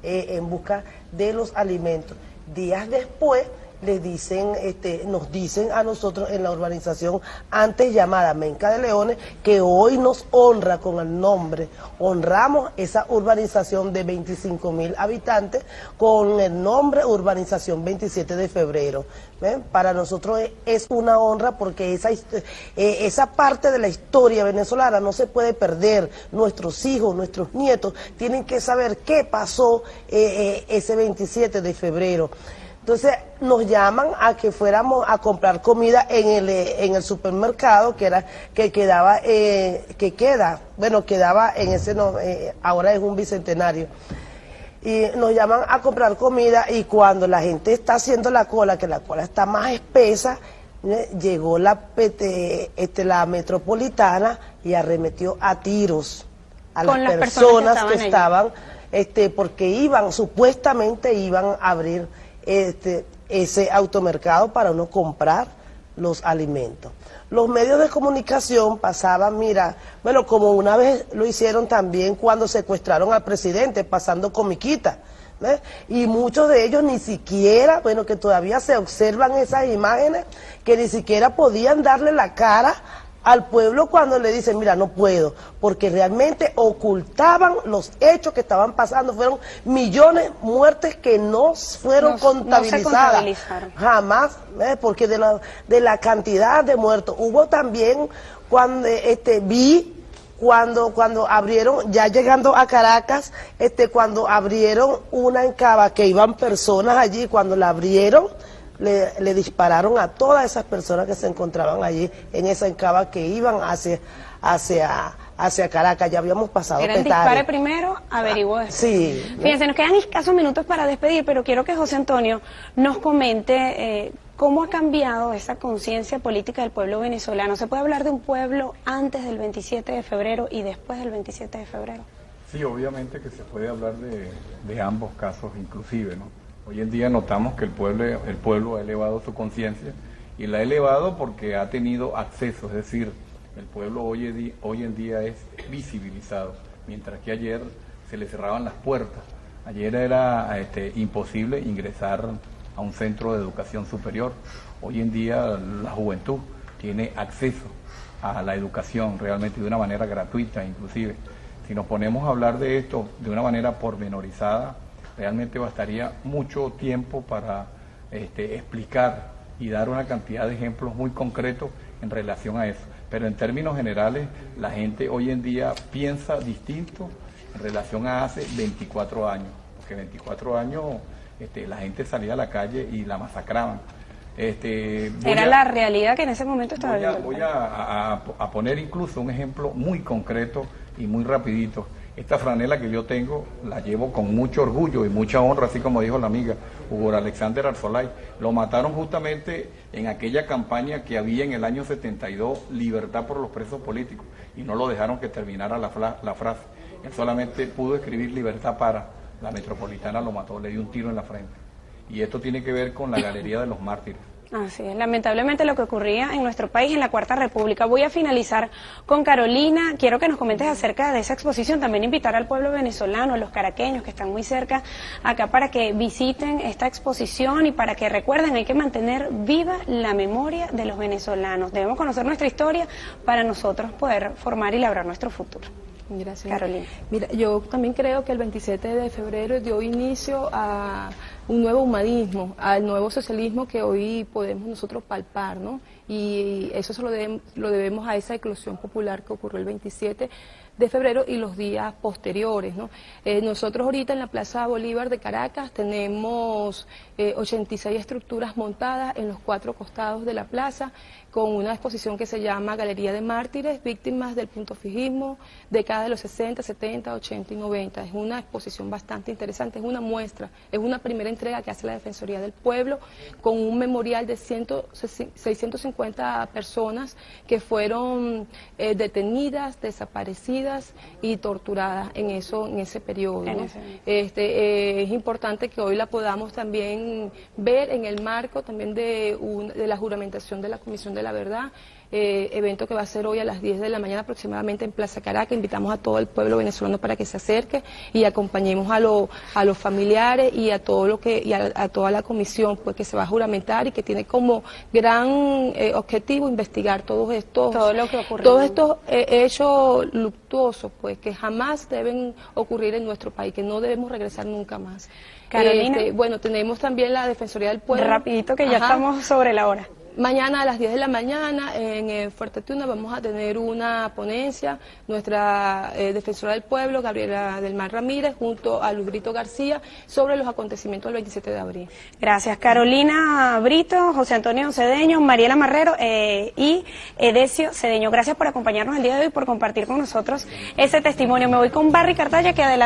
en busca de los alimentos. Días después le dicen, nos dicen a nosotros en la urbanización antes llamada Menca de Leones, que hoy nos honra con el nombre, honramos esa urbanización de 25.000 habitantes con el nombre Urbanización 27 de Febrero. ¿Ven? Para nosotros es una honra porque esa parte de la historia venezolana no se puede perder. Nuestros hijos, nuestros nietos tienen que saber qué pasó ese 27 de febrero. Entonces nos llaman a que fuéramos a comprar comida en el supermercado quedaba en ese, ahora es un bicentenario. Y nos llaman a comprar comida y cuando la gente está haciendo la cola, que la cola está más espesa, llegó la metropolitana y arremetió a tiros a las personas que estaban, porque supuestamente iban a abrir ese automercado para uno comprar los alimentos. Los medios de comunicación pasaban, como una vez lo hicieron también cuando secuestraron al presidente, pasando comiquita, ¿ves? Y muchos de ellos ni siquiera, que todavía se observan esas imágenes, que ni siquiera podían darle la cara al pueblo cuando le dicen, mira, no puedo, porque realmente ocultaban los hechos que estaban pasando. Fueron millones de muertes que no fueron contabilizadas. No se contabilizaron. Jamás, porque de la cantidad de muertos. Hubo también, cuando cuando abrieron, ya llegando a Caracas, cuando abrieron una encaba que iban personas allí, cuando la abrieron, le dispararon a todas esas personas que se encontraban allí en esa encaba que iban hacia Caracas. Ya habíamos pasado Era el dispare primero, averiguó después. Sí. Fíjense, nos quedan escasos minutos para despedir, pero quiero que José Antonio nos comente cómo ha cambiado esa conciencia política del pueblo venezolano. ¿Se puede hablar de un pueblo antes del 27 de febrero y después del 27 de febrero? Sí, obviamente que se puede hablar de ambos casos inclusive, ¿no? Hoy en día notamos que el pueblo ha elevado su conciencia y la ha elevado porque ha tenido acceso, es decir, el pueblo hoy en día es visibilizado, mientras que ayer se le cerraban las puertas. Ayer era imposible ingresar a un centro de educación superior. Hoy en día la juventud tiene acceso a la educación realmente de una manera gratuita inclusive. Si nos ponemos a hablar de esto de una manera pormenorizada, realmente bastaría mucho tiempo para explicar y dar una cantidad de ejemplos muy concretos en relación a eso. Pero en términos generales, la gente hoy en día piensa distinto en relación a hace 24 años, porque 24 años la gente salía a la calle y la masacraban. Era la realidad que en ese momento estaba viviendo. Voy a poner incluso un ejemplo muy concreto y muy rapidito. Esta franela que yo tengo la llevo con mucho orgullo y mucha honra, así como dijo la amiga Hugo Alexander Arzolay. Lo mataron justamente en aquella campaña que había en el año 72, libertad por los presos políticos, y no lo dejaron que terminara la frase. Él solamente pudo escribir libertad para, la metropolitana lo mató, le dio un tiro en la frente. Y esto tiene que ver con la Galería de los Mártires. Así es, lamentablemente lo que ocurría en nuestro país en la Cuarta República. Voy a finalizar con Carolina. Quiero que nos comentes acerca de esa exposición. También invitar al pueblo venezolano, a los caraqueños que están muy cerca acá, para que visiten esta exposición y para que recuerden, hay que mantener viva la memoria de los venezolanos. Debemos conocer nuestra historia para nosotros poder formar y labrar nuestro futuro. Gracias. Carolina. Mira, yo también creo que el 27 de febrero dio inicio a un nuevo humanismo, al nuevo socialismo que hoy podemos nosotros palpar, ¿no? Y eso se lo debemos a esa eclosión popular que ocurrió el 27 de febrero y los días posteriores, ¿no? Nosotros ahorita en la Plaza Bolívar de Caracas tenemos 86 estructuras montadas en los 4 costados de la plaza, con una exposición que se llama Galería de Mártires, víctimas del punto fijismo, décadas de los 60, 70, 80 y 90. Es una exposición bastante interesante, es una muestra, es una primera entrega que hace la Defensoría del Pueblo, con un memorial de 650 personas que fueron detenidas, desaparecidas y torturadas en ese periodo, ¿no? Es importante que hoy la podamos también ver en el marco también de la juramentación de la Comisión de la Verdad, evento que va a ser hoy a las 10 de la mañana aproximadamente en Plaza Caracas. Invitamos a todo el pueblo venezolano para que se acerque y acompañemos a los familiares y a todo lo que a toda la comisión, pues, que se va a juramentar y que tiene como gran objetivo investigar todo lo que ocurrió, todos estos hechos luctuosos, pues, que jamás deben ocurrir en nuestro país, que no debemos regresar nunca más. Carolina. Bueno, tenemos también la Defensoría del Pueblo. Rapidito que ya estamos sobre la hora. Mañana a las 10 de la mañana en Fuerte Tuna vamos a tener una ponencia, nuestra Defensora del Pueblo, Gabriela del Mar Ramírez, junto a Luis Brito García, sobre los acontecimientos del 27 de abril. Gracias, Carolina Brito, José Antonio Cedeño, Mariela Marrero y Edesio Cedeño. Gracias por acompañarnos el día de hoy y por compartir con nosotros ese testimonio. Me voy con Barry Cartaya, que adelante.